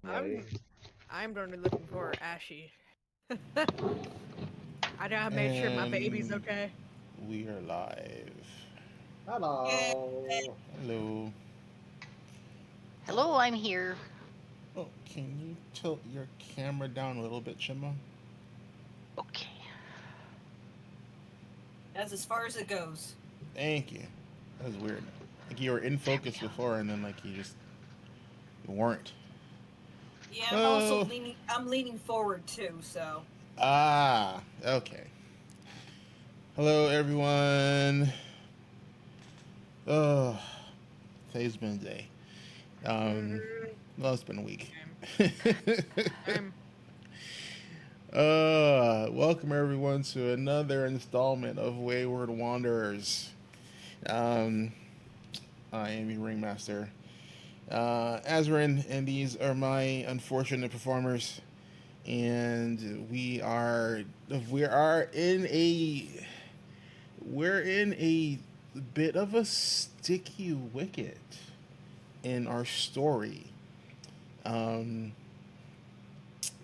Ready? I'm only looking for Ashy. I gotta make sure my baby's And okay. we are live. Hello. Hello. Hello, I'm here. Oh, can you tilt your camera down a little bit, Shima? Okay. That's as far as it goes. Thank you. That was weird. Like you were in There we focus go. before, and then you weren't. Yeah, I'm also Oh. leaning. I'm leaning forward too. So Okay. Hello, everyone. Oh, today's been a day. Well, it's been a week. I'm Welcome everyone to another installment of Wayward Wanderers. Um, I am your ringmaster, Azrin, and these are my unfortunate performers. And we're in a bit of a sticky wicket in our story. Um,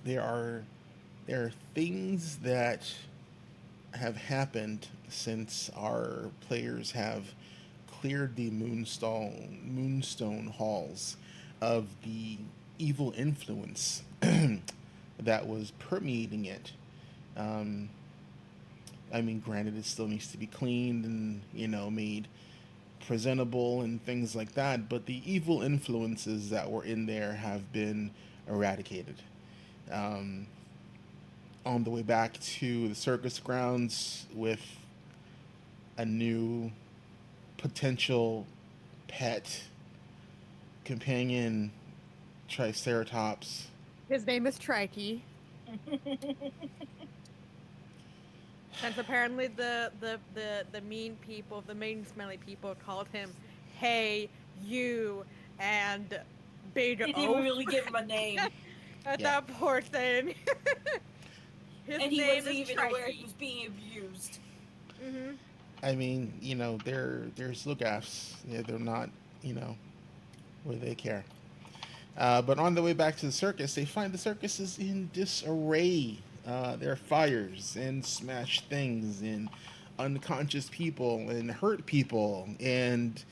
there are there are things that have happened since our players have cleared the moonstone halls of the evil influence that was permeating it. Um, I mean, granted, it still needs to be cleaned and made presentable and things like that, but the evil influences that were in there have been eradicated. Um, on the way back to the circus grounds with a new potential pet companion, Triceratops. his name is Trikey. Since apparently the mean people, the mean smelly people called him Hey You and Big they didn't O. really give him a name, At Yeah, that poor thing. His and he name wasn't is even aware he Trikey. was being abused. Mm-hmm. I mean, they're Slogaffs. They're not, you know, where they care. But on the way back to the circus, they find the circus is in disarray. There are fires and smashed things and unconscious people and hurt people and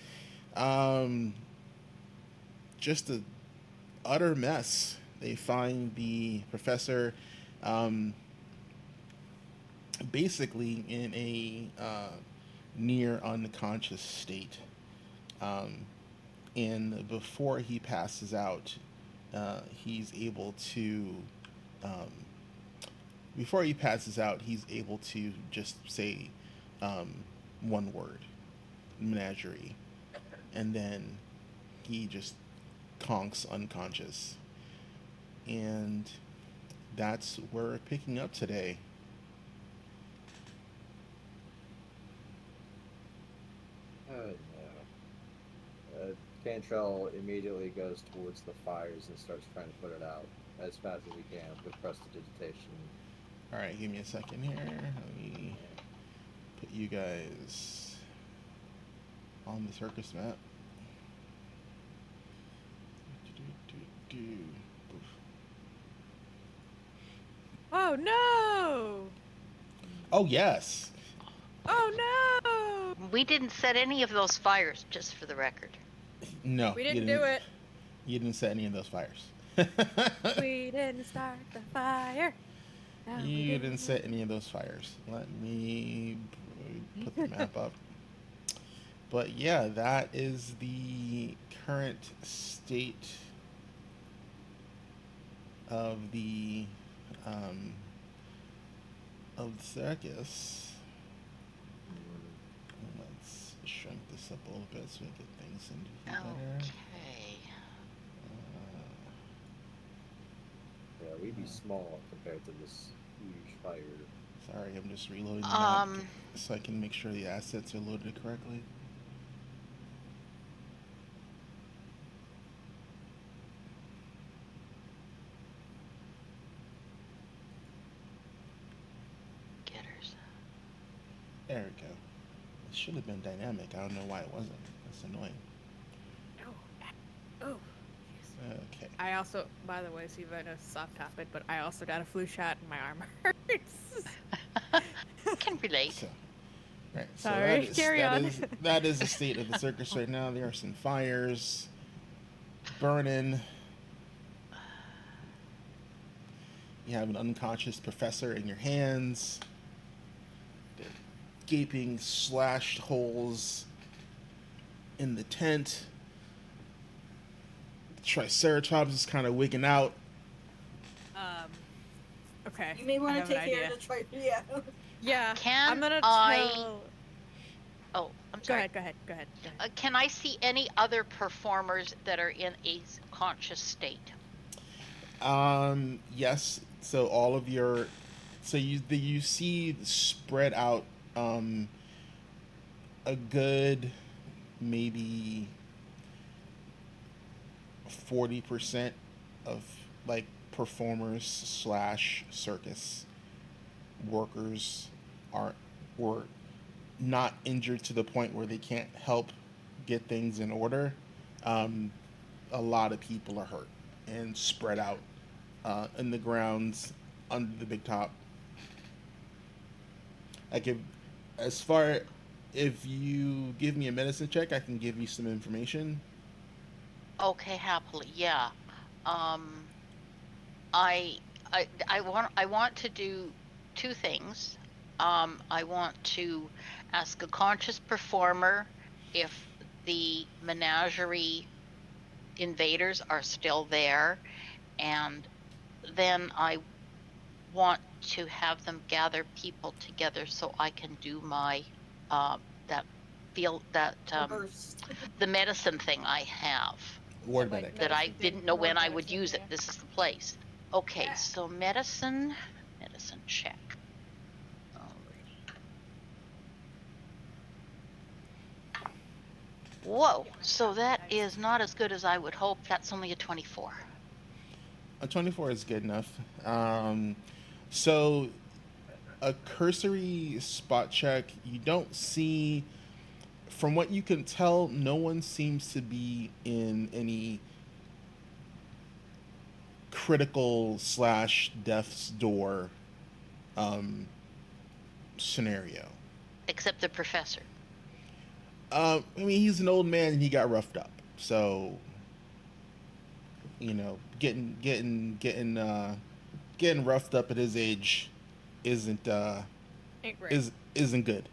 um, just a utter mess. They find the professor um, basically in a near unconscious state. Um, and before he passes out, he's able to. Um, before he passes out, he's able to just say one word, menagerie, and then he just conks unconscious. And that's where we're picking up today. Oh no. Cantrell immediately goes towards the fires and starts trying to put it out as fast as he can with prestidigitation. All right, give me a second here. Let me put you guys on the circus map. Oh no! Oh yes. Oh no! We didn't set any of those fires, just for the record. No, We didn't do it. You didn't set any of those fires. We didn't start the fire. No, we You didn't set didn't. any of those fires. Let me put the map up. But yeah, that is the current state of the um, circus. Let's shrink this up a little bit so we get things into here better. Okay. Yeah, we'd be small compared to this huge fire. Sorry, I'm just reloading the map Um, so I can make sure the assets are loaded correctly. getters. There we go. It should have been dynamic. I don't know why it wasn't. That's annoying. Oh, oh. Okay. I also, by the way, so you've got a soft topic, but I also got a flu shot and my arm hurts. Can relate. So, right. So Sorry, carry on. that is the state of the circus right now. There are some fires burning. You have an unconscious professor in your hands. There are gaping, slashed holes in the tent. The Triceratops is kind of wigging out. Okay. You may I want have to an take care idea. of the yeah. Yeah. Can I'm gonna I- tell. Oh, I'm Go sorry. ahead. Go ahead. Go ahead. Go ahead. Can I see any other performers that are in a conscious state? Yes. So all of your, so you see spread out, a good maybe 40% of like performers slash circus workers were not injured to the point where they can't help get things in order. A lot of people are hurt and spread out in the grounds under the big top. I could, as far, if you give me a medicine check, I can give you some information. Okay, happily, yeah. Um, I want to do two things. I want to ask a conscious performer if the menagerie invaders are still there, and then I want to have them gather people together so I can do my that Burst. the medicine thing I have Ward Like medic. that I medicine thing, didn't know more when I would medicine, use it. yeah. This is the place. Okay, Yeah. so medicine check. Alrighty. Whoa, so that is not as good as I would hope. That's only a 24. A 24 is good enough. So a cursory spot check, you don't see, from what you can tell, no one seems to be in any critical slash death's door scenario. Except the professor. I mean, he's an old man and he got roughed up, so getting roughed up at his age isn't Ain't great. isn't good.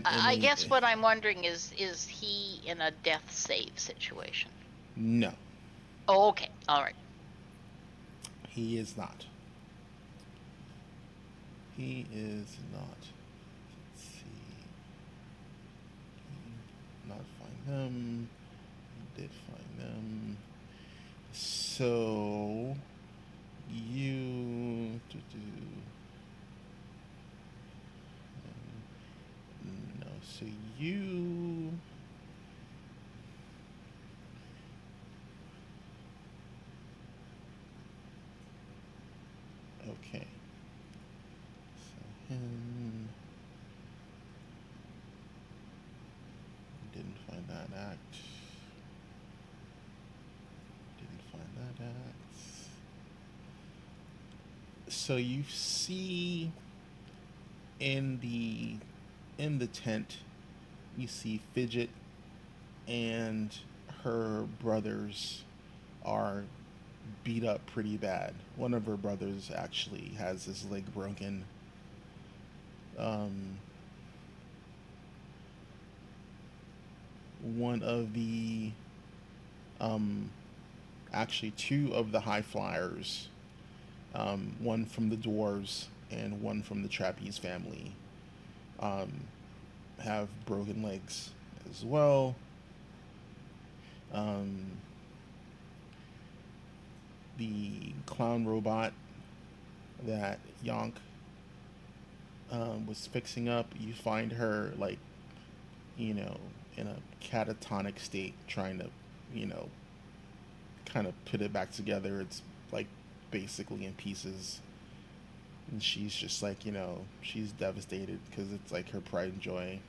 I guess what I'm wondering is he in a death save situation? No, Oh, okay, all right. he is not. He is not. Let's see. He did not find them. He did find them. So you no. So you. Okay. So him. Didn't find that act. Didn't find that act. So you see in the tent, you see Fidget and her brothers are beat up pretty bad. One of her brothers actually has his leg broken. One of the actually two of the high flyers, one from the dwarves and one from the trapeze family, have broken legs as well. The clown robot that Yonk was fixing up, you find her like, in a catatonic state, trying to, kind of put it back together. It's like basically in pieces. And she's just like, she's devastated because it's like her pride and joy.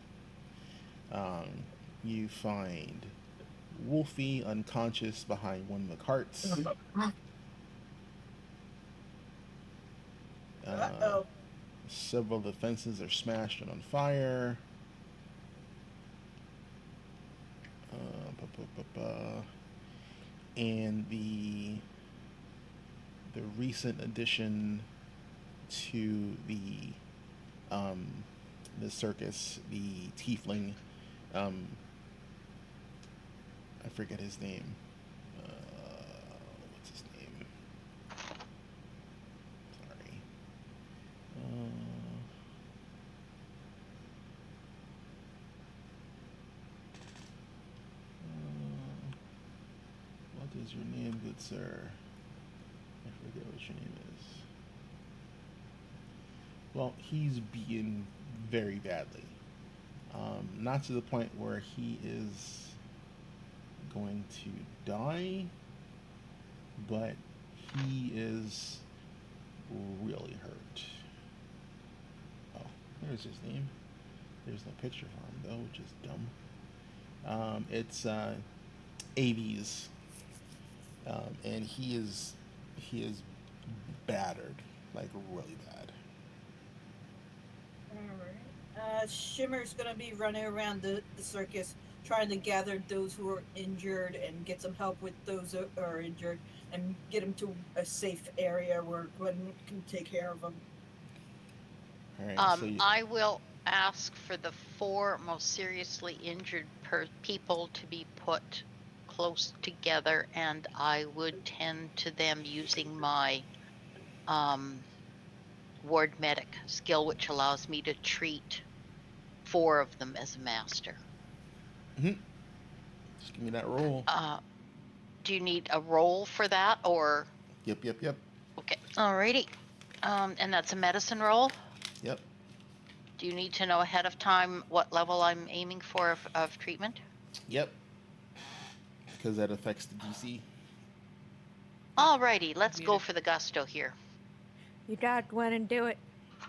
You find Wolfie unconscious behind one of the carts. Uh-oh. Several of the fences are smashed and on fire. And the recent addition to the circus, the tiefling, I forget his name. What's his name? Sorry. What is your name, good sir? I forget what your name is. Well, he's beaten very badly. Not to the point where he is going to die, but he is really hurt. Oh, there's his name. There's no picture for him though, which is dumb. It's Aves, and he is battered, like really bad. Alright. Shimmer's gonna be running around the circus trying to gather those who are injured and get some help with those who are injured and get them to a safe area where Gwen can take care of them. All right, so I will ask for the 4 most seriously injured people to be put close together, and I would tend to them using my ward medic skill, which allows me to treat 4 of them as a master. just give me that roll. Do you need a roll for that, or? Yep. Okay, alrighty. And that's a medicine roll? Yep. Do you need to know ahead of time what level I'm aiming for of treatment? Yep. Because that affects the DC. Alrighty, let's go for the gusto here. You got Gwen and do it.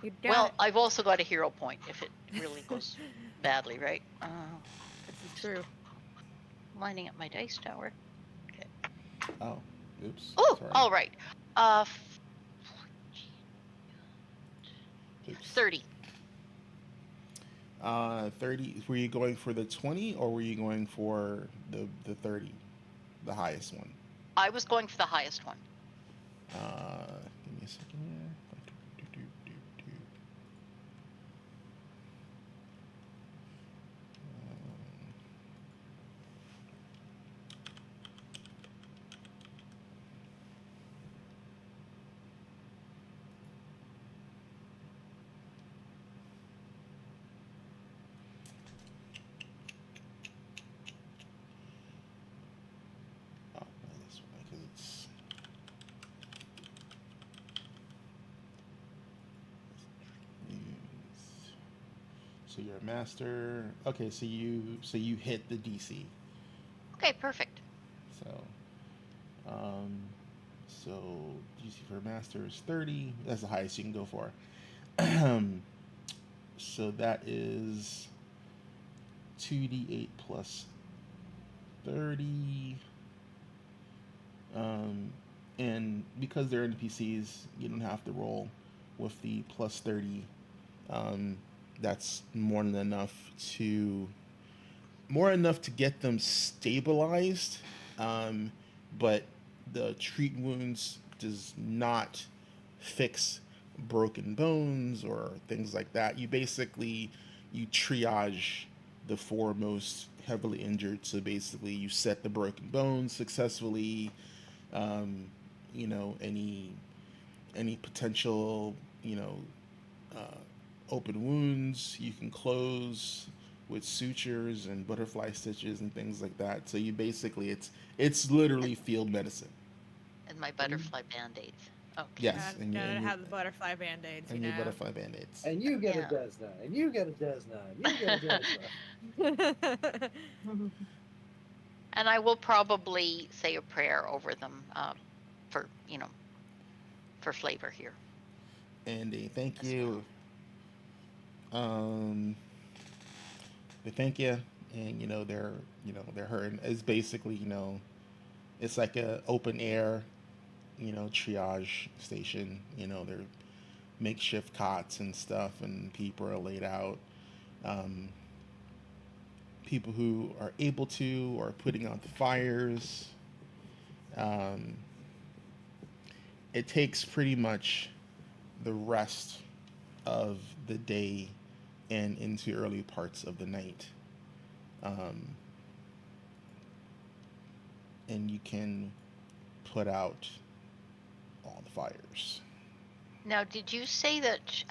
You got Well, it. I've also got a hero point if it really goes badly, right? This is true. Lining up my dice tower. Okay. Oh, oops. Oh, sorry. all right. 30. 30. Were you going for the 20 or were you going for the 30, the highest one? I was going for the highest one. Give me a second here. This one, because it's so you're a master. Okay, so you hit the DC. Okay, perfect. So DC for a master is 30. That's the highest you can go for. So that is 2d8 plus 30. And because they're NPCs, you don't have to roll with the plus 30. That's more than enough to get them stabilized. But the treat wounds does not fix broken bones or things like that. You triage the 4 most heavily injured. So basically you set the broken bones successfully. Any potential open wounds you can close with sutures and butterfly stitches and things like that. So you basically it's literally field medicine. And my butterfly band-aids. Okay. Yes, Gotta have the butterfly band-aids, and your butterfly band-aids. And you get a Desna, and you get a Desna, and you get a Desna. And I will probably say a prayer over them for flavor here. And a thank you. They thank you, and they're hurting. It's basically it's like a open air triage station. They're makeshift cots and stuff, and people are laid out. Um, People who are able to are putting out the fires. Um, it takes pretty much the rest of the day and into early parts of the night. Um, and you can put out all the fires. Now, did you say that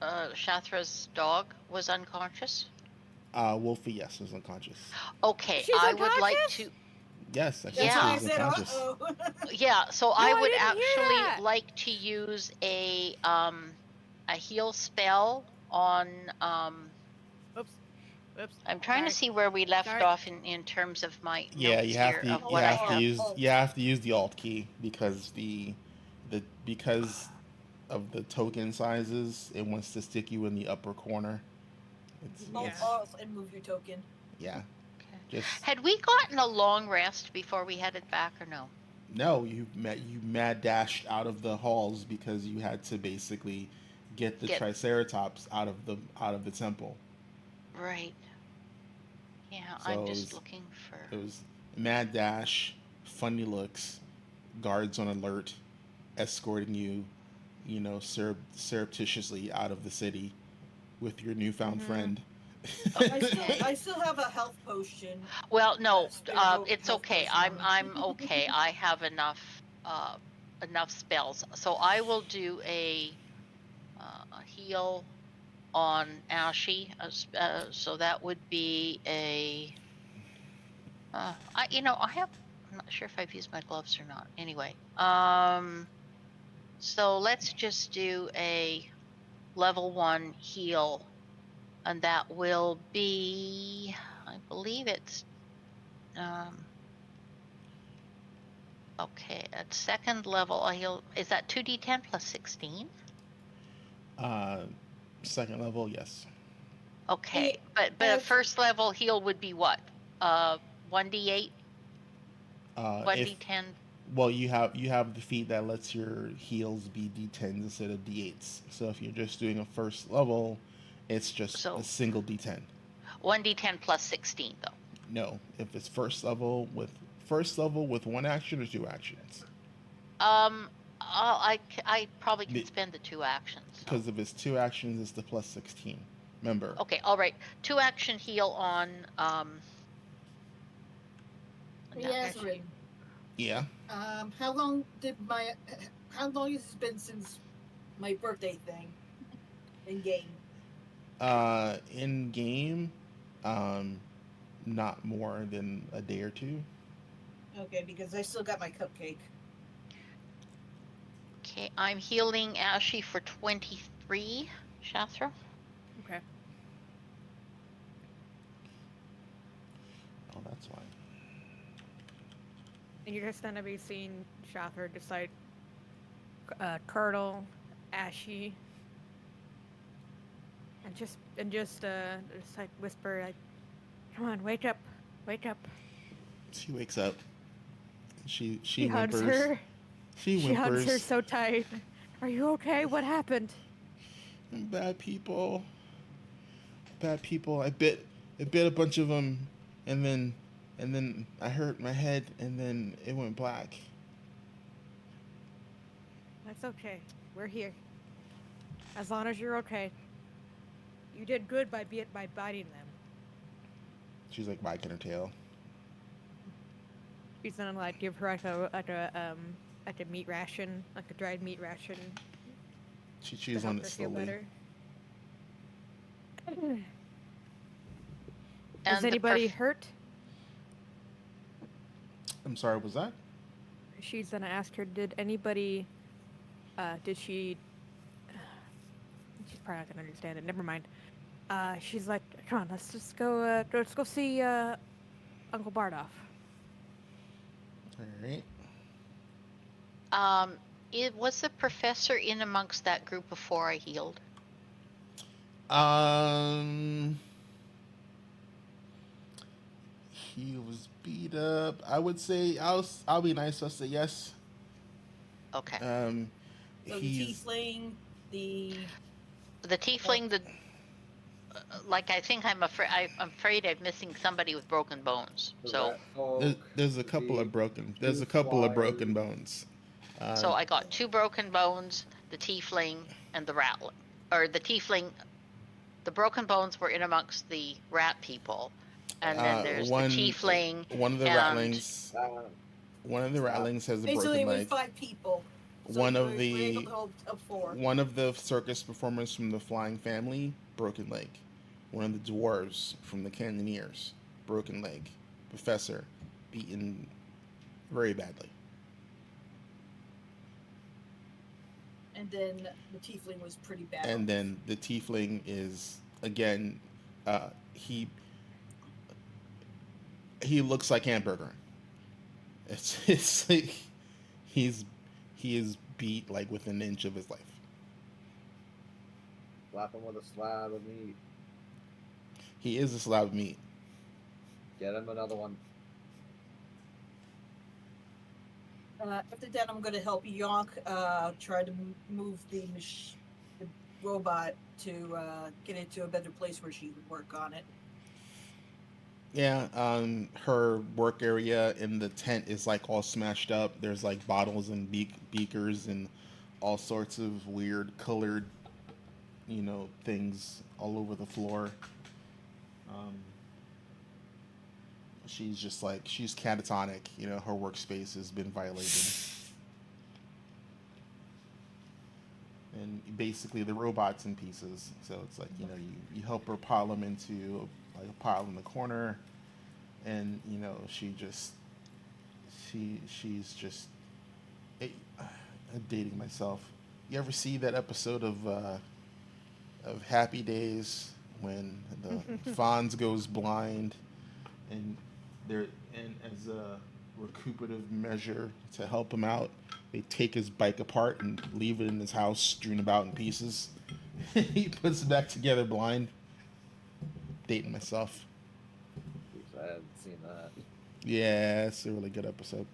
Shathra's dog was unconscious? Wolfie, yes, was unconscious. Okay, She's I would like unconscious? to. Yes, I That's said why she I Yeah, was said, unconscious. uh-oh. yeah. So I I would didn't hear actually that. like to use a heal spell on Oops. Oops. I'm trying to Sorry. see where we left Sorry. off in terms of my Yeah, notes here of you what I have to have. use the alt key because because of the token sizes, it wants to stick you in the upper corner. Hold Yeah. It's pause and move your token. yeah. Okay. Just Had we gotten a long rest before we headed back or no? no, you mad dashed out of the halls because you had to basically get the Get triceratops out of the temple. right. Yeah, I'm So just looking for. it was mad dash, funny looks, guards on alert, escorting you, surreptitiously out of the city with your newfound Mm-hmm. friend. Okay. I still have a health potion. Well, no, Spare it's health okay. potion on me. I'm okay. I have enough spells, so I will do a heal on Ashy. So that would be a. I have. I'm not sure if I've used my gloves or not. Anyway, so let's just do a level 1 heal, and that will be. I believe it's. Um, Okay, at second level, he'll is that 2d10 plus 16? uh, second level, yes. Okay, but at If first level heal would be what? 1d8, If 1d10. well, you have the feat that lets your heals be d10s instead of d8s. So if you're just doing a first level, it's just a So single d10. 1d10 plus 16 though. No, if it's first level with one action or two actions. I probably can spend the 2 actions. So. Because if it's two actions, it's the plus 16. Remember. Okay, all right. 2 action heal on Yasrin, Yeah. how long has it been since my birthday thing in game? In game, um, not more than a day or two. Okay, because I still got my cupcake. Okay, I'm healing Ashy for 23, Shathra. Okay. Oh, that's fine. And you're just gonna be seeing Shathra just like curdle, ashy, and just like whisper like, "Come on, wake up, wake up." She wakes up. She He hugs whimpers. her. She She hugs her whimpers. so tight. Are you okay? What happened? Bad people. Bad people. I bit a bunch of them, and then I hurt my head, and then it went black. That's okay. We're here. As long as you're okay. You did good by biting them. She's like wagging her tail. He's gonna like give her like a meat ration, like a dried meat ration, She to chews help on her it feel slowly. better. And Is the anybody hurt? I'm sorry, was that? She's gonna ask her, did anybody, did she, she's probably not gonna understand it, never mind. She's like, come on, let's go see, Uncle Bardoff. All right. Was the professor in amongst that group before I healed? Um, He was beat up. I would say I'll be nice. I'll say yes. Okay. Um, So the he's tiefling, the The tiefling, the like I think I'm afraid I'm missing somebody with broken bones. The So rat folk, there's a couple the of broken there's two a couple of flyers. broken bones. so I got two broken bones, the tiefling and the ratling. Or the tiefling, the broken bones were in amongst the rat people. And then there's the One tiefling one of the and rattlings Uh, one of the rattlings has a basically broken it was leg. 5 people. So One you of were able the to hold up 4. one of the circus performers from the flying family, broken leg. One of the dwarves from the cannoneers, broken leg. Professor, beaten very badly. And then the tiefling was pretty bad. And then the tiefling is again, he looks like Hamburger. It's like he's he is beat like within an inch of his life. slap him with a slab of meat. He is a slab of meat. Get him another one. After that, I'm going to help Yonk try to move the robot to get it to a better place where she can work on it. Yeah, her work area in the tent is like all smashed up. There's like bottles and beakers and all sorts of weird colored, things all over the floor. Um, she's just like she's catatonic. Her workspace has been violated, and basically the robot's in pieces. So it's like you help her pile them into like a pile in the corner, and she's just I'm dating myself. You ever see that episode of Happy Days when the Fonz goes blind, and and as a recuperative measure to help him out, they take his bike apart and leave it in his house, strewn about in pieces. He puts it back together blind. Dating myself. I haven't seen that. Yeah, it's a really good episode.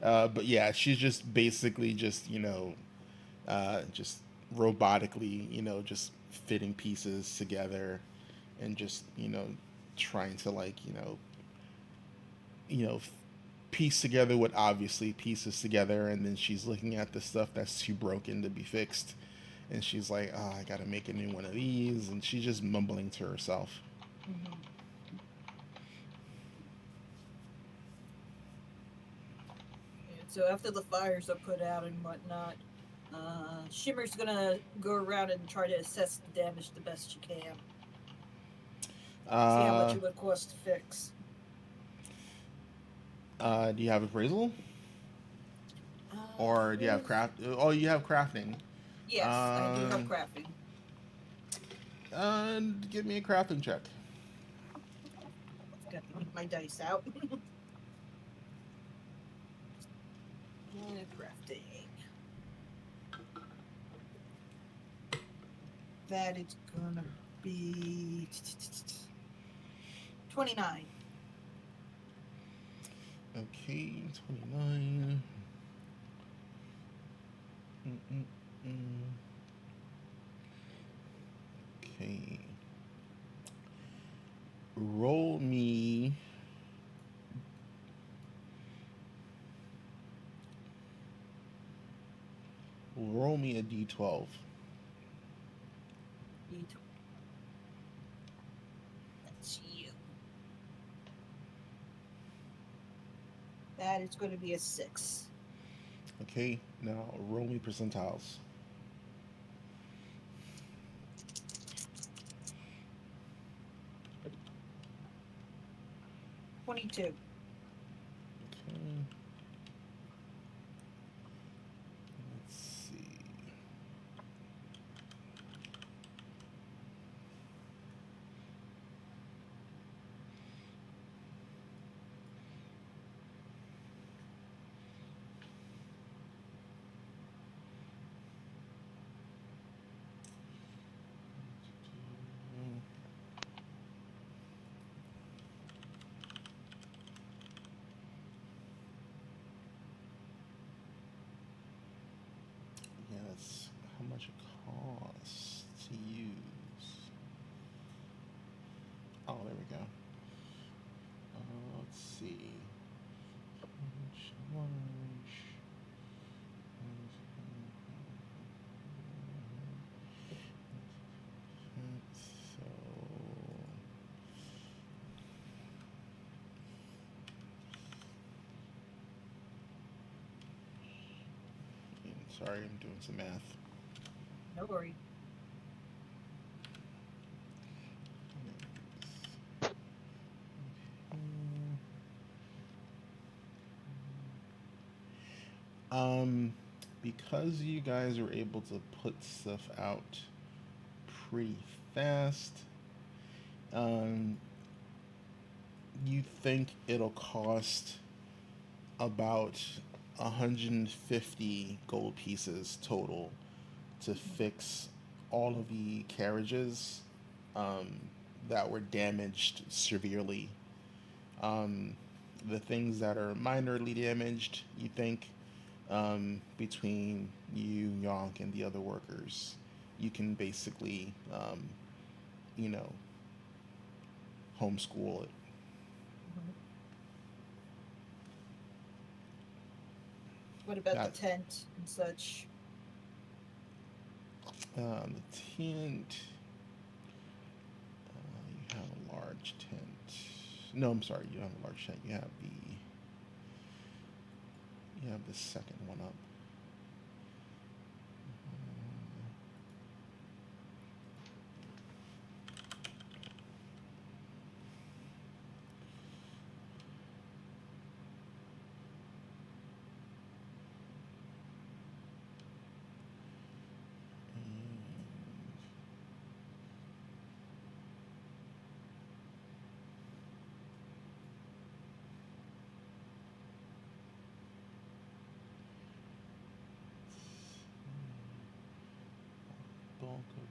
But yeah, she's just basically just robotically, just fitting pieces together, and just trying to like you know piece together what obviously pieces together, and then she's looking at the stuff that's too broken to be fixed, and she's like, oh, I gotta make a new one of these, and she's just mumbling to herself. Mm-hmm. So after the fires are put out and whatnot, Shimmer's gonna go around and try to assess the damage the best she can. See how much it would cost to fix. Do you have appraisal? Or do you have craft? Oh, you have crafting. Yes, I do have crafting. Give me a crafting check. Got to get my dice out. Crafting. That it's gonna be 29. Okay, 29. Okay. Roll me. Roll me a d12. That's you. That is going to be a 6. Okay, now roll me percentiles. 22. Okay. Let's see. Yeah, that's how much it costs to use. Oh, there we go. Let's see. Large. So, sorry, I'm doing some math. No worry. Um, because you guys are able to put stuff out pretty fast, um, you think it'll cost about 150 gold pieces total to fix all of the carriages um, that were damaged severely. Um, the things that are minorly damaged, you think, between you, Yonk, and the other workers, you can basically, you know, homeschool it. What about That the tent and such? the tent. You have a large tent. No, I'm sorry. You don't have a large tent. You have the second one up. Bulk of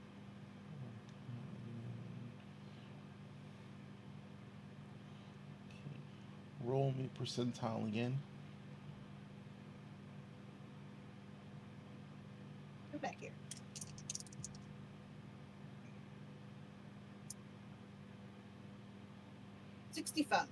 roll me percentile again. Go back here. $65. Okay.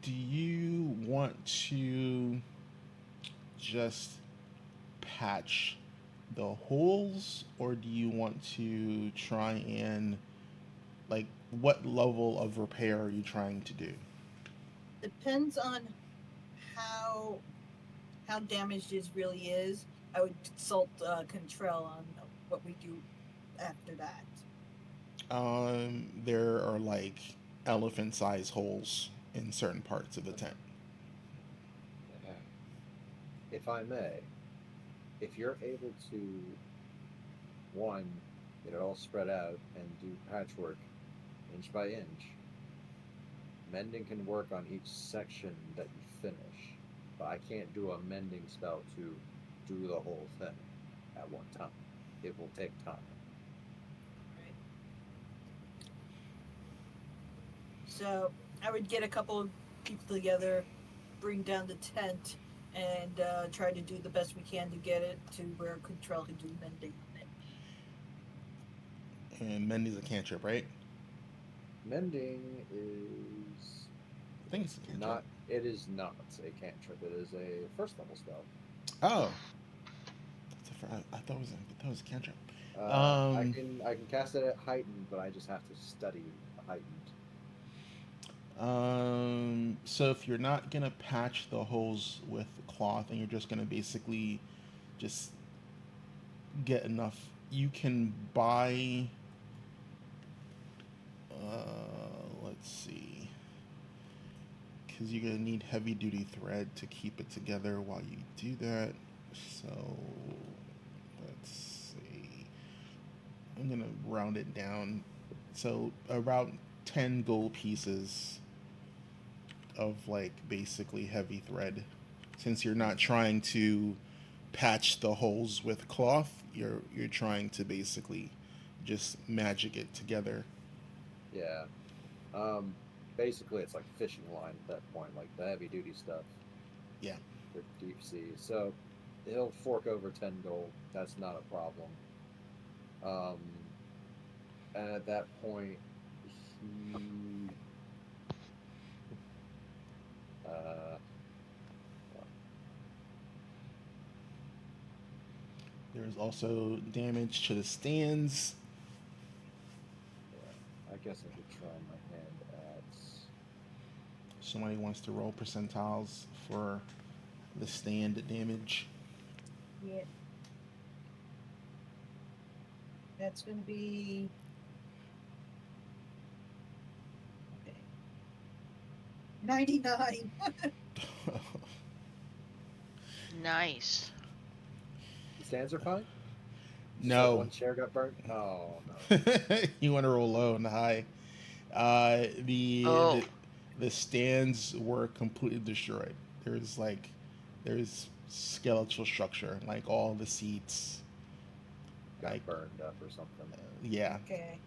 Do you want to just patch the holes, or do you want to try and, like, what level of repair are you trying to do? Depends on how how damaged it really is. I would consult Contrell on what we do after that. There are like elephant-sized holes in certain parts of the tent. If I may, if you're able to, one, get it all spread out and do patchwork inch by inch, mending can work on each section that you finish, but I can't do a mending spell to do the whole thing at one time. It will take time. Right. So I would get a couple of people together, bring down the tent, and try to do the best we can to get it to where Contrell can do mending on it. And mending's a cantrip, right? Mending is I think it's a cantrip. not. It is not a cantrip. It is a first level spell. Oh, I thought it was a cantrip. I can cast it at heightened, but I just have to study heightened. So if you're not gonna patch the holes with cloth and you're just gonna basically just get enough, you can buy. Let's see. because you're gonna need heavy duty thread to keep it together while you do that. So let's see. I'm gonna round it down. So about 10 gold pieces of like basically heavy thread. Since you're not trying to patch the holes with cloth, you're trying to basically just magic it together. Yeah. Basically, it's like fishing line at that point, like the heavy duty stuff. Yeah. For deep sea. So he'll fork over 10 gold. That's not a problem. And at that point, he. There's also damage to the stands. Yeah, I guess I could try my hand at. Somebody wants to roll percentiles for the stand damage. Yeah. That's going to be. Okay. 99. Nice. The stands are fine? Just No. that one chair got burnt? Oh, no. You want to roll low and high. The Oh. the stands were completely destroyed. There's skeletal structure, like all the seats. Got Like burned up or something. yeah. Okay.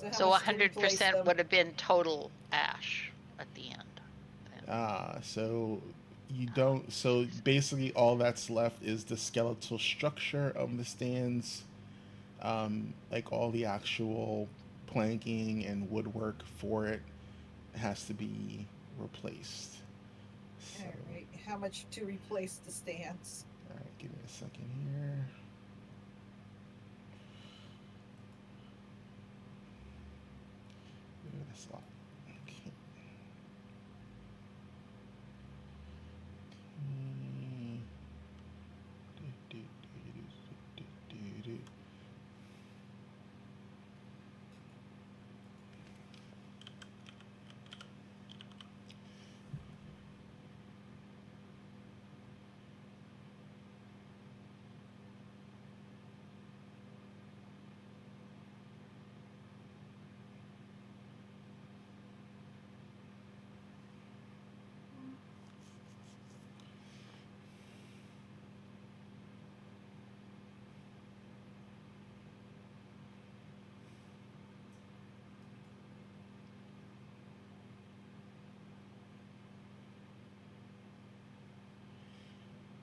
How So much to replace 100% them? would have been total ash at the end. then. So you don't. So basically, all that's left is the skeletal structure of the stands, like all the actual planking and woodwork for it has to be replaced. So, All right. How much to replace the stands? all right, give me a second here. Ooh, that's a lot. Okay.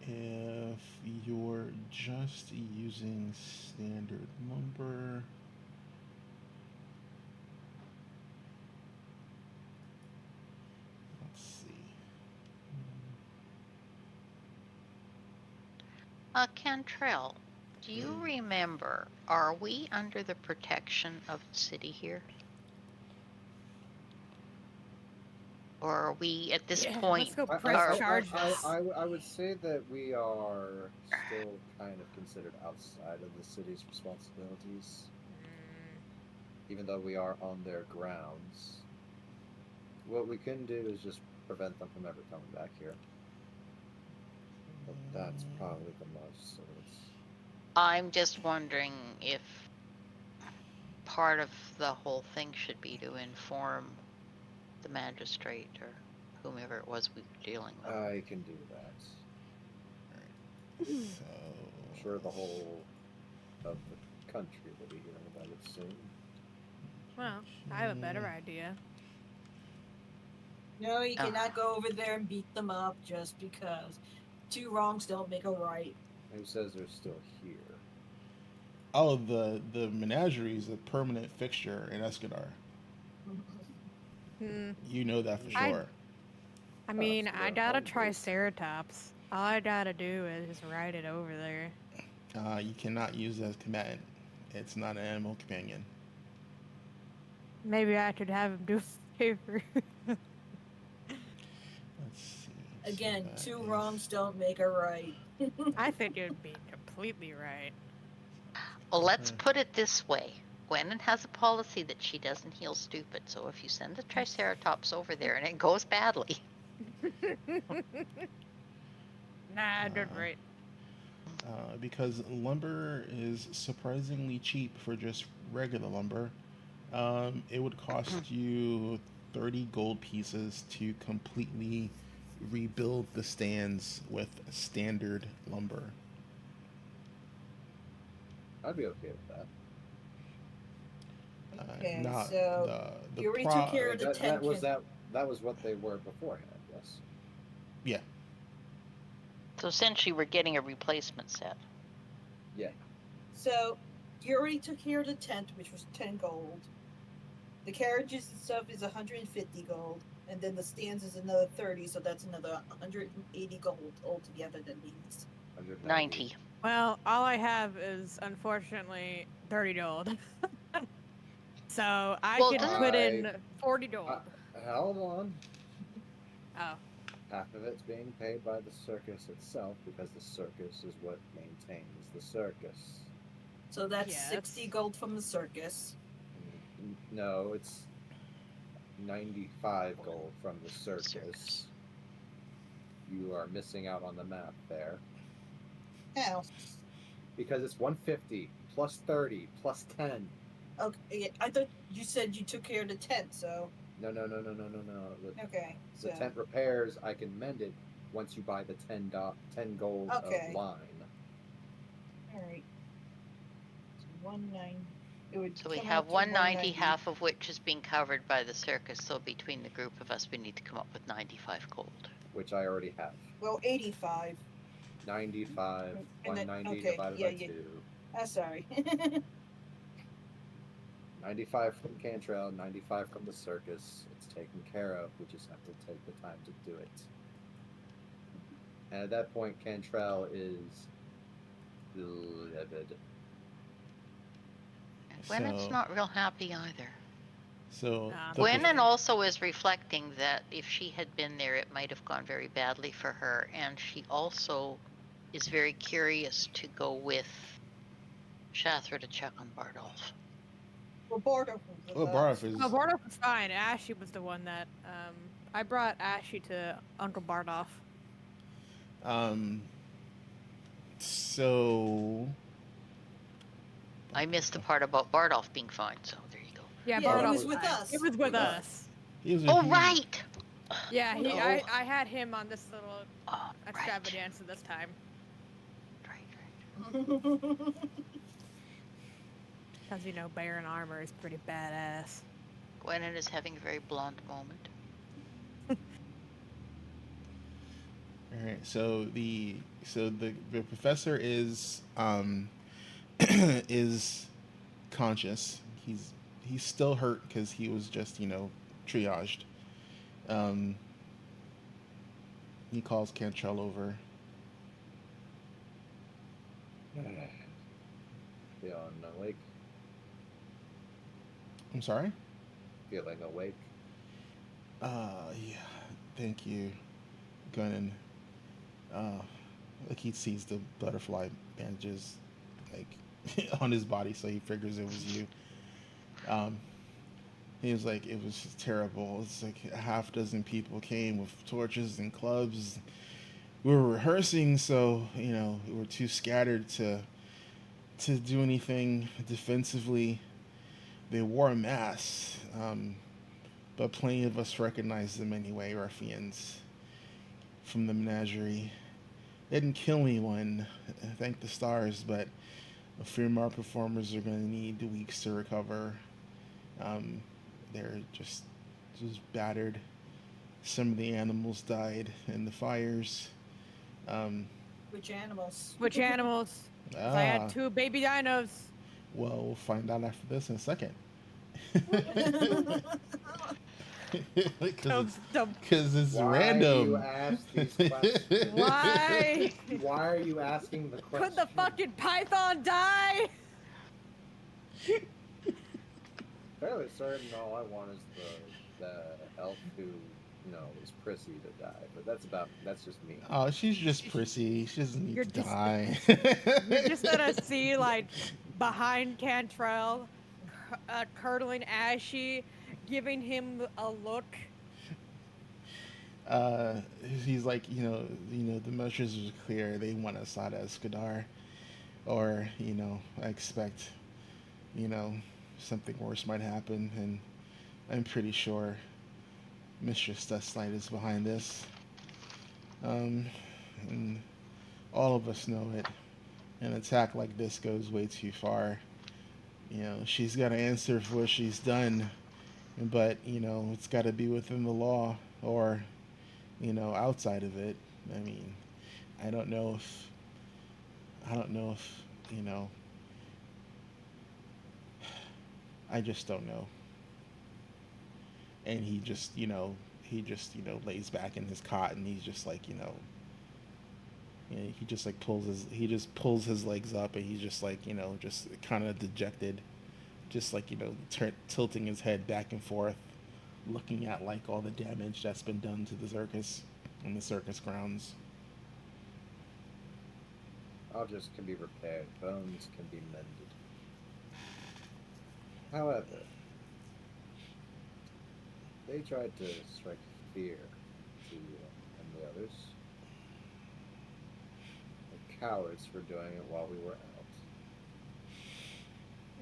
If you're just using standard lumber, let's see. Cantrell, do you remember, are we under the protection of the city here? Or are we at this Yeah, point? let's go I, press I, charges. I would say that we are still kind of considered outside of the city's responsibilities, even though we are on their grounds. What we can do is just prevent them from ever coming back here. But that's probably the most. So I'm just wondering if part of the whole thing should be to inform the magistrate or whomever it was we were dealing with. I can do that. So I'm sure the whole of the country will be hearing about it soon. Well, I have a better idea. No, you Ah. cannot go over there and beat them up just because. Two wrongs don't make a right. Who says they're still here? oh, the menagerie is a permanent fixture in Escadar. Hmm. You know that for I- sure. I mean, so I they're got a home base. Triceratops. All I gotta do is just ride it over there. You cannot use it as combatant. It's not an animal companion. Maybe I could have him do a favor. Let's see. So Again, that two is- wrongs don't make a right. I think it would be completely right. Well, let's Okay. put it this way. Gwennon has a policy that she doesn't heal stupid, so if you send the Triceratops over there and it goes badly, Nah, don't Uh, right. because lumber is surprisingly cheap for just regular lumber. It would cost you 30 gold pieces to completely rebuild the stands with standard lumber. I'd be okay with that. Okay, Not so the you already pro. took care of the That was tent. that was what they were beforehand. Yes. Yeah, So essentially, we're getting a replacement set. Yeah. So you already took care of the tent, which was 10 gold. The carriages and stuff is 150 gold, and then the stands is another 30, so that's another 180 gold altogether. That means 90. Well, all I have is unfortunately 30 gold. So I Well, can doesn't- put in 40 gold. Hold on. Oh. Half of it's being paid by the circus itself because the circus is what maintains the circus. so that's Yes. 60 gold from the circus. No, it's 95 gold from the circus. Circus. You are missing out on the map there. How? Because it's 150 plus 30 plus 10. Okay, I thought you said you took care of the tent, so No. okay. The So tent repairs, I can mend it once you buy the 10 gold Okay. of line. all right. So 190. It would So we come have out to 190, half of which is being covered by the circus. So between the group of us, we need to come up with 95 gold. Which I already have. Well, 85. 95, And then- 190 okay, divided yeah, by yeah. 2. Sorry. 95 from Cantrell, 95 from the circus. It's taken care of. We just have to take the time to do it. And at that point, Cantrell is livid. Gwyneth's So- not real happy either. So Um, the Gwennon also is reflecting that if she had been there, it might have gone very badly for her. And she also is very curious to go with Shathra to check on Bardolph. Well, Bardolph was Oh, with Bardolph us. is No, Bardolph was fine. Ashy was the one that I brought Ashy to Uncle Bardolph. so I missed the part about Bardolph being fine, so there you go. Yeah, Yeah, he Bardolph was with fine. us. It was with With us. us. he was Oh, he- right! Yeah, Oh, he. no. I had him on this little Oh, right. extravaganza this time Right. because Baron armor is pretty badass. Gwennon is having a very blonde moment. All right. So the professor is is conscious. He's still hurt because he was just triaged. He calls Cantrell over. Feeling awake. I'm sorry. Feeling awake. Yeah. Thank you, Gunnan. Like he sees the butterfly bandages like on his body, so he figures it was you. He was like, it was just terrible. It's like a half dozen people came with torches and clubs. We were rehearsing, so we were too scattered to do anything defensively. They wore a mask, but plenty of us recognized them anyway, ruffians from the menagerie. They didn't kill anyone, thank the stars, but a few of our performers are going to need weeks to recover. They're just battered. Some of the animals died in the fires. Which animals? Which animals? 'Cause I had 2 baby dinos. Well, we'll find out after this in a second. Because it's Why random. you ask these questions? Why? Why are you asking the question? Could the fucking python die? Fairly certain all I want is the elf who, is prissy to die. But that's just me. Oh, she's just prissy. She doesn't need You're to just- die. You're just gonna see behind Cantrell, curdling Ashy, giving him a look. uh, he's like, the measures are clear. They want us out as Skadar, or I expect, you know, something worse might happen, and I'm pretty sure Mistress Dustlight is behind this. And all of us know it. An attack like this goes way too far. She's got to answer for what she's done, but it's got to be within the law, or outside of it. I mean, I don't know if I don't know if I just don't know. And he just lays back in his cot, and he's just like he just like pulls his legs up, and he's just like just kind of dejected, just like tilting his head back and forth, looking at like all the damage that's been done to the circus and the circus grounds. Objects can be repaired, bones can be mended. However, they tried to strike fear to you and the others. They're cowards for doing it while we were out.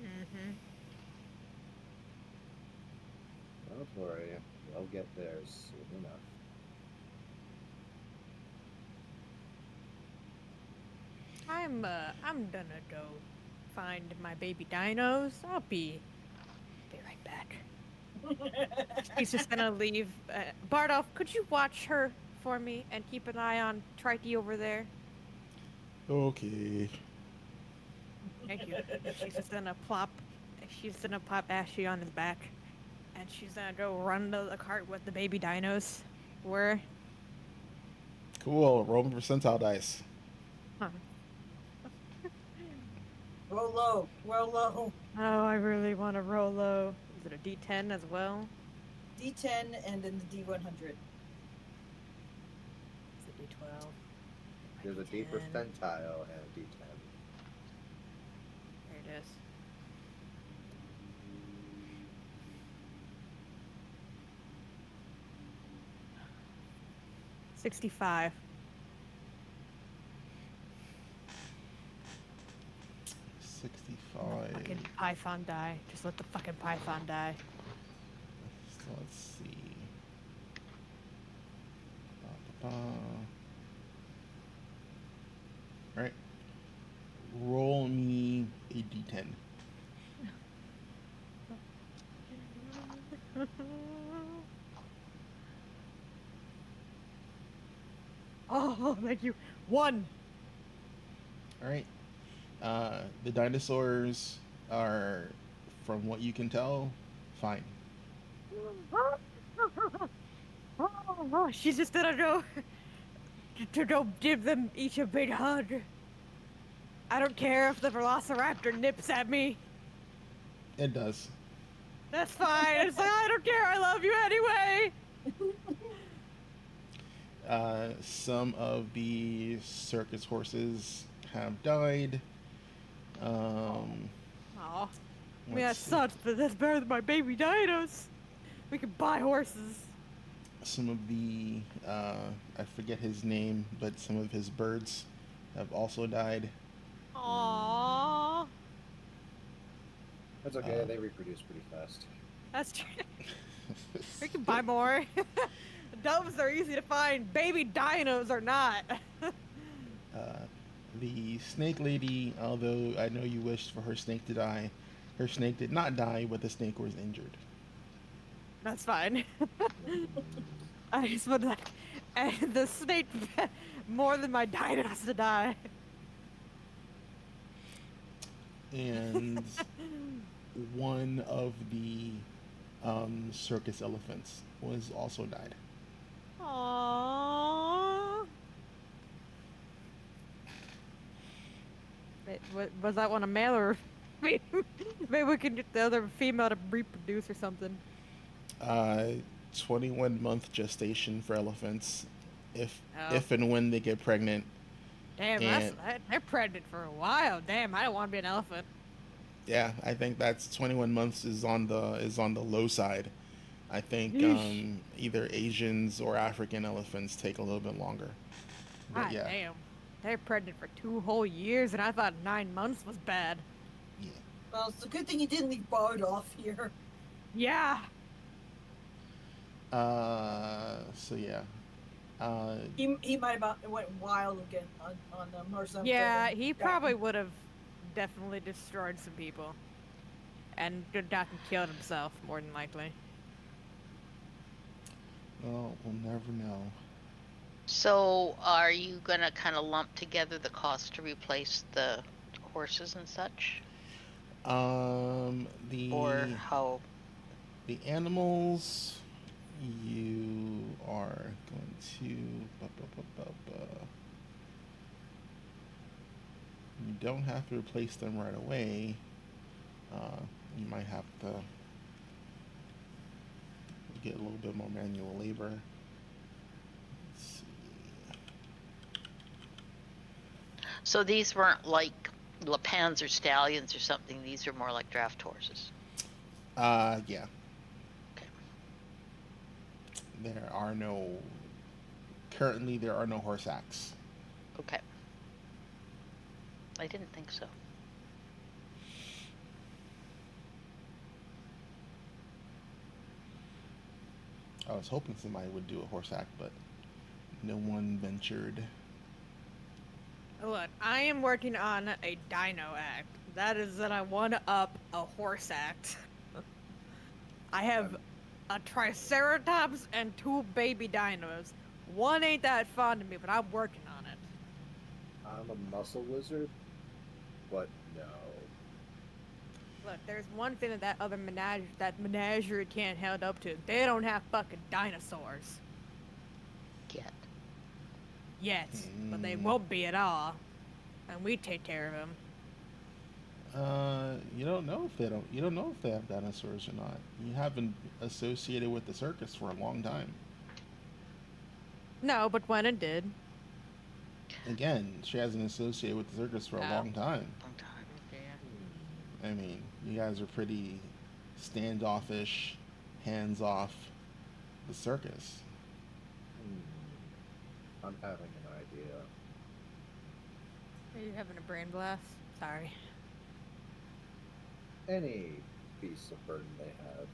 Mm-hmm. Don't worry, they'll get there soon enough. I'm gonna go find my baby dinos. I'll be right back. He's just gonna leave. Bardolph, could you watch her for me and keep an eye on Trikey over there? Okay. Thank you. She's just gonna plop. She's gonna plop Ashley on his back, and she's gonna go run to the cart with the baby dinos. Where? Cool. Roll me percentile dice. Huh. Roll low. Roll low. Oh, I really want to roll low. Is it a D10 as well? D10 and then the D100. It's a D12. There's a D D10. percentile and a D10. There it is. $65. 65. Fucking python die. Just let the fucking python die. So let's see. Ba-ba-ba. All right. Roll me a d10. Oh, thank you. 1. All right. The dinosaurs are, from what you can tell, fine. Oh, she's just gonna go give them each a big hug. I don't care if the velociraptor nips at me. It does. That's fine. It's like, I don't care. I love you anyway. Some of the circus horses have died. Oh, I mean, that Let's see. sucks, but that's better than my baby dinos. We can buy horses. Some of the I forget his name, but some of his birds have also died. Aww. That's okay, they reproduce pretty fast. That's true. We can buy more. Doves are easy to find. Baby dinos are not. The snake lady, although I know you wished for her snake to die, her snake did not die, but the snake was injured. That's fine. I just would like the snake more than my dinos to die. And one of the circus elephants was also died. Aww. Was that one a male or maybe we can get the other female to reproduce or something? 21-month gestation for elephants, if Oh. and when they get pregnant. Damn, they're pregnant for a while. Damn, I don't want to be an elephant. Yeah, I think that's 21 months is on the low side. I think Yeesh. either Asians or African elephants take a little bit longer. But God yeah, damn. They're pregnant for 2 whole years, and I thought 9 months was bad. yeah. Well, it's a good thing you didn't leave Bard off here. Yeah. So yeah. Uh, He might have went wild again on them or something. Yeah, and he got- probably would have definitely destroyed some people. And not killed himself, more than likely. well, we'll never know. So, are you gonna kind of lump together the cost to replace the horses and such, or The how? animals you are going to you don't have to replace them right away. You might have to get a little bit more manual labor. Let's see. So these weren't like Lapans or stallions or something. These are more like draft horses. Yeah. Okay. There are no currently there are no horse acts. Okay. I didn't think so. I was hoping somebody would do a horse act, but no one ventured. Look, I am working on a dino act. That is that I want to up a horse act. I have a triceratops and 2 baby dinos. One ain't that fond of me, but I'm working on it. I'm a muscle wizard, but no. Look, there's one thing that other menagerie can't hold up to. They don't have fucking dinosaurs Yet. yet, but they Mm. won't be at all, and we take care of them. You don't know if they don't. You don't know if they have dinosaurs or not. You haven't associated with the circus for a long time. No, but Gwennon did. Again, she hasn't associated with the circus for a Oh. long time. Long time. Yeah. I mean, you guys are pretty standoffish, hands off the circus. I'm having an idea. Are you having a brain blast? Sorry. Any piece of burden they have,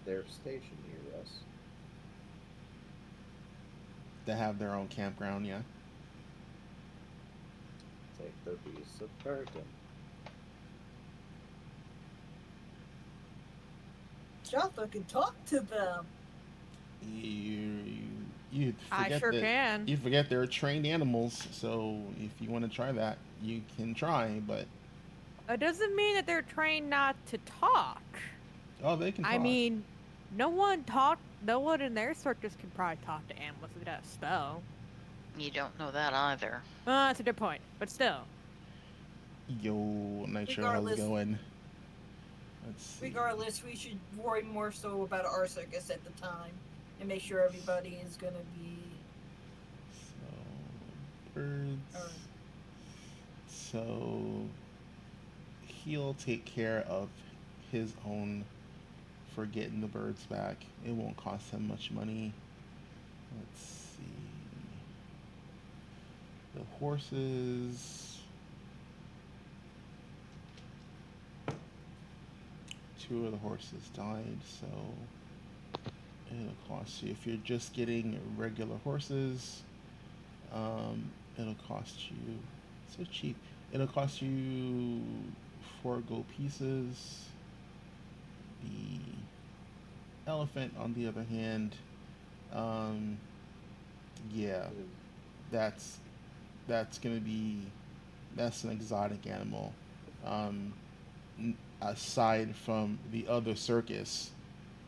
they're stationed near us. They have their own campground, yeah. Take their piece of burden. Jaffa can talk to them. You I forget sure that can. you forget they're trained animals. So if you want to try that, you can try. But It doesn't mean that they're trained not to talk. oh, they can talk. I mean, no one in their circus can probably talk to animals without a spell. You don't know that either. That's a good point, but still. Yo, Nitro, how's Regardless- it going? Let's see. Regardless, we should worry more so about our circus at the time and make sure everybody is gonna be. So, birds. Or, So he'll take care of his own for getting the birds back. It won't cost him much money. Let's see. The horses. Two of the horses died, so it'll cost you if you're just getting regular horses. It'll cost you so cheap. It'll cost you 4 gold pieces. The elephant, on the other hand, yeah, that's gonna be that's an exotic animal. Aside from the other circus,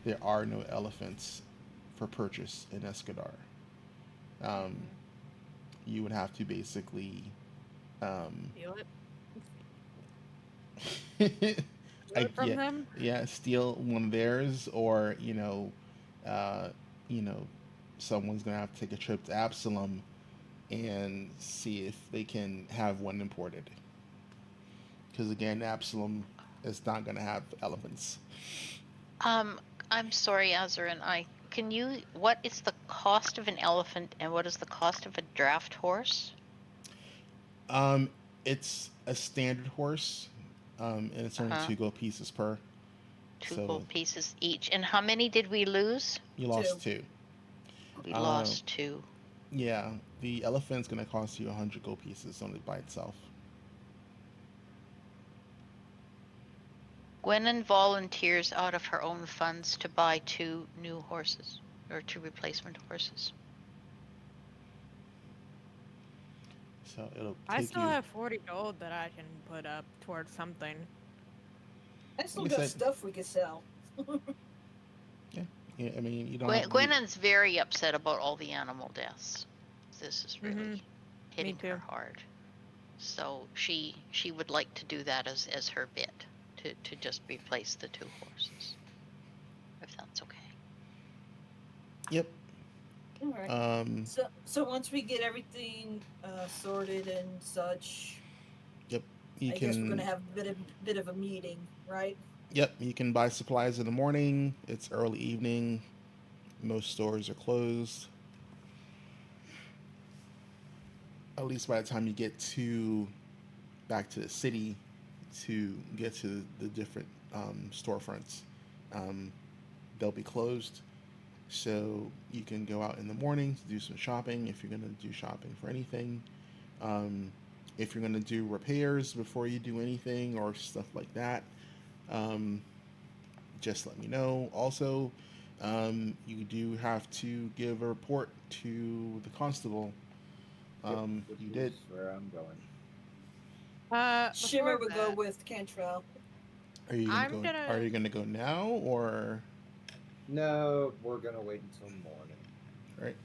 there are no elephants for purchase in Escadar. You would have to basically Steal it I, from yeah, them? yeah, steal one of theirs, or someone's gonna have to take a trip to Absalom and see if they can have one imported. Because again, Absalom It's not gonna have elephants. Um, I'm sorry, Azarin. What is the cost of an elephant and what is the cost of a draft horse? Um, it's a standard horse, and it's only Uh-huh. 2 gold pieces per. Two So gold pieces each. And how many did we lose? you 2. lost 2. We Um, lost 2. yeah, the elephant's gonna cost you 100 gold pieces only by itself. Gwennon volunteers out of her own funds to buy 2 new horses, or 2 replacement horses. So it'll I take still you. have 40 gold that I can put up towards something. I still Like I got said- stuff we could sell. Yeah, I mean, you don't have to. Gwennon's very upset about all the animal deaths. This is really Mhm. hitting her too. hard. So she would like to do that as her bit, to just replace the 2 horses, if that's okay. Yep. All right. So once we get everything sorted and such, you I can. guess we're gonna have a bit of a meeting, right? Yep, you can buy supplies in the morning. It's early evening. Most stores are closed. At least by the time you get back to the city to get to the different storefronts, um, they'll be closed. So you can go out in the morning to do some shopping if you're going to do shopping for anything. If you're going to do repairs before you do anything or stuff like that, um, just let me know. Also, you do have to give a report to the constable. Which You is did. where I'm going. Shimmer Before would go that, with Cantrell. Are you gonna I'm go? gonna- Are you gonna go now or? No, we're gonna wait until morning Right.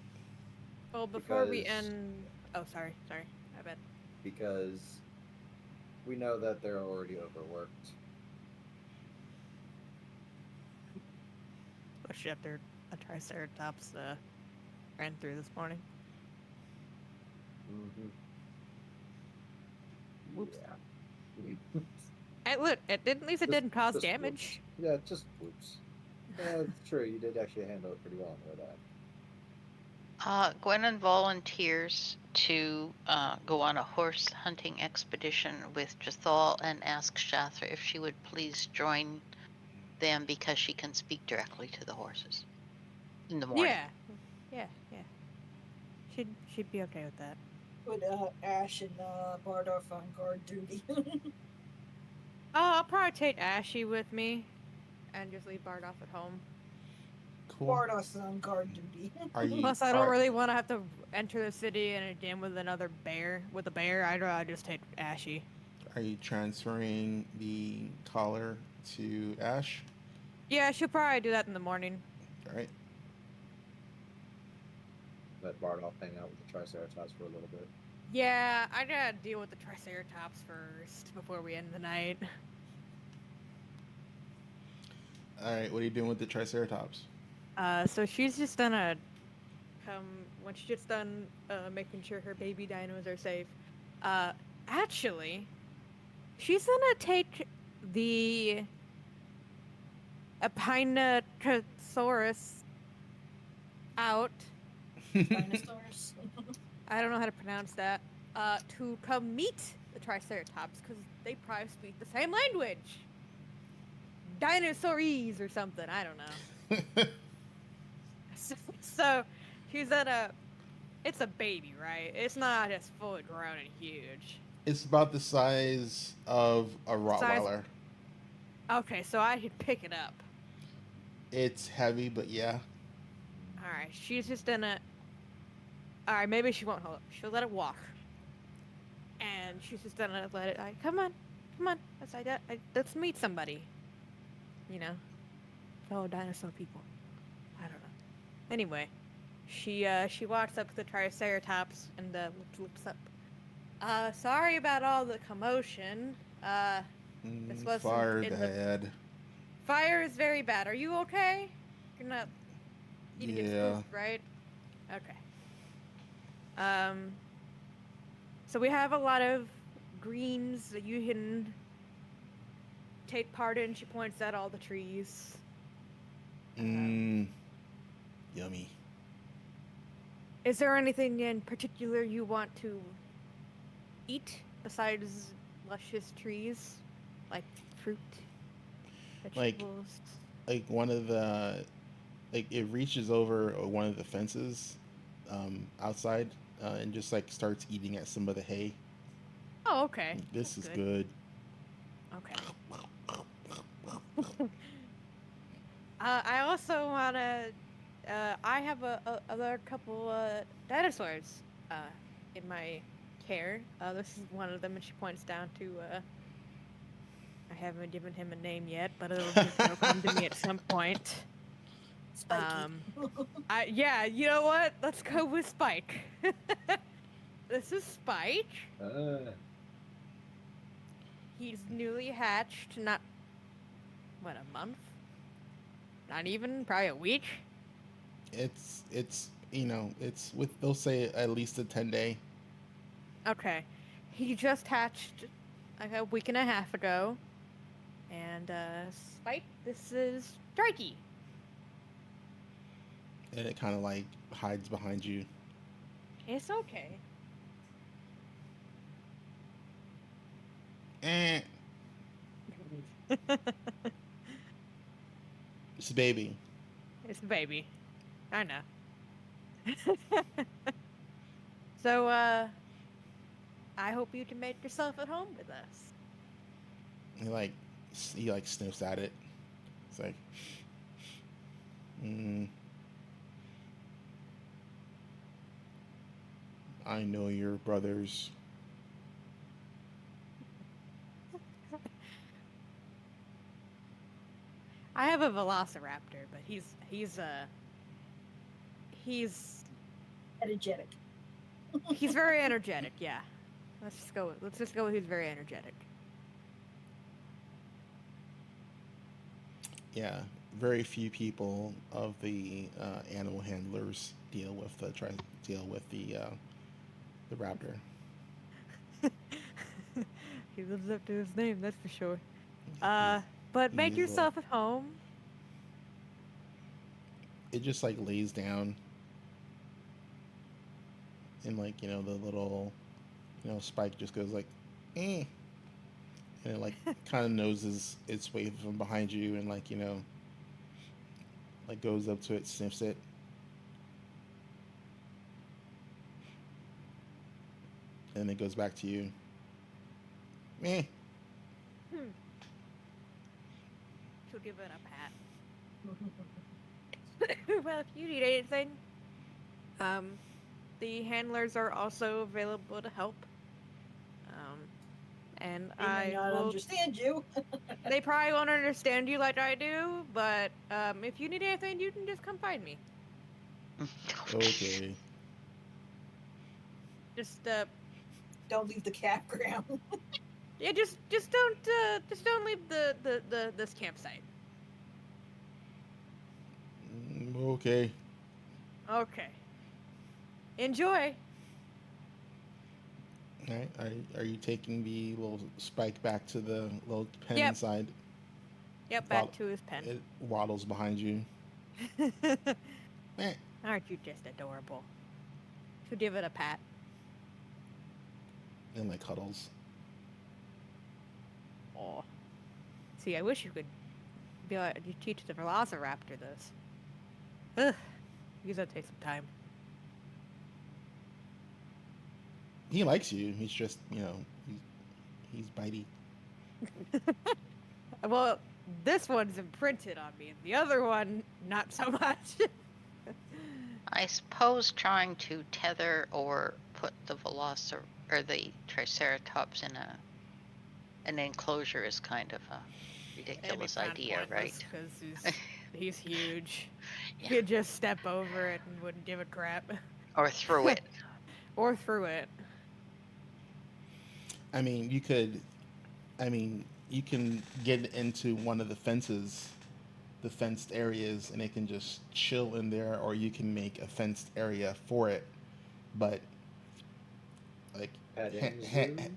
well, before we because- end. Oh, sorry. I bet. because we know that they're already overworked. Especially after a Triceratops ran through this morning. Mm-hmm. Whoops. Yeah. Hey, look, at least it Just- didn't cause just damage. whoops. Yeah, just whoops. Yeah, it's true. You did actually handle it pretty well. I know that. Gwennon volunteers to go on a horse hunting expedition with Jathal and ask Shathra if she would please join them because she can speak directly to the horses in the morning. Yeah. She'd be okay with that. Put Ash and Bardolph on guard duty. I'll probably take Ashy with me, and just leave Bard off at home. Cool. Bardolph's on guard duty. Are you? Plus, I don't really want to have to enter the city and again with another bear. With a bear, I'd rather just take Ashy. Are you transferring the collar to Ash? Yeah, she'll probably do that in the morning. All right. Let Bardolph hang out with the Triceratops for a little bit. Yeah, I gotta deal with the Triceratops first before we end the night. All right. What are you doing with the Triceratops? So she's just gonna come when she gets done making sure her baby dinos are safe. Actually, she's gonna take the Epinotosaurus out. Dinosaurs. I don't know how to pronounce that. To come meet the Triceratops because they probably speak the same language. Dinosaurese or something. I don't know. So she's at it's a baby, right? It's not as fully grown and huge. It's about the size of a Rottweiler. Okay, so I could pick it up. It's heavy, but yeah. Alright, she's just gonna. Alright, maybe she won't hold it. She'll let it walk. And she's just gonna let it. Come on. Let's meet somebody. You know? Fellow dinosaur people. I don't know. Anyway, she walks up to the Triceratops and looks up. Sorry about all the commotion. This wasn't Fire in the- bad. Fire is very bad. Are you okay? You're not eating Yeah. get spooked, right? Okay. So we have a lot of greens that you can take part in. She points out all the trees. Mmm. Yummy. Is there anything in particular you want to eat besides luscious trees, like fruit, Like- vegetables? Like one of the, like it reaches over one of the fences, outside, and just like starts eating at some of the hay. Oh, okay. This That's is good. Okay. I also wanna. I have other couple dinosaurs in my care. This is one of them, and she points down to. I haven't given him a name yet, but it'll come to me at some point. Spiky. Yeah, you know what? Let's go with Spike. This is Spike. He's newly hatched, not what, a month? Not even, probably a week. It's it's with, they'll say at least a 10-day. Okay, he just hatched like a week and a half ago, and Spike, this is Strikey. And it kind of like hides behind you. It's okay. Eh. It's a baby. It's a baby. I know. So, I hope you can make yourself at home with us. He like sniffs at it. It's like, I know your brothers. I have a velociraptor, but he's Energetic. he's very energetic. Yeah, let's just go with he's very energetic. Yeah, very few people of the animal handlers deal with the raptor. He lives up to his name, that's for sure. But make he's yourself at home. It just like lays down, and like the little Spike just goes like, eh, and it like kind of noses its way from behind you, and like like goes up to it, sniffs it. And it goes back to you. Meh. She'll give it a pat. Well, if you need anything, the handlers are also available to help. And They may not understand you. They probably won't understand you like I do, but if you need anything, you can just come find me. Okay. Just Don't leave the campground. yeah, just don't leave this campsite. Okay. Okay. Enjoy. All right. Are you taking the little Spike back to the little pen Yep. inside? Yep, back to his pen. It waddles behind you. Eh. Aren't you just adorable? She'll give it a pat. And like cuddles. Oh. See, I wish you could be like you teach the velociraptor this. Ugh. Because that'd take some time. He likes you. He's just he's bitey. Well, this one's imprinted on me, and the other one not so much. I suppose trying to tether or put the or the Triceratops in an enclosure is kind of a ridiculous idea, right? Because he's huge. Yeah. He'd just step over it and wouldn't give a crap. Or through it. Or through it. You can get into one of the fences, the fenced areas, and it can just chill in there, or you can make a fenced area for it. But like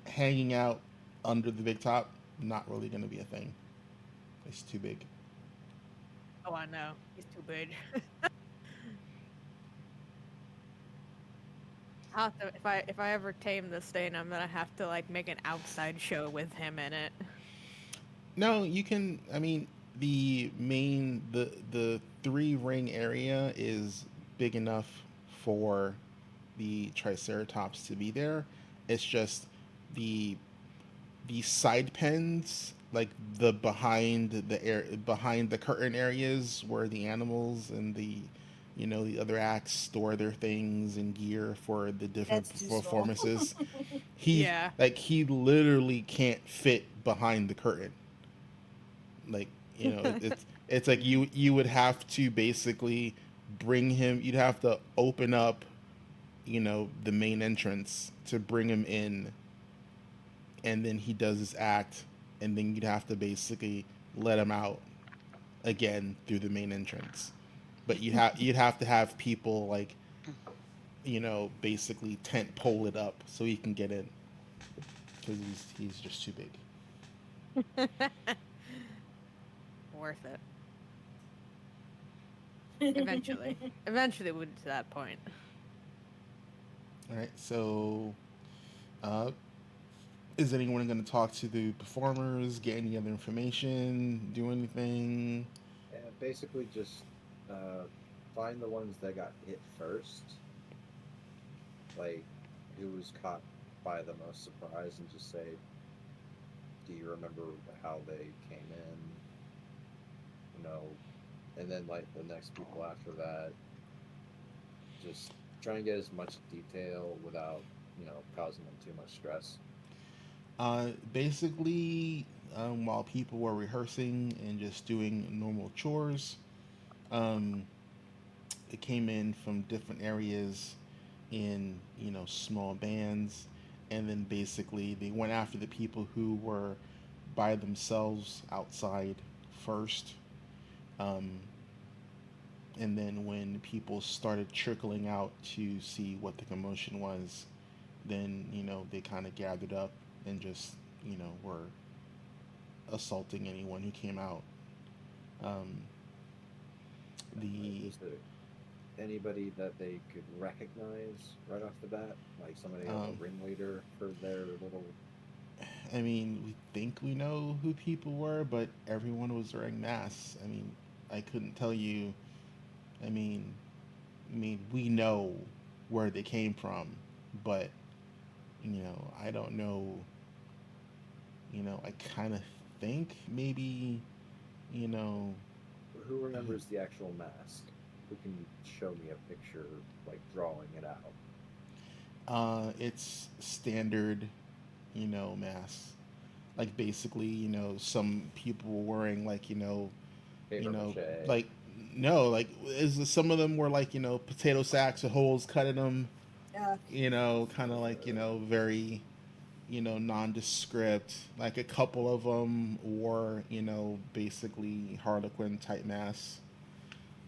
hanging out under the big top, not really going to be a thing. It's too big. Oh, I know. He's too big. If I ever tame this thing, I'm gonna have to like make an outside show with him in it. No, you can. I mean, the 3 ring area is big enough for the Triceratops to be there. It's just the the side pens, like the behind the curtain areas where the animals and the other acts store their things and gear for the different That's too small. performances. Yeah. He literally can't fit behind the curtain. Like, it's like you would have to basically bring him. You'd have to open up, the main entrance to bring him in, and then he does his act, and then you'd have to basically let him out again through the main entrance. But you'd have to have people, like, basically tent pole it up so he can get in, because he's just too big. Worth it. Eventually. Eventually we'll get to that point. All right, so uh, is anyone going to talk to the performers, get any other information, do anything? And basically just find the ones that got hit first, like who was caught by the most surprise, and just say, "Do you remember how they came in?" And then like the next people after that, just try and get as much detail without causing them too much stress. Basically, while people were rehearsing and just doing normal chores, um, it came in from different areas in small bands, and then basically they went after the people who were by themselves outside first, um, and then when people started trickling out to see what the commotion was, then they kind of gathered up and just were assaulting anyone who came out. um, the Was there anybody that they could recognize right off the bat, like somebody of a um, ringleader for their little? I mean, we think we know who people were, but everyone was wearing masks. I mean, I couldn't tell you. I mean, we know where they came from, but I don't know. I kind of think maybe, you know, Who remembers the actual mask? Who can show me a picture, like drawing it out? it's standard, masks. Like basically, some people were wearing, like, you Paper know, mache. like, no, like, some of them were like, potato sacks with holes cut in them. Yeah. Kind of like, very, nondescript. Like a couple of them wore, basically Harlequin type masks,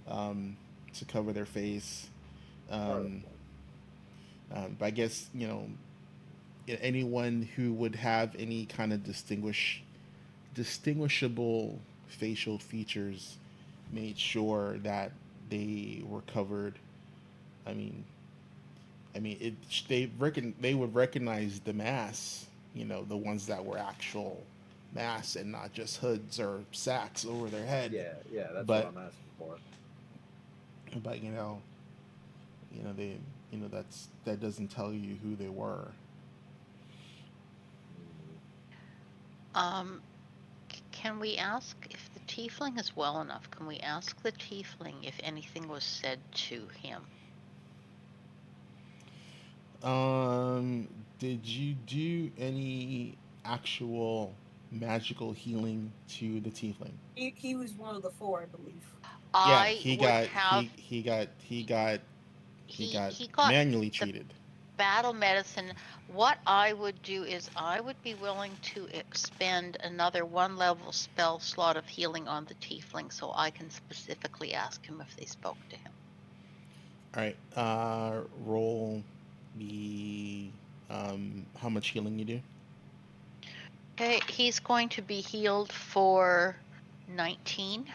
um, to cover their face. Um, Harlequin. but I guess, anyone who would have any kind of distinguishable facial features made sure that they were covered. I mean, they would recognize the masks, the ones that were actual masks and not just hoods or sacks over their head. Yeah, that's what But I'm asking for. they that doesn't tell you who they were. Um, can we ask if the tiefling is well enough? Can we ask the tiefling if anything was said to him? Did you do any actual magical healing to the tiefling? He was one of the 4, I believe. Yeah, I would have he got he got manually the treated. battle medicine. What I would do is I would be willing to expend another 1 level spell slot of healing on the tiefling so I can specifically ask him if they spoke to him. All right. Roll the how much healing you do. Okay, he's going to be healed for 19.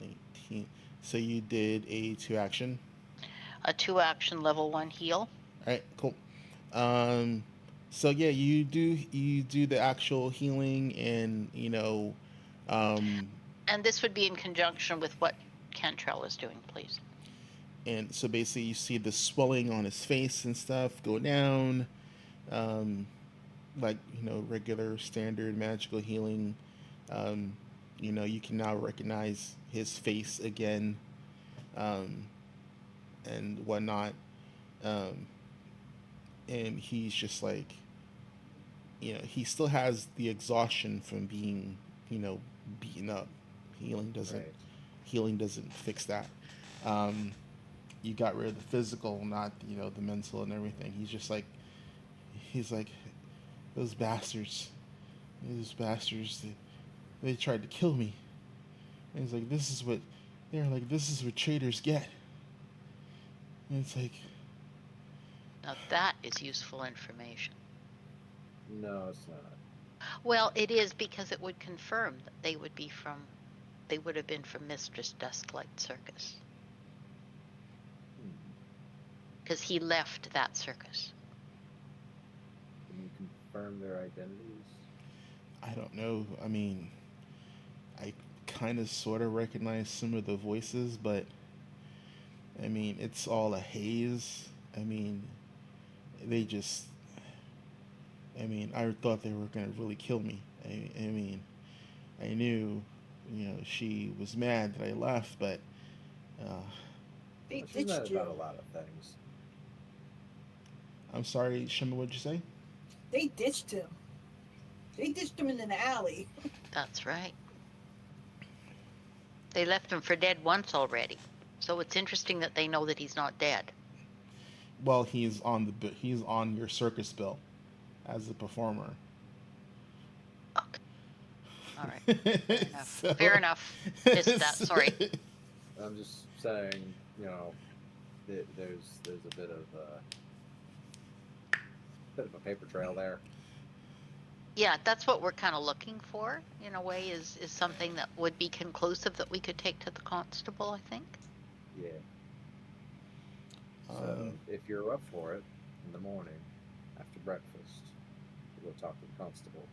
19. So you did a 2-action. A 2-action level 1 heal. All right, cool. So yeah, you do the actual healing, and And this would be in conjunction with what Cantrell is doing, please. and so basically you see the swelling on his face and stuff go down, like regular standard magical healing. You can now recognize his face again, and whatnot. Um, and he's just like, he still has the exhaustion from being, beaten up. Healing doesn't Right. healing doesn't fix that. You got rid of the physical, not the mental and everything. He's like, those bastards, they tried to kill me. And he's like, this is what traitors get. And it's like, Now that is useful information. No, it's not. Well, it is, because it would confirm that they would have been from Mistress Dusklight Circus. Because he left that circus. Can you confirm their identities? I don't know. I mean, I kind of sort of recognize some of the voices, but I mean, it's all a haze. I mean, they just. I mean, I thought they were going to really kill me. I mean, I knew, she was mad that I left, but. They Well, she's mad ditched you. about a lot of things. I'm sorry, Shimmer, what'd you say? They ditched him. They ditched him in an alley. That's right. They left him for dead once already. So it's interesting that they know that he's not dead. Well, he's on your circus bill as a performer. Okay. All right. Fair enough. Fair enough. Missed that. Sorry. I'm just saying, there's a bit of a paper trail there. Yeah, that's what we're kind of looking for, in a way, is something that would be conclusive that we could take to the constable, I think. Yeah. So if you're up for it in the morning after breakfast, we'll talk to the constable.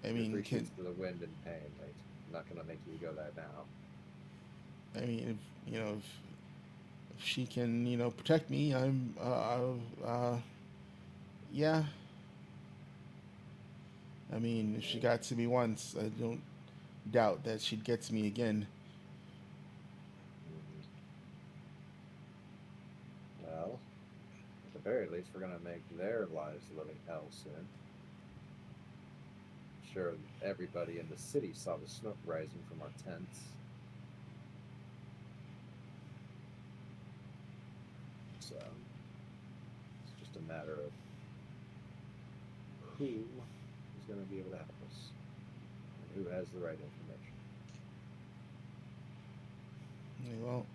I mean, 3 sheets to the wind and pain. Like, I'm not gonna make you go there now. I mean, if she can, protect me, yeah. I mean, if she got to me once, I don't doubt that she'd get to me again. Well, at the very least, we're gonna make their lives a living hell soon. Sure, everybody in the city saw the smoke rising from our tents. So, it's just a matter of who is going to be able to help us and who has the right information. Well,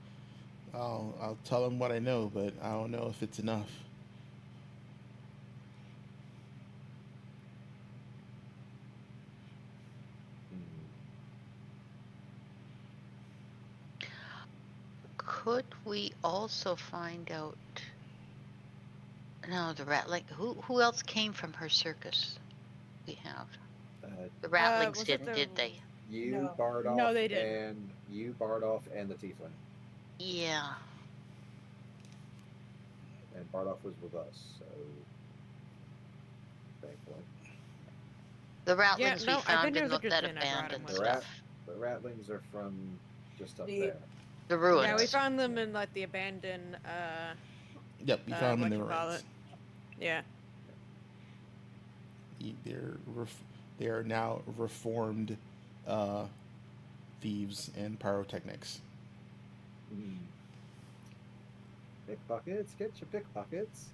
I'll tell them what I know, but I don't know if it's enough. Could we also find out? No, the Ratling. Who else came from her circus? We have the Ratlings was it didn't, did they? You, No. Bardoff, No, they didn't. and the Tiefling. Yeah. And Bardoff was with us, so thankfully. The Ratlings no, we I found think it in was a that good thing I brought him abandoned with stuff. The Ratlings are from just up The- there. The ruins. Yeah, we found them in like the abandoned. Yep, you found them in the ruins. Yeah. They are now reformed thieves and pyrotechnics. Pickpockets, get your pickpockets.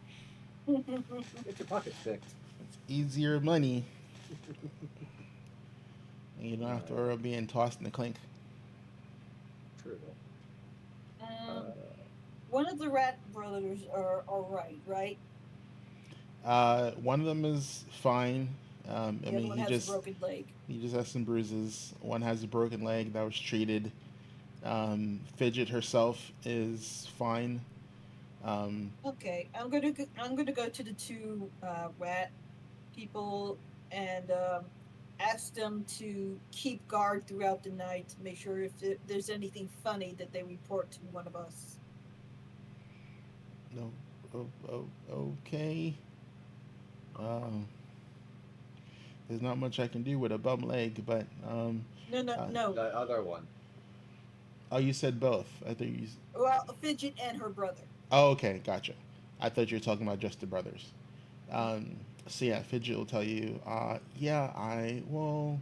Get your pockets picked. It's easier money. And you don't have to worry about being tossed in the clink. True. One of the Rat brothers are right? One of them is fine. I The other mean, one has a broken leg. he just has some bruises. One has a broken leg that was treated. Fidget herself is fine. Okay, I'm gonna go to the two rat people and ask them to keep guard throughout the night to make sure if there's anything funny that they report to one of us. No, okay. Um, there's not much I can do with a bum leg, but No, no, uh, no. The other one. oh, you said both. I thought you. Well, Fidget and her brother. Oh, okay, gotcha. I thought you were talking about just the brothers. Um, so yeah, Fidget will tell you. Yeah, I will.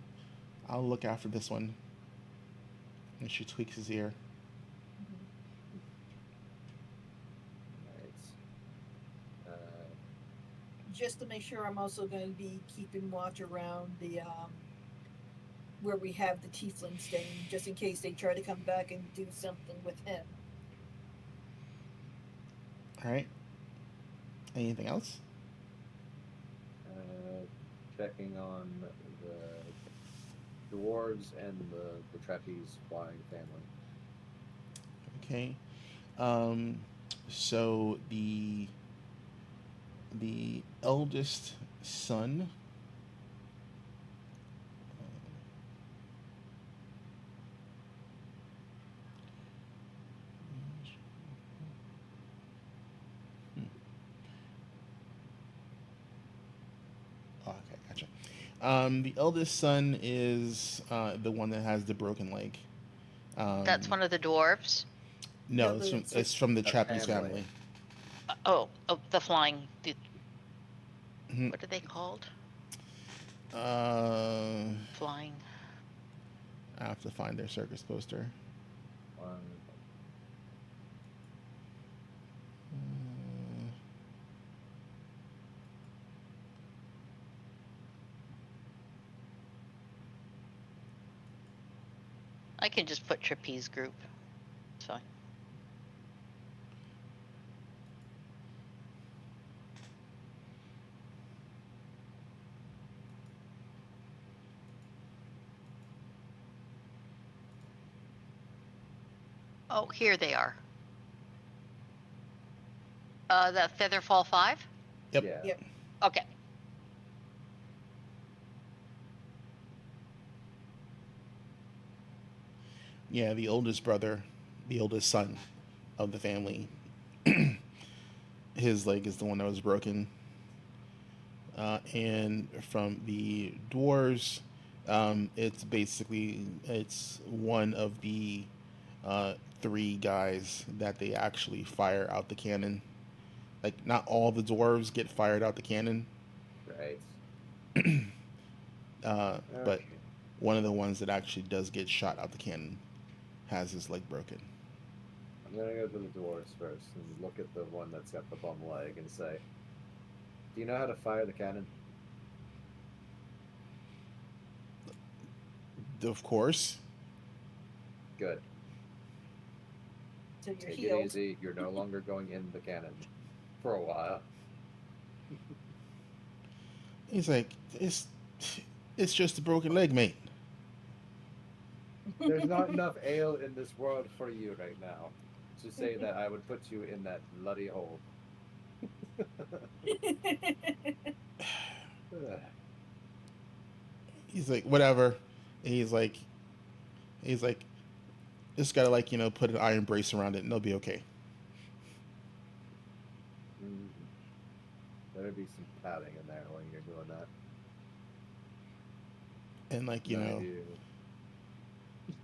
I'll look after this one. And she tweaks his ear. Mhm. Right. Just to make sure, I'm also going to be keeping watch around the where we have the tiefling staying, just in case they try to come back and do something with him. All right. Anything else? Checking on the dwarves and the trapeze flying family. Okay. Um, so the eldest son. Hmm. Oh, okay, gotcha. The eldest son is the one that has the broken leg. That's Um, one of the dwarves. no, No, it's from the A trapeze family. family. Oh, the flying. Mhm. What are they called? Uh, Flying. I have to find their circus poster. One. Uh, I can just put trapeze group. It's fine. Oh, here they are. The Featherfall 5? Yep. Yeah. Yep. Okay. Yeah, the oldest brother, the oldest son of the family. His leg is the one that was broken. And from the dwarves, it's basically it's one of the three guys that they actually fire out the cannon. Like not all the dwarves get fired out the cannon, Right. but Okay. one of the ones that actually does get shot out the cannon has his leg broken. I'm gonna go to the dwarves first and look at the one that's got the bum leg and say, "Do you know how to fire the cannon?" Of course. Good. So you're Take it healed. easy. You're no longer going in the cannon for a while. He's like, it's just a broken leg, mate. There's not enough ale in this world for you right now to say that I would put you in that bloody hole. He's like, whatever. And he's like, just gotta put an iron brace around it, and they'll be okay. There'd be some padding in there when you're doing that. And No idea.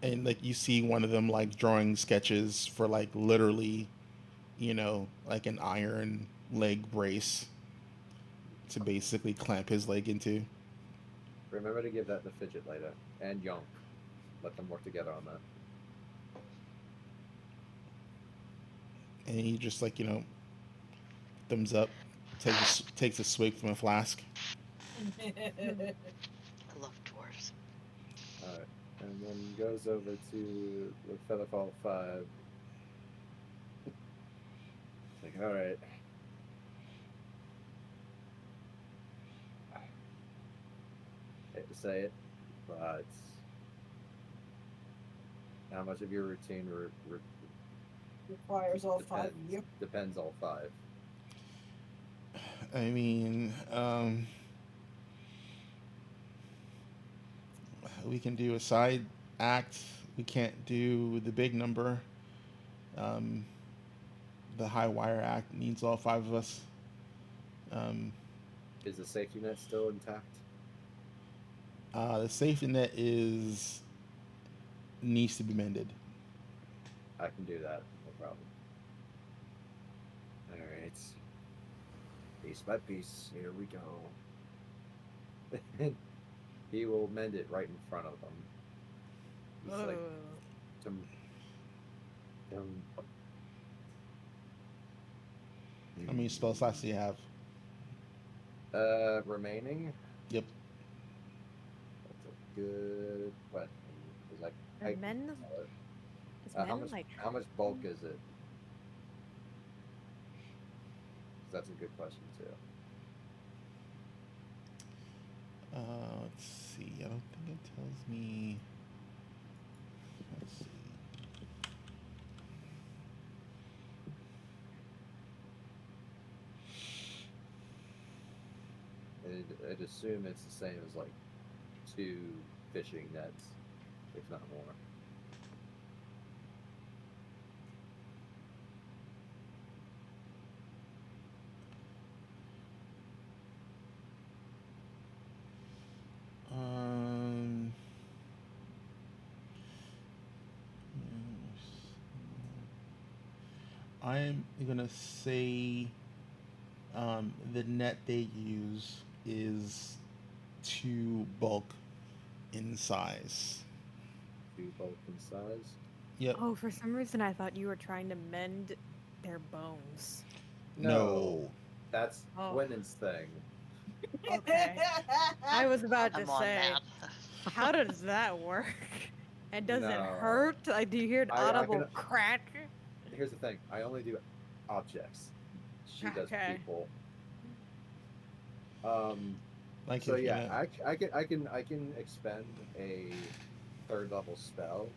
and you see one of them drawing sketches for literally, like an iron leg brace to basically clamp his leg into. Remember to give that to Fidget later and Yonk. Let them work together on that. And he just thumbs up, takes a swig from a flask. I love dwarves. Alright. And then goes over to the Featherfall 5. Like, alright. hate to say it, but how much of your routine Requires all five of you. depends all 5. I mean, we can do a side act. We can't do the big number. Um, the high wire act needs all 5 of us. Is the safety net still intact? The safety net needs to be mended. I can do that, no problem. Alright. Piece by piece, here we go. He will mend it right in front of them. He's like, How many spell slots do you have? remaining? Yep. That's a good question. Is like, Are men? Is men like? how much bulk is it? 'Cause that's a good question too. Let's see. I don't think it tells me. Let's see. I'd assume it's the same as like 2 fishing nets, if not more. Um, I'm gonna say the net they use is 2 bulk in size. 2 bulk in size. Yep. Oh, for some reason I thought you were trying to mend their bones. No. That's Oh. Gwynen's thing. Okay. I was about to I'm on say, that. how does that work? And does it No. hurt? Like, do you hear an I audible can- crack? Here's the thing. I only do objects. She does Okay. people. Like So if you yeah, know- I can expend a 3rd level spell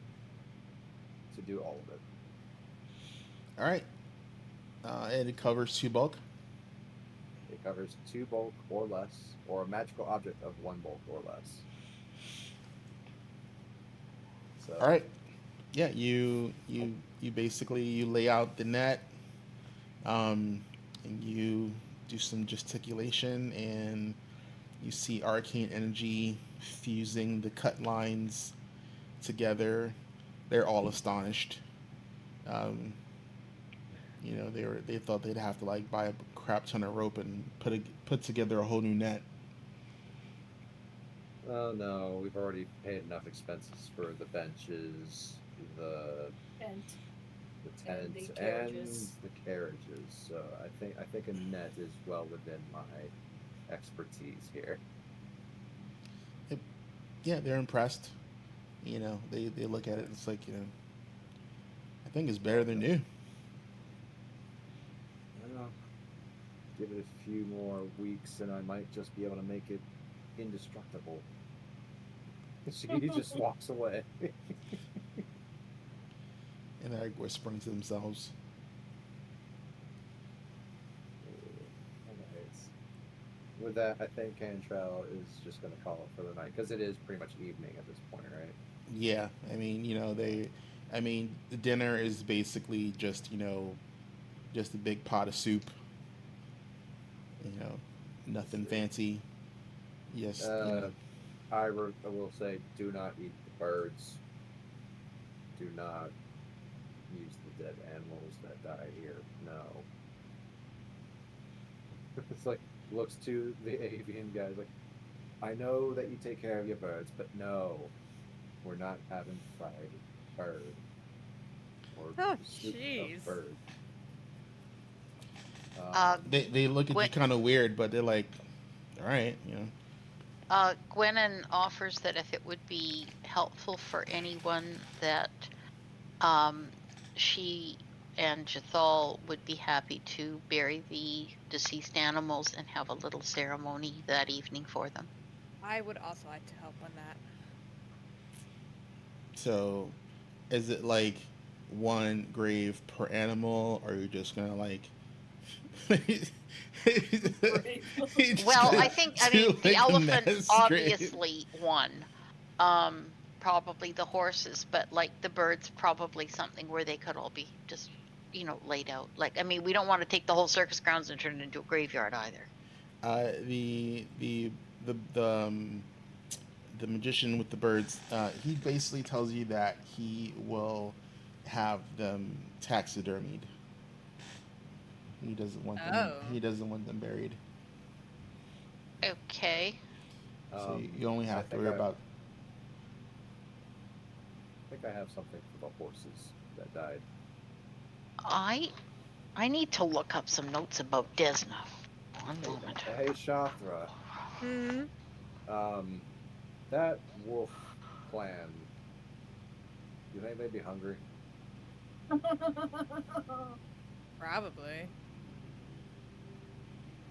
to do all of it. All right. And it covers 2 bulk. It covers 2 bulk or less, or a magical object of 1 bulk or less. So All right. Yeah, you basically you lay out the net, and you do some gesticulation, and you see arcane energy fusing the cut lines together. They're all astonished. Um, they thought they'd have to like buy a crap ton of rope and put together a whole new net. Oh no, we've already paid enough expenses for the benches, the And tent, And the and carriages. the carriages. So I think a net is well within my expertise here. Yeah, they're impressed. They look at it. It's like I think it's better than new. Well, give it a few more weeks, and I might just be able to make it indestructible. She just walks away. And they're like whispering to themselves. Anyways, with that, I think Cantrell is just going to call it for the night because it is pretty much evening at this point, right? Yeah, I mean, the dinner is basically just just a big pot of soup. Nothing fancy. Yes. I will say, do not eat the birds. Do not use the dead animals that die here. No. It's like, looks to the avian guys like, I know that you take care of your birds, but no, we're not having fried bird or Oh, soup jeez. of bird. They look at you kind of weird, but they're like, all right. Gwennon offers that if it would be helpful for anyone that she and Jathal would be happy to bury the deceased animals and have a little ceremony that evening for them. I would also like to help on that. So, is it like one grave per animal, or are you just gonna like? You're just Well, gonna I mean, do the like a elephants mass grave? obviously won. Probably the horses, but like the birds, probably something where they could all be just, laid out. Like, I mean, we don't want to take the whole circus grounds and turn it into a graveyard either. The magician with the birds, he basically tells you that he will have them taxidermied. He doesn't want them. Oh. He doesn't want them buried. Okay. So you only I have to think worry I about. think I have something for the horses that died. I need to look up some notes about Desna. One moment. Hey, Shathra. Hmm. That wolf clan. You think they'd be hungry? Probably.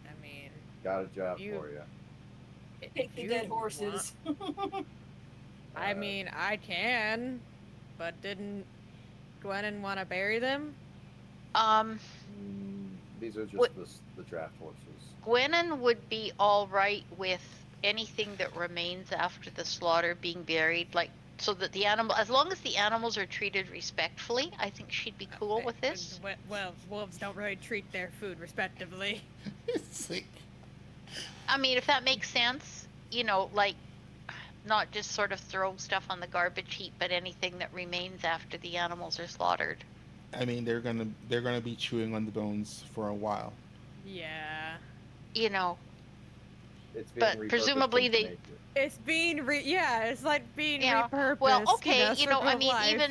I mean, Got a job You- for you. Take the dead horses. I mean, I can, but didn't Gwennon want to bury them? These are just What- the draft horses. Gwennon would be all right with anything that remains after the slaughter being buried, like so that the animal, as long as the animals are treated respectfully, I think she'd be cool with this. Well, wolves don't really treat their food respectively. It's like, I mean, if that makes sense, like not just sort of throw stuff on the garbage heap, but anything that remains after the animals are slaughtered. I mean, they're gonna be chewing on the bones for a while. Yeah. It's being But repurposed presumably into they- nature. It's being it's like being Yeah. repurposed. Well, okay, circle I of mean, life.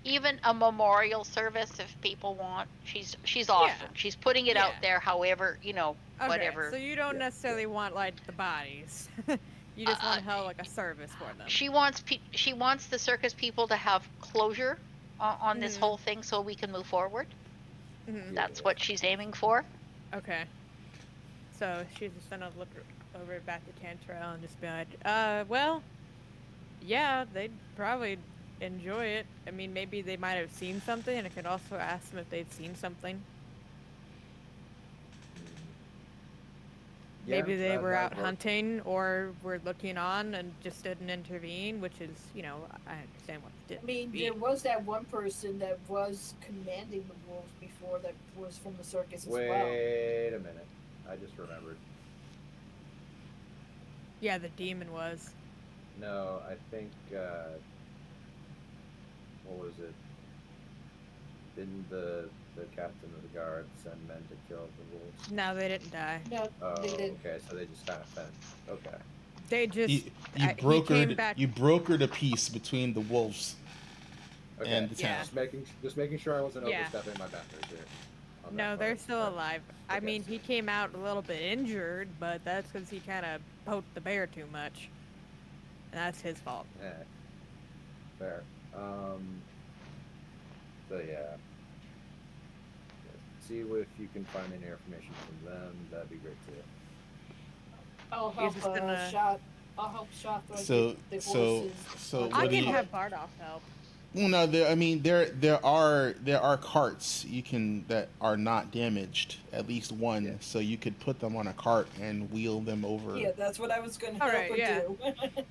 even a memorial service if people want. She's awesome. She's putting it out Yeah. there. However, Okay, whatever. so you don't Yeah, necessarily want like the bodies. You just want to have like a service for them. She wants the circus people to have closure on this Mhm. whole thing, so we can move forward. Mhm. That's what she's aiming for. Okay. So she's just gonna look over back to Cantrell and just be like, well, yeah, they'd probably enjoy it. I mean, maybe they might have seen something, and I could also ask them if they'd seen something. Yeah, Maybe they were that out work. hunting or were looking on and just didn't intervene, which is, I understand what they did. I mean, there was that one person that was commanding the wolves before that was from the circus as well. Wait a minute. I just remembered. Yeah, the demon was. No, I think what was it? Didn't the captain of the guard send men to kill the wolves? No, they didn't die. No, Oh, they didn't. okay, so they just kind of fenced. Okay. They just You he brokered came back. you brokered a peace between the wolves Okay. and the Yeah. town. Just making sure I wasn't Yeah. overstepping my boundaries here. on No, that they're part. still But- alive. I okay. mean, he came out a little bit injured, but that's because he kind of poked the bear too much. And that's his fault. Fair. So yeah. See if you can find any information from them. That'd be great too. I'll He's help just gonna- I'll help Shot So- get the so- horses. so I what do can you- have Bardoff help. Well, no, there are carts you can that are not damaged, at least one, Yeah. so you could put them on a cart and wheel them over. Yeah, that's what I was going to All help right, her yeah. do.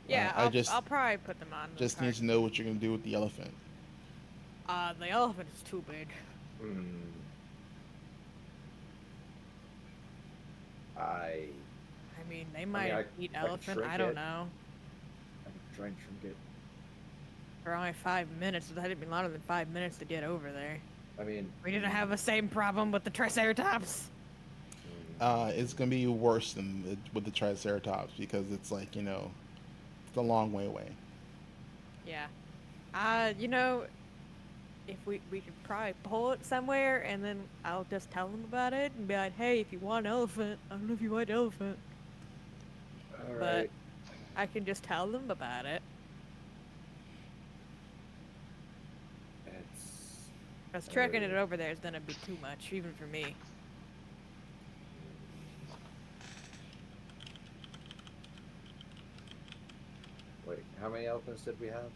Yeah, I just- I'll probably put them on. Just the need to know what you're gonna do with the elephant. cart. The elephant is too big. I I mean, they might eat I could elephant. shrink I don't it. know. can try and shrink it. For only 5 minutes, that didn't be longer than 5 minutes to get over there. I mean, We didn't have the same problem with the Triceratops. It's gonna be worse than with the Triceratops because it's like it's a long way away. Yeah. If we could probably pull it somewhere, and then I'll just tell them about it and be like, hey, if you want elephant, I don't know if you want elephant. all but- right. I can just tell them about it. It's Because trekking it over there is going to be too much, even for me. Wait, how many elephants did we have?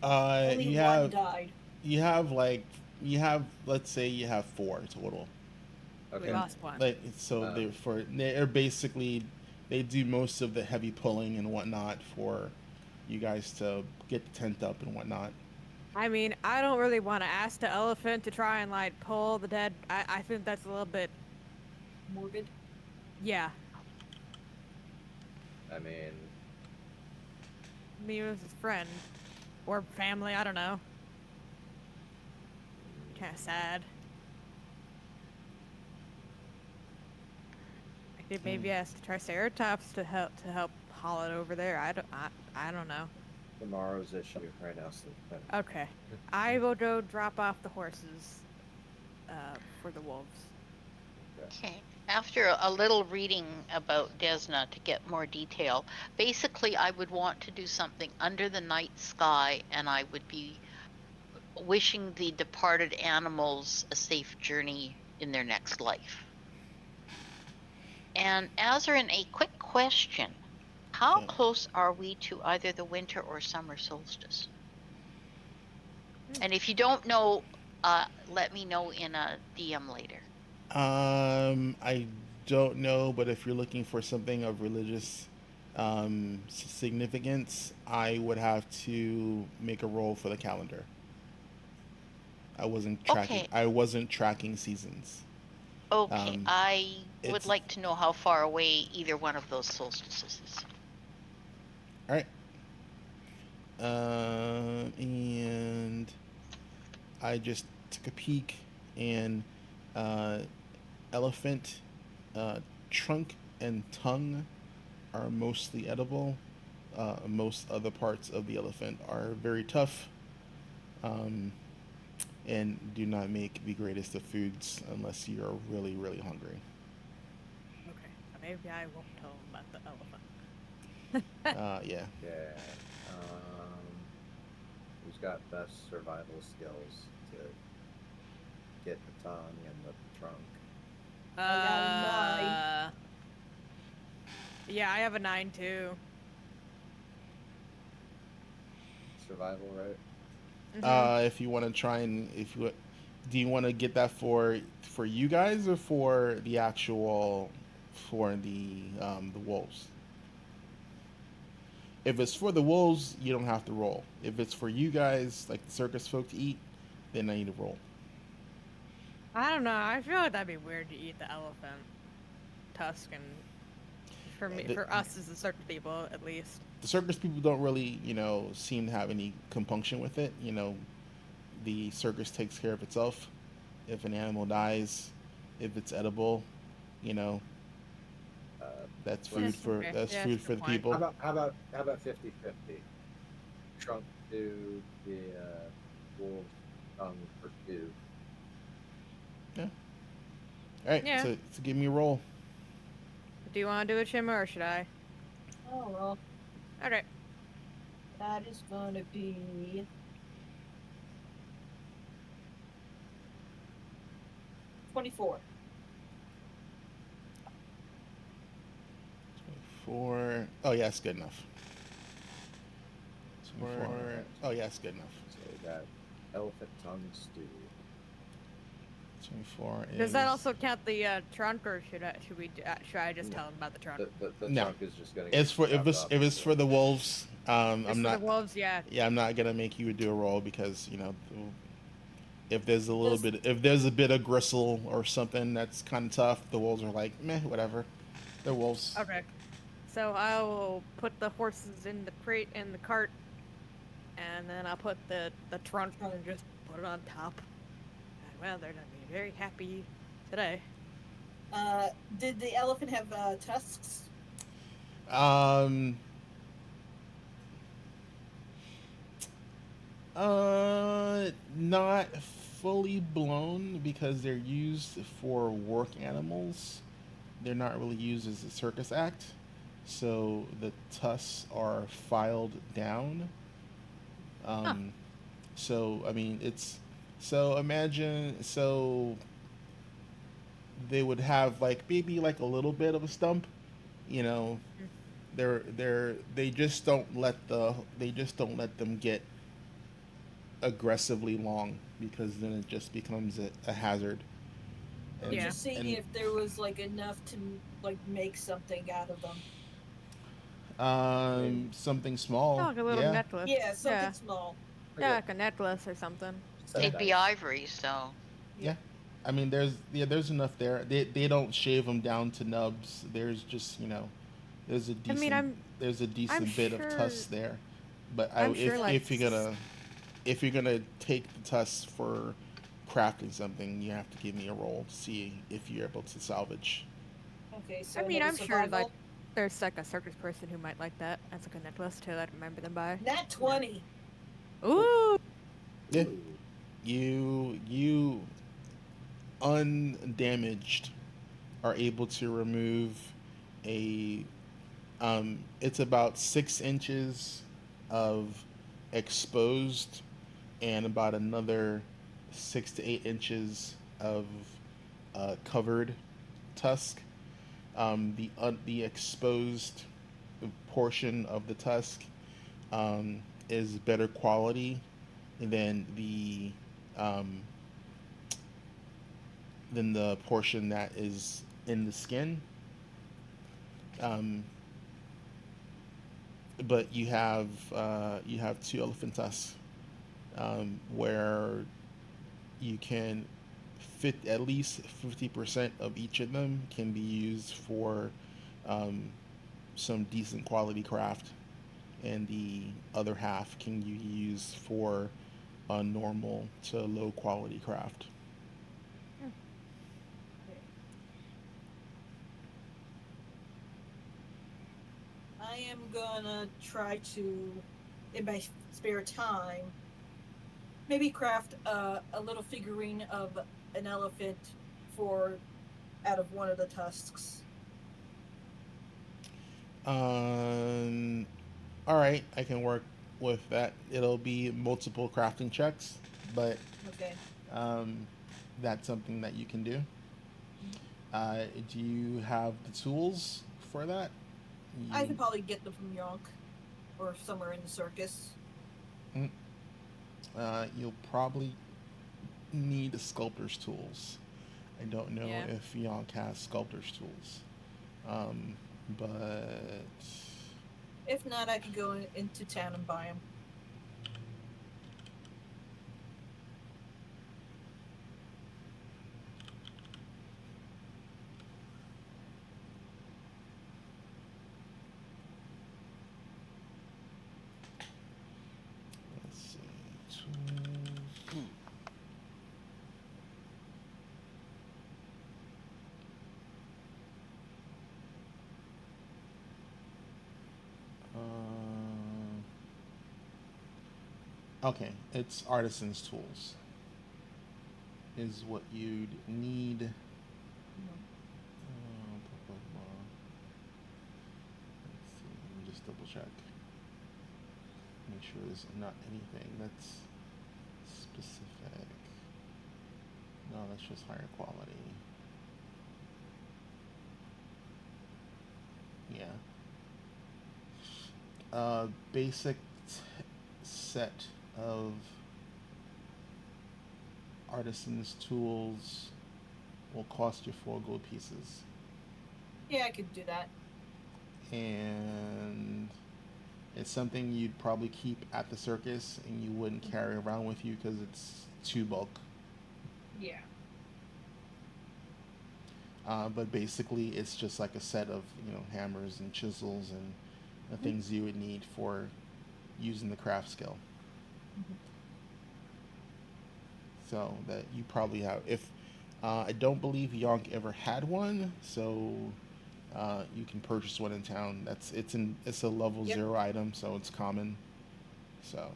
Only You one have died. let's say you have 4 total. We Okay. lost one. Like so Um, they're basically they do most of the heavy pulling and whatnot for you guys to get the tent up and whatnot. I mean, I don't really want to ask the elephant to try and like pull the dead. I think that's a little bit. Morbid. Yeah. I mean, Me was his friend or family. I don't know. Kind of sad. I could maybe ask Triceratops to help haul it over there. I don't know. tomorrow's issue right now. So, Okay, I will go drop off the horses for the wolves. Okay. After a little reading about Desna to get more detail, basically I would want to do something under the night sky, and I would be wishing the departed animals a safe journey in their next life. And Azarin, a quick question. How Okay. close are we to either the winter or summer solstice? And if you don't know, let me know in a DM later. I don't know, but if you're looking for something of religious significance, I would have to make a roll for the calendar. I wasn't tracking. Okay. I wasn't tracking seasons. Okay, I would It's like to know how far away either one of those solstices is. all right. And I just took a peek, and elephant trunk and tongue are mostly edible. Most other parts of the elephant are very tough, and do not make the greatest of foods unless you are really, really hungry. Okay, maybe I won't tell him about the elephant. Yeah. yeah. Who's got best survival skills to get the tongue and the trunk? Uh, yeah, I have a 9 too. Survival, right? If you want to try and do you want to get that for you guys or for the actual for the wolves? If it's for the wolves, you don't have to roll. If it's for you guys, like the circus folk to eat, then I need to roll. I don't know. I feel like that'd be weird to eat the elephant tusk, and for me, The- for us as the circus people, at least. The circus people don't really, seem to have any compunction with it. The circus takes care of itself. If an animal dies, if it's edible, you know, Uh, that's Well, food That's for okay. that's Yeah, food that's a for good the point. people. how about 50-50? Trunk to the wolf tongue for 2. Yeah. All right. Yeah. So give me a roll. Do you want to do a shimmer or should I? Oh well, Okay. that is gonna be 24. 4. Oh yeah, it's good enough. 24. 4. Oh yeah, it's good enough. So we got elephant tongue stew. 24 is. Does that also count the trunk, or should I just No. tell him about the trunk? The No. trunk is just gonna. It's for get chopped if up. it's for the wolves. Just I'm for not. the wolves, yeah. Yeah, I'm not gonna make you do a roll because if there's a little Does- bit if there's a bit of gristle or something that's kind of tough, the wolves are like meh, whatever. They're wolves. Okay. So I will put the horses in the crate in the cart, and then I'll put the trunk and just put it on top. And, well, they're gonna be very happy today. Did the elephant have tusks? Um. Not fully blown because they're used for work animals. They're not really used as a circus act. So the tusks are filed down. So I mean, it's so imagine so they would have like maybe like a little bit of a stump, you know, They just don't let them get aggressively long because then it just becomes a hazard. I'm Yeah. just seeing And if there was like enough to like make something out of them. something Oh, small, like a little yeah. necklace. Yeah, something Yeah. small. Yeah, like a necklace or something. Set They'd be dice. ivory, so Yeah. I mean, there's enough there. They don't shave them down to nubs. There's just there's a I mean, decent there's a I'm decent bit of sure, tusk there. But I'm sure, like, if you're gonna take the tusk for crafting something, you have to give me a roll to see if you're able to salvage. Okay, so I mean, another I'm sure, like, survival. there's like a circus person who might like that as like a necklace to like remember them by. Nat 20. Ooh. Yeah, Ooh. you undamaged are able to remove a it's about 6 inches of exposed and about another 6 to 8 inches of covered tusk. The exposed portion of the tusk is better quality than um, the portion that is in the skin. Um, but you have two elephant tusks where you can fit at least 50% of each of them can be used for um, some decent quality craft, and the other half can you use for a normal to low quality craft. I am gonna try to, in my spare time, maybe craft a little figurine of an elephant for out of one of the tusks. Um, all right, I can work with that. It'll be multiple crafting checks, but Okay. um, that's something that you can do. Uh, do you have the tools for that? I You, could probably get them from Yonk or somewhere in the circus. mm, you'll probably need sculptor's tools. I don't know Yeah. if Yonk has sculptor's tools, but If not, I could go into town and buy them. let's see. Tools. Okay, it's artisan's tools is what you'd need. Blah, blah, blah. Let's see. Let me just double check. Make sure there's not anything that's specific. No, that's just higher quality. Yeah. Basic set of artisan's tools will cost you 4 gold pieces. Yeah, I could do that. And it's something you'd probably keep at the circus and you wouldn't carry around with you because it's too bulk. Yeah. But basically, it's just like a set of hammers and chisels and the things you would need for using the craft skill. So that you probably have. If I don't believe Yonk ever had one, so you can purchase one in town. It's a level Yep. 0 item, so it's common. So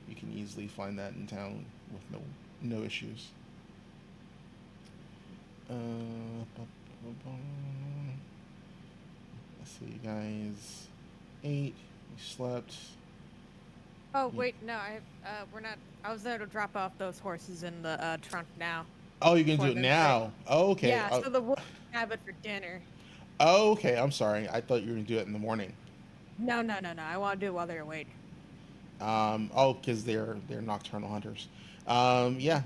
you can easily find that in town with no issues. Let's see, guys. 8. We slept. Oh Yeah. wait, no, we're not. I was there to drop off those horses in the trunk now. Oh, you can do For it them, right? now. Oh, okay. Yeah, so the wolves have it for dinner. Oh, okay. I'm sorry. I thought you were gonna do it in the morning. No, no, no, no. I want to do it while they're awake. Oh, because they're nocturnal hunters. Yeah.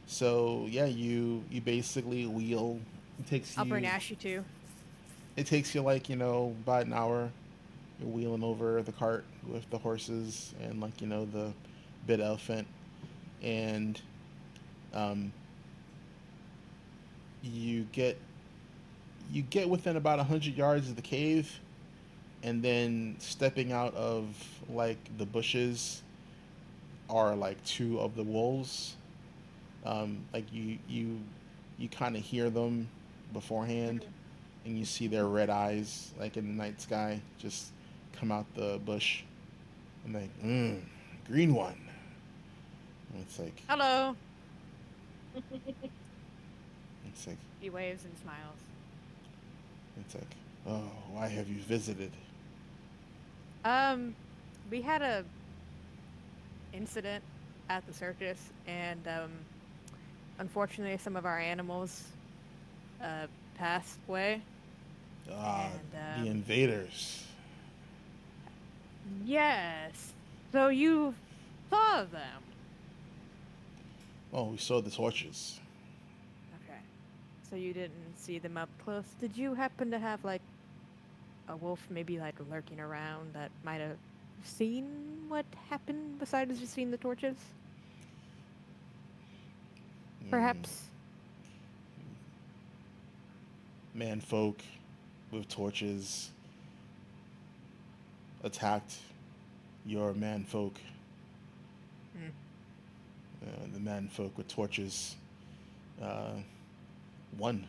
So yeah, you basically wheel. It takes I'll bring you Ashy too. it takes you like about an hour. You're wheeling over the cart with the horses and the bit elephant, and um, you get you get within about 100 yards of the cave, and then stepping out of like the bushes are like two of the wolves. Like you kind of hear them beforehand, and you see their red eyes like in the night sky just come out the bush, and like, green one. And Hello. it's like He waves and smiles. it's like, oh, why have you visited? Um, we had a incident at the circus, and unfortunately, some of our animals uh passed away. Ah, And the invaders. yes, so you saw them. Oh, we saw the torches. Okay, so you didn't see them up close. Did you happen to have like a wolf maybe like lurking around that might have seen what happened besides just seeing the torches? Mm, Perhaps. man folk with torches attacked your man folk. Hmm. The man folk with torches uh, won.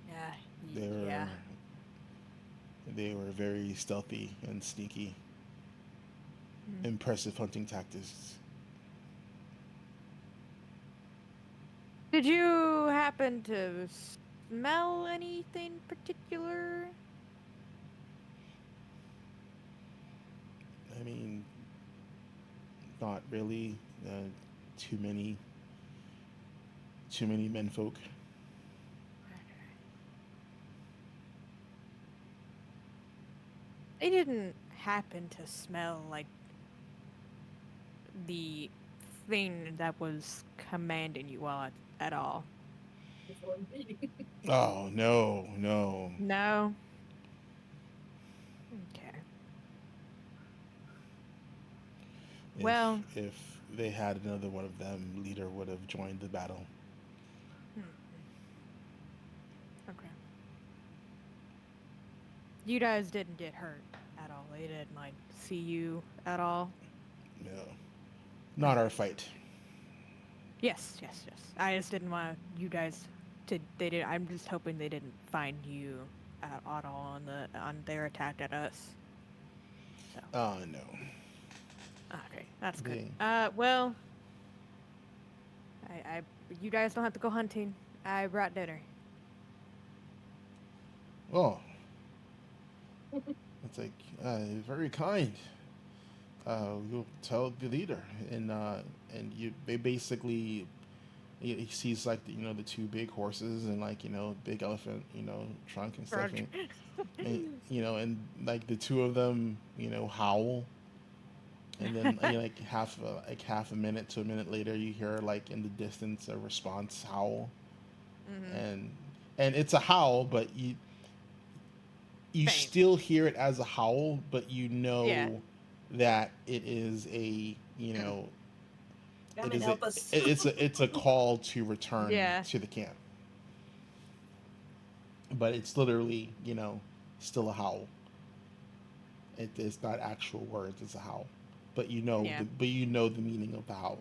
Yeah. They were Yeah. they were very stealthy and sneaky. Hmm. Impressive hunting tactics. Did you happen to smell anything particular? I mean, not really. Uh, too many, too many men folk. They didn't happen to smell like the thing that was commanding you all at all. Before me. Oh no, no. No. Okay. If Well, if they had another one of them, leader would have joined the battle. hmm, okay. You guys didn't get hurt at all. They didn't like see you at all. No, not our Okay. fight. Yes, yes, yes. I just didn't want you guys to. They did. I'm just hoping they didn't find you at all on their attack at us. So No. okay, that's good. They. Well, I you guys don't have to go hunting. I brought dinner. Oh, it's like very kind. You'll tell the leader, and you they basically he sees like the two big horses and big elephant trunk and stuff, Roger. and like the two of them howl, and then like half a minute to a minute later you hear like in the distance a response howl, Mm-hmm. and it's a howl, but you Faint. still hear it as a howl, but Yeah. that it is a Come and help us. it's a call to return Yeah. to the camp, but it's literally still a howl. It's not actual words, it's a howl, but Yeah. the meaning of the howl.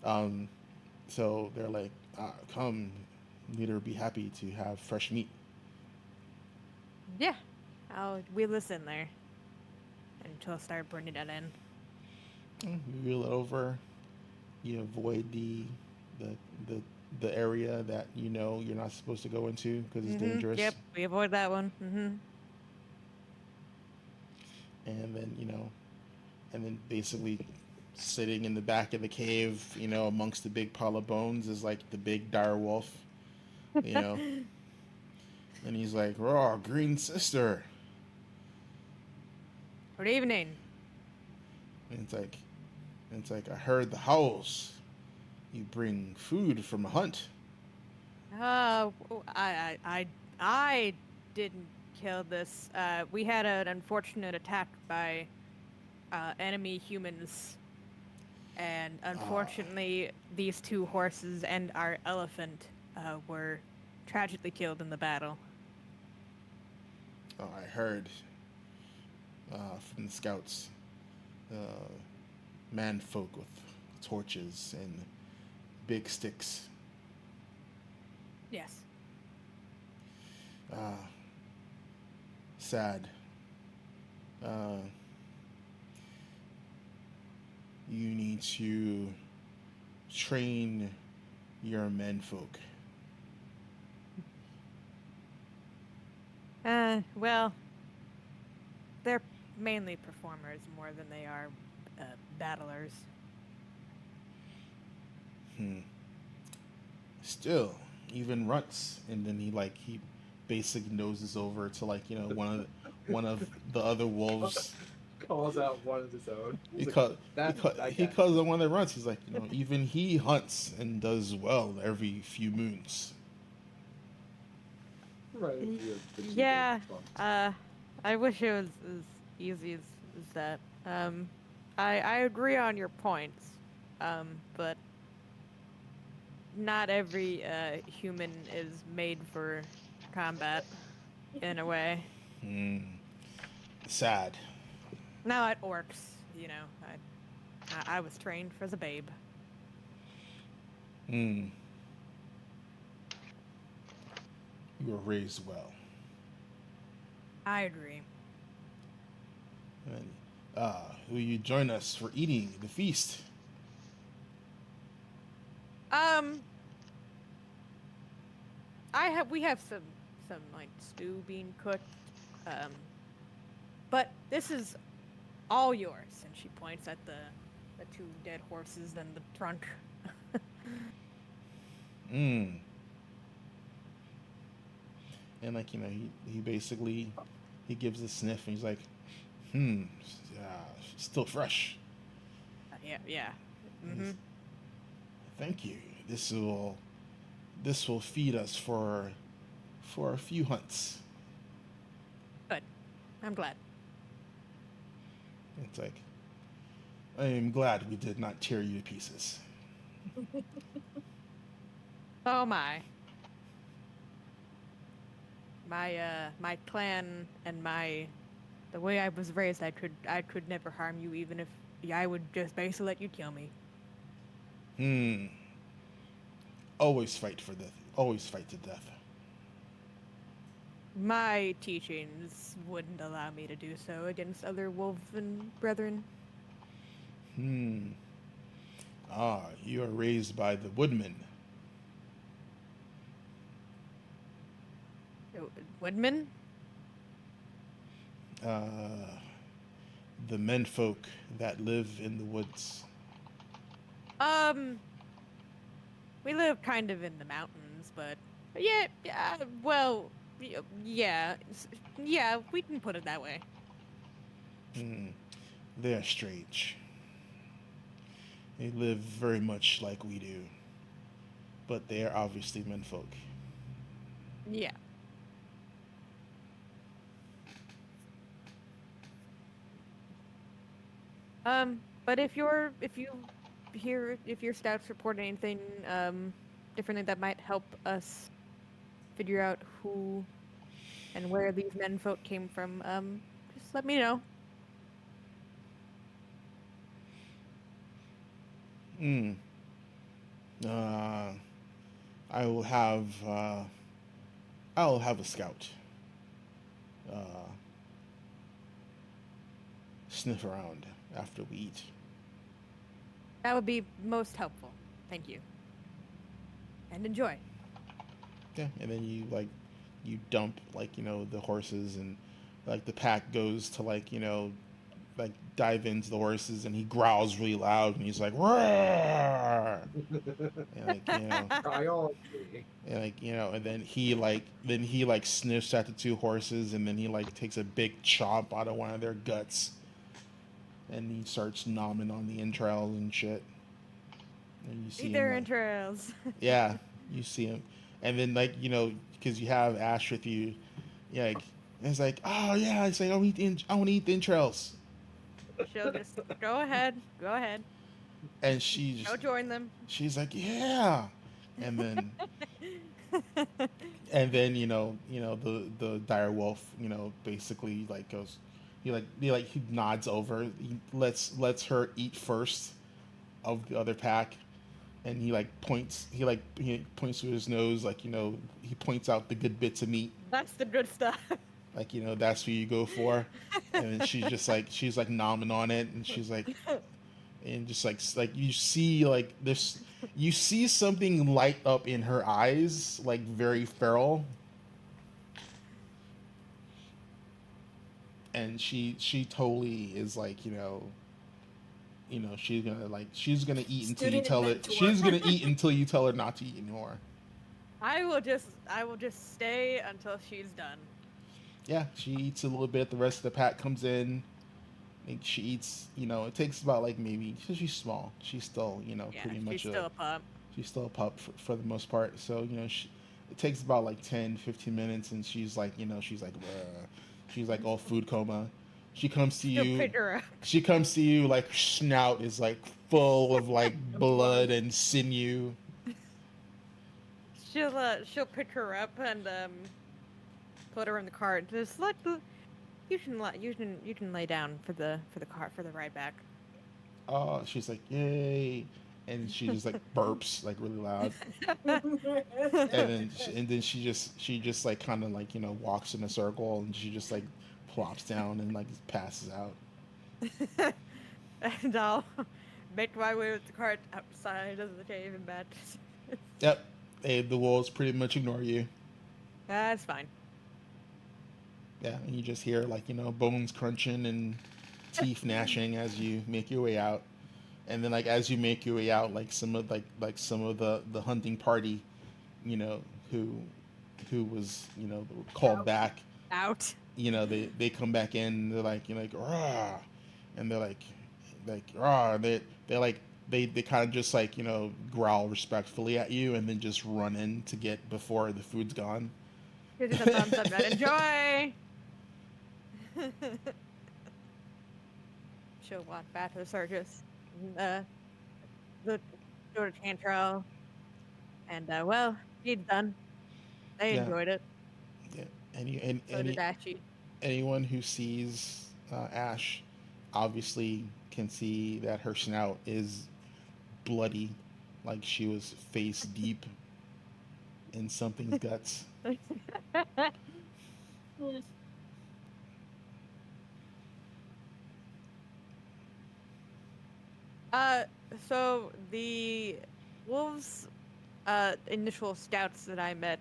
um so they're like, come, leader, be happy to have fresh meat. Yeah. We listen there until I start bringing that in. You reel it over. You avoid the the the area that you're not supposed to go into because it's Mm-hmm. dangerous. Yep. We avoid that one. Mm-hmm. And then basically sitting in the back of the cave, amongst the big pile of bones is like the big dire wolf. You know, And he's like, "Raw, green sister." Good evening. And it's like, "I heard the howls. You bring food from a hunt." I didn't kill this. We had an unfortunate attack by enemy humans, and Ah, unfortunately, these two horses and our elephant were tragically killed in the battle. I heard from the scouts, uh, man folk with torches and big sticks. Yes. Uh, Sad. Uh, you need to train your menfolk. Well, they're mainly performers more than they are battlers. Hmm. Still, even runts, and then he basically noses over to one of the other wolves. Calls out one of his own. He's like, Because that he guy. calls on one of the runts. He's like, even he hunts and does well every few moons. Right. Y- The cheaper Yeah, response. I wish it was as easy as that. I agree on your points, but not every human is made for combat in a way. Hmm. Sad. Now it orcs, you know. I was trained as a babe. Hmm. You were raised well. I agree. And, will you join us for eating the feast? Um, we have some like stew being cooked. Um, but this is all yours. And she points at the two dead horses and the trunk. Hmm. And he basically he gives a sniff and he's like, still fresh. Yeah, yeah. And Mm-hmm. thank you. This will feed us for a few hunts. Good. I'm glad. It's like, I am glad we did not tear you to pieces. Oh my. My clan and the way I was raised, I could never harm you, even if I would just basically let you kill me. Hmm. Always fight for death. Always fight to death. My teachings wouldn't allow me to do so against other wolven brethren. Hmm. You are raised by the woodmen. Woodman? Uh, the menfolk that live in the woods. Um, we live kind of in the mountains, but yeah, yeah, well, yeah, yeah, we can put it that way. Hmm. They are strange. They live very much like we do, but they are obviously menfolk. Yeah. But if your scouts report anything differently that might help us figure out who and where these menfolk came from, just let me know. Hmm. Uh, I will have I'll have a scout uh, sniff around after we eat. That would be most helpful. Thank you. And enjoy. Yeah, and then you dump the horses and like the pack goes to like dive into the horses, and he growls really loud, and he's like, "Roar!" And like Triology. and like and then he like sniffs at the two horses, and then he like takes a big chomp out of one of their guts, and he starts nomming on the entrails and shit. And you see Eat him their like, entrails. yeah, you see him, and then like because you have Ash with you, yeah, like, and it's like, oh yeah, it's like I want to eat the entrails, She'll just go ahead, go ahead, and she go just join them. she's like, yeah, and then the dire wolf basically like goes, he nods over, he lets her eat first of the other pack, and he points to his nose, like he points out the good bits of meat, That's the good stuff. like that's what you go for. And then she's like nomming on it, and she's like, and just like you see like this, you see something light up in her eyes, like very feral, and she totally is like she's gonna eat until you Student tell and it mentor. she's gonna eat until you tell her not to eat anymore. I will just stay until she's done. Yeah, she eats a little bit, the rest of the pack comes in, and she eats, it takes about like maybe, she's small, she's still Yeah, pretty she's much still a pup. she's still a pup for the most part. So it takes about like 10-15 minutes, and she's like she's like "Bleh." She's like all food coma. She comes to She'll you. pick her up. She comes to you like snout is like full of like blood and sinew. She'll pick her up and put her in the cart. Just let you can lay down for the cart for the ride back. Oh, she's like yay, and she just like burps like really loud, and then she just like kind of like walks in a circle, and she just like plops down and like passes out. And I'll make my way with the cart outside of the cave and back. Yep, the wolves pretty much ignore you. That's fine. Yeah, and you just hear like bones crunching and teeth gnashing as you make your way out. And then like as you make your way out, like some of the hunting party, you know, who was called back, Out. they come back in, and they're like like rah, and they're like rah, they like they kind of just like growl respectfully at you, and then just run in to get before the food's gone. Here's a thumbs up. Enjoy. She'll walk back to the circus. The go to Cantrell. And well, he's done. They Yeah, enjoyed it. yeah. So did Ashy. Anyone who sees Ash obviously can see that her snout is bloody, like she was face deep in something's guts. uh, so the wolves, initial scouts that I met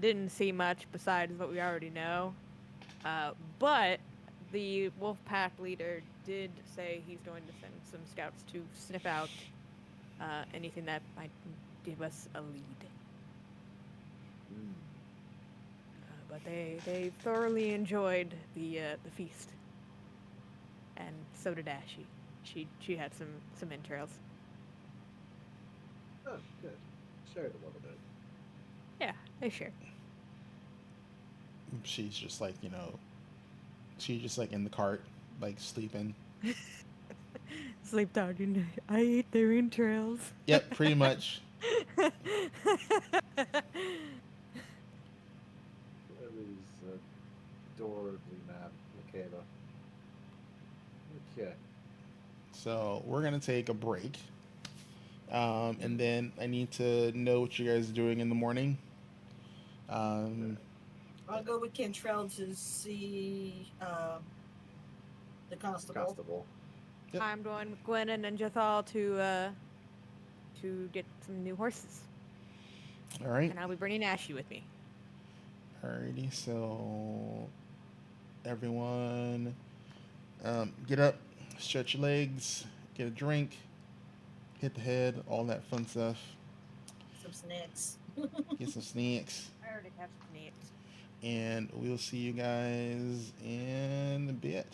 didn't see much besides what we already know. But the wolf pack leader did say he's going to send some scouts to sniff out anything that might give us a lead. But they thoroughly enjoyed the feast, and so did Ashy. She had some entrails. Oh, good. Shared a little bit. Yeah, they shared. She's just like she's just like in the cart, like sleeping. Sleep dog, and I ate their entrails. Yep, pretty much. That is adorably mad, Michaela. Okay. So we're gonna take a break, and then I need to know what you guys are doing in the morning. Um, I'll go with Cantrell to see the constable. Constable. Yep. I'm going with Gwennon and Jethal to get some new horses, all right. and I'll be bringing Ashy with me. Alrighty, so everyone Get up, stretch your legs, get a drink, hit the head, all that fun stuff. Some snacks. Get some snacks, I already have some needs. and we'll see you guys in a bit.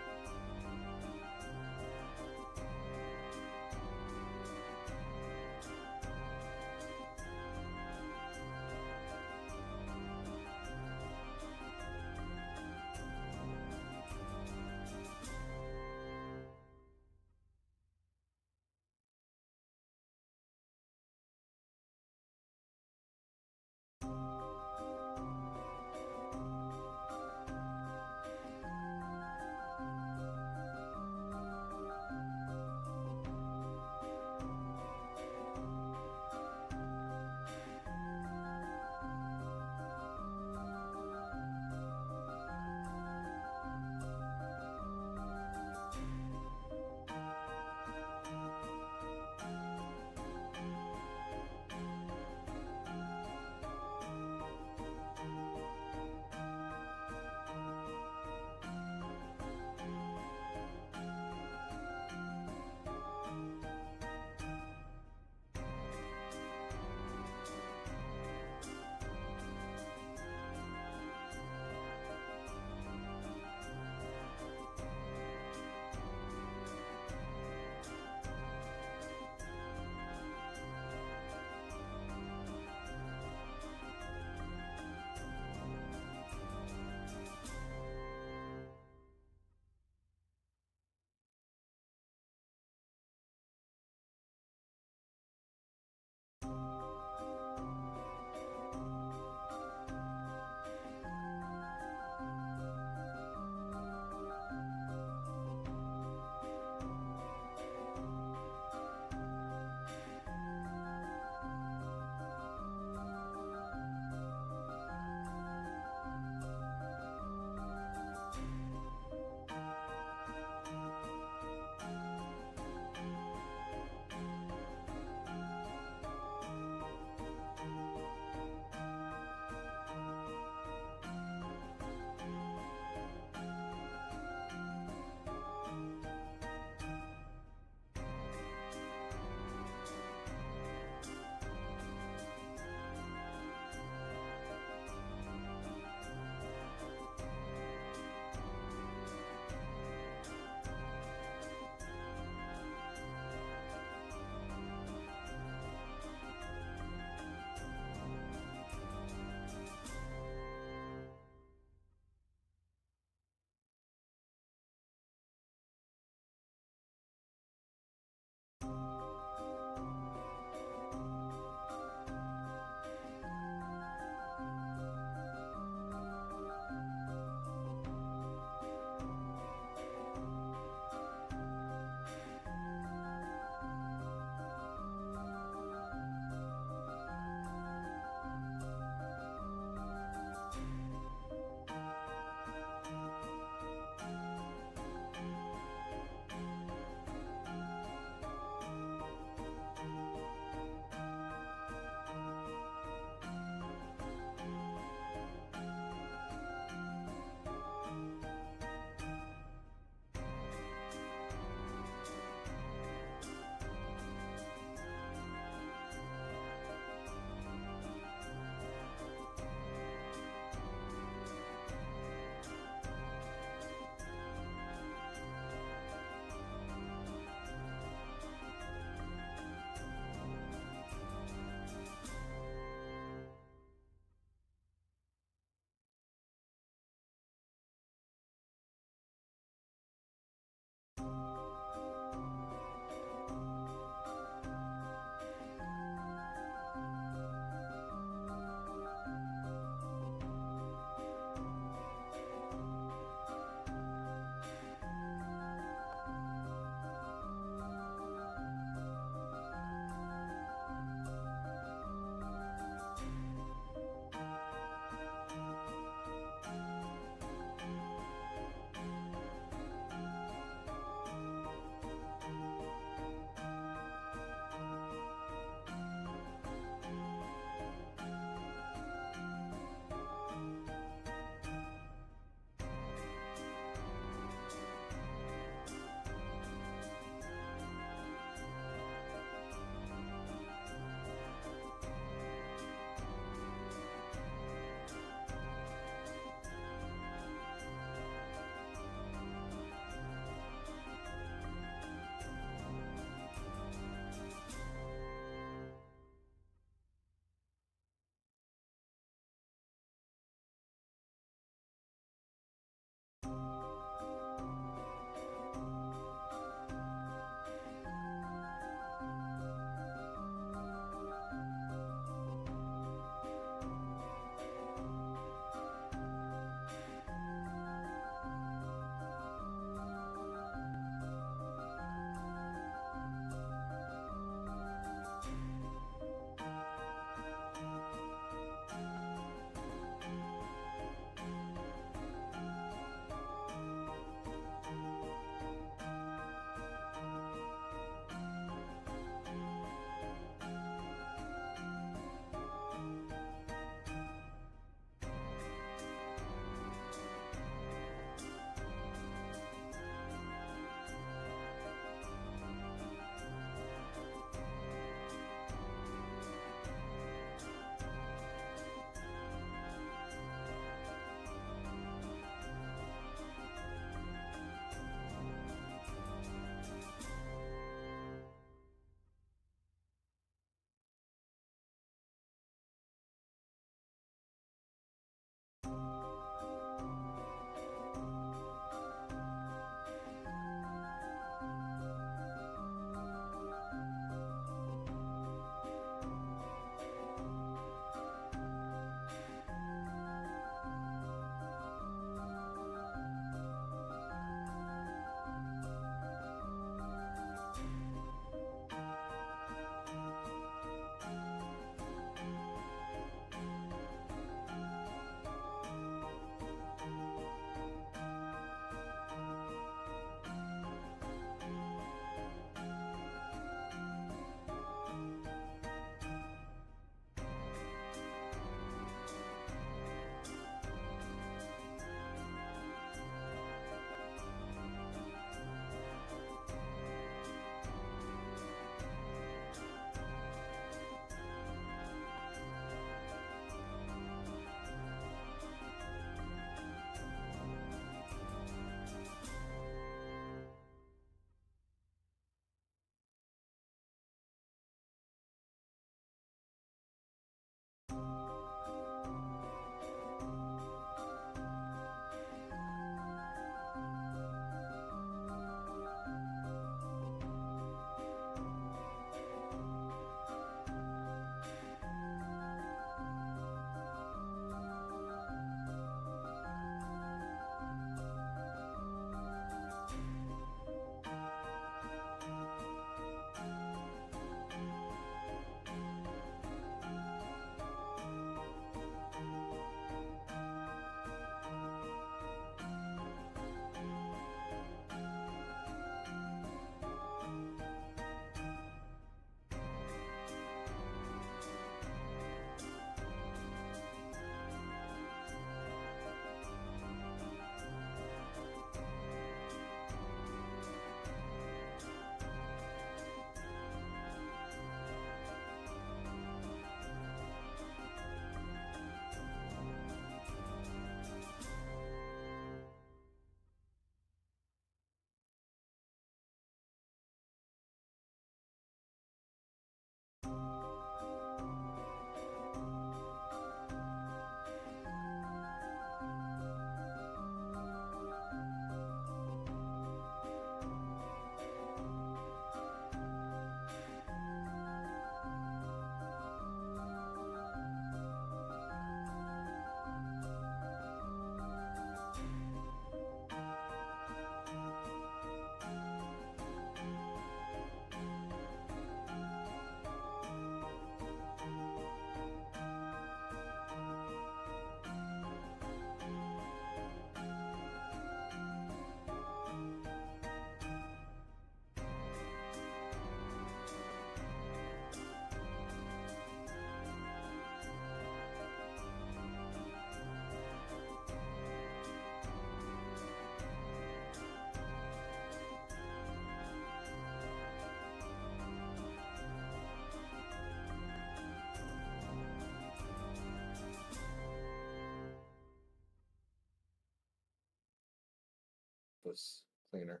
octopus cleaner.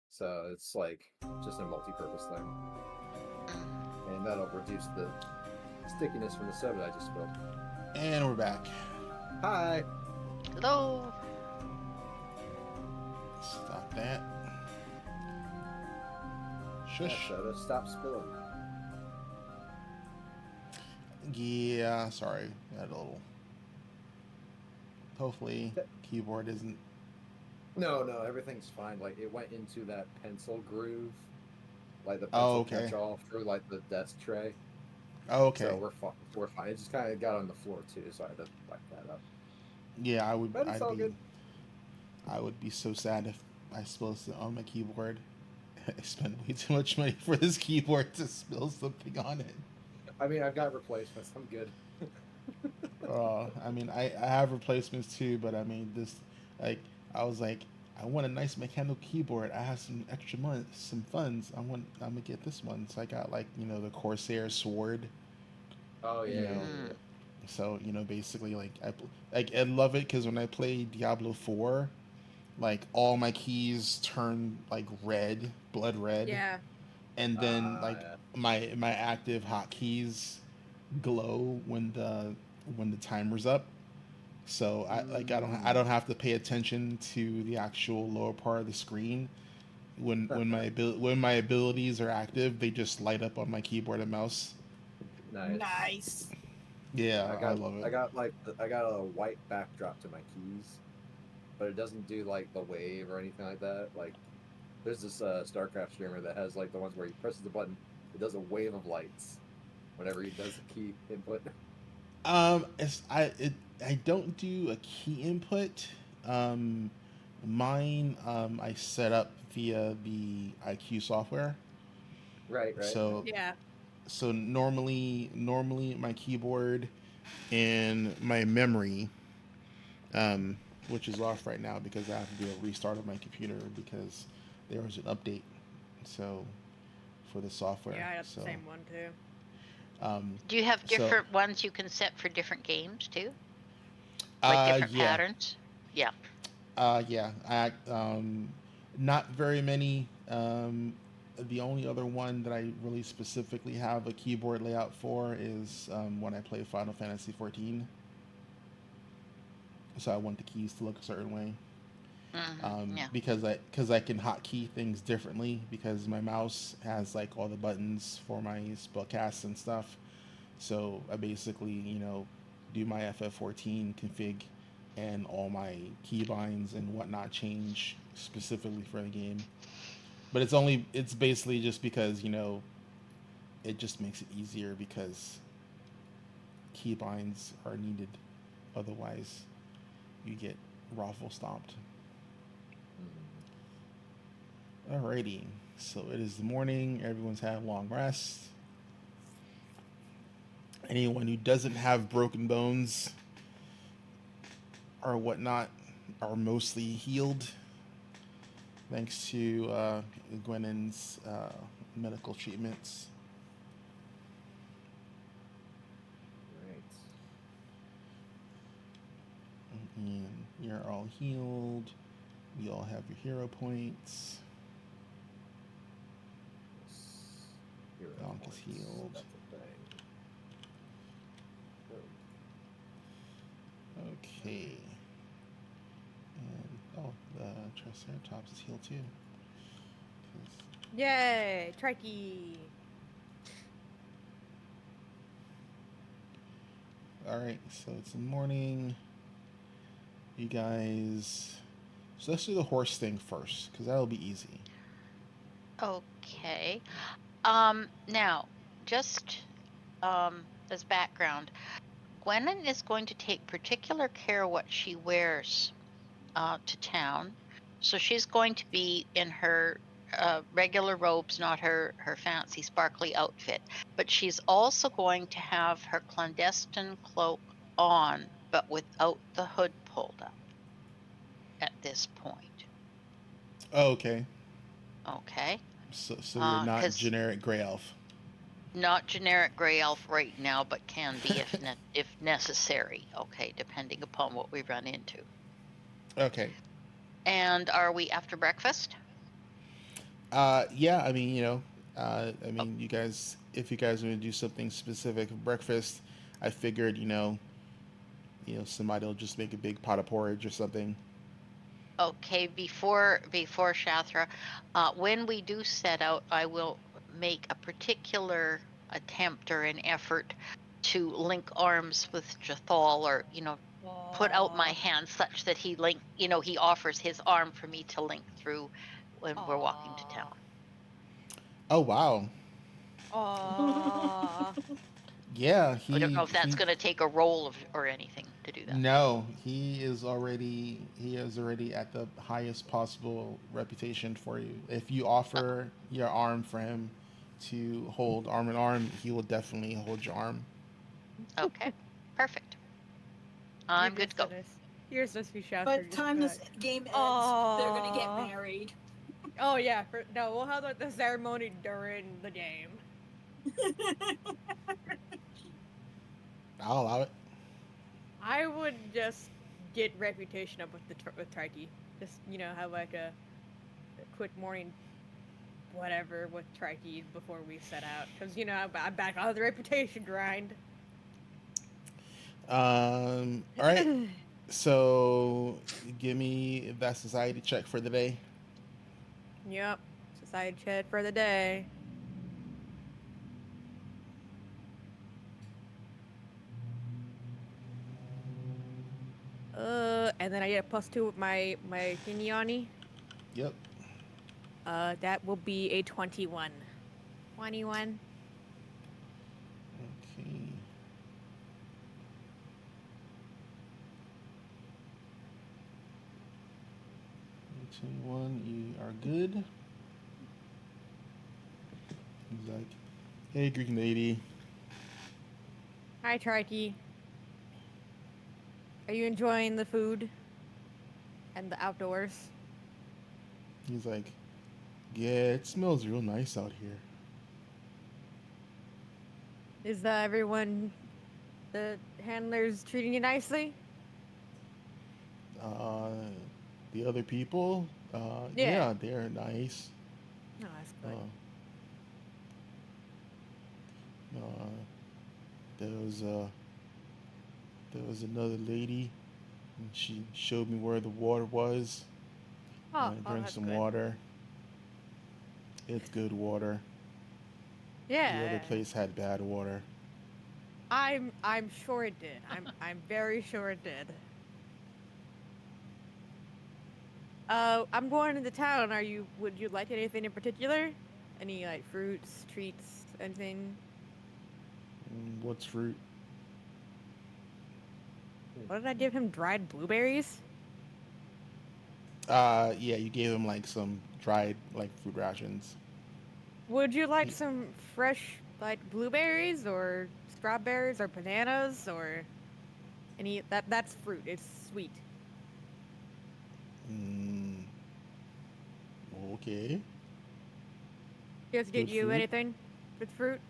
So it's like just a multi-purpose thing, and that'll reduce the stickiness from the soda I just spilled. And we're back. Hi. Hello. Stop that. Yeah, Shush. soda, stop spilling. Yeah, sorry. I had a little. Hopefully, keyboard isn't. No, everything's fine. Like it went into that pencil groove, like the Oh, pencil okay. catch all through like the desk tray. Oh, okay. So we're fine. It just kind of got on the floor too, so I had to wipe that up. Yeah, I would. But it's all good. I would be so sad if I spilled something on my keyboard. I spent way too much money for this keyboard to spill something on it. I mean, I've got replacements. I'm good. I mean, I have replacements too, but I mean, this, like, I was like, I want a nice mechanical keyboard. I have some extra money, some funds. I'm gonna get this one. So I got like, the Corsair sword. Oh You yeah. know, So basically, like, I love it because when I play Diablo 4, like all my keys turn like red, blood red, Yeah. and then like Yeah. my active hotkeys glow when the timer's up. So I don't have to pay attention to the actual lower part of the screen. When my abilities are active, they just light up on my keyboard and mouse. Nice. Yeah, I love it. I got a white backdrop to my keys, but it doesn't do like the wave or anything like that. Like there's this StarCraft streamer that has like the ones where he presses the button, it does a wave of lights whenever he does the key input. I don't do a key input. Mine I set up via the IQ software. Right. So Yeah. so normally my keyboard and my memory, which is off right now because I have to do a restart of my computer because there was an update. So for the software. Yeah, I got so the same one too. Do you have So- different ones you can set for different games too? Like different yeah. patterns? Yeah. Yeah, not very many. The only other one that I really specifically have a keyboard layout for is when I play Final Fantasy 14. So I want the keys to look a certain way. Yeah. Because I can hotkey things differently because my mouse has like all the buttons for my spellcasts and stuff. So I basically do my FF14 config and all my keybinds and whatnot change specifically for the game. But it's basically just because it just makes it easier because keybinds are needed. Otherwise, you get raffle stomped. Alrighty, so it is the morning. Everyone's had a long rest. Anyone who doesn't have broken bones or whatnot are mostly healed thanks to Gwynen's medical treatments. Right. And you're all healed. We all have your hero points. Hero Donk is points. healed. That's a thing. Okay. And the Triceratops is healed too. 'Cause- Yay, Trikey. All right, so it's the morning. You guys. So let's do the horse thing first, because that'll be easy. Okay. Now, just as background, Gwennon is going to take particular care what she wears to town. So she's going to be in her regular robes, not her fancy sparkly outfit. But she's also going to have her clandestine cloak on, but without the hood pulled up at this point. Oh, okay. Okay. So you're not 'Cause- generic gray elf. Not generic gray elf right now, but can be if necessary. Okay, depending upon what we run into. Okay. And are we after breakfast? Yeah, I mean, I Oh, mean, you guys, if you guys want to do something specific for breakfast, I figured, somebody will just make a big pot of porridge or something. okay, before Shathra, when we do set out, I will make a particular attempt or an effort to link arms with Jathal, or put out my Aw. hand such that he offers his arm for me to link through when we're walking to town. Aw. Oh wow, Aw. yeah, I don't know he if that's he going to take a roll or anything to do that. no, he is already at the highest possible reputation for you. If you Uh, offer your arm for him to hold arm in arm, he will definitely hold your arm. okay, perfect. You're I'm good to just go. gonna. You're supposed to be By shouting the just time be this like, game ends, they're gonna get "Aw." married. Oh yeah. No, we'll have like the ceremony during the game. I'll allow it. I would just get reputation up with with Trikey. Just have like a quick morning whatever with Trikey before we set out, because I'm back on the reputation grind. All right. So give me that society check for the day. Yep. Society chat for the day. And then I get a +2 with my Kinyani. Yep. That will be a 21. 21. Okay. One, you are good. He's like, hey, Greek lady. Hi, Trikey. Are you enjoying the food and the outdoors? He's like, yeah, it smells real nice out here. Is everyone, the handlers, treating you nicely? Uh, the other people, Yeah. yeah, they're nice. Oh, that's Uh, good. uh, there was there was another lady, and she showed me where the water was. Oh, I oh, drank that's some good. water. It's good water. The other Yeah. place had bad water. I'm sure it did. I'm very sure it did. I'm going into town. Would you like anything in particular? Any like fruits, treats, anything? What's fruit? What did I give him? Dried blueberries? Yeah, you gave him like some dried like food rations. Would you like He, some fresh like blueberries or strawberries or bananas or any that's fruit. It's sweet. mm, okay, Just get good you fruit. anything with fruit?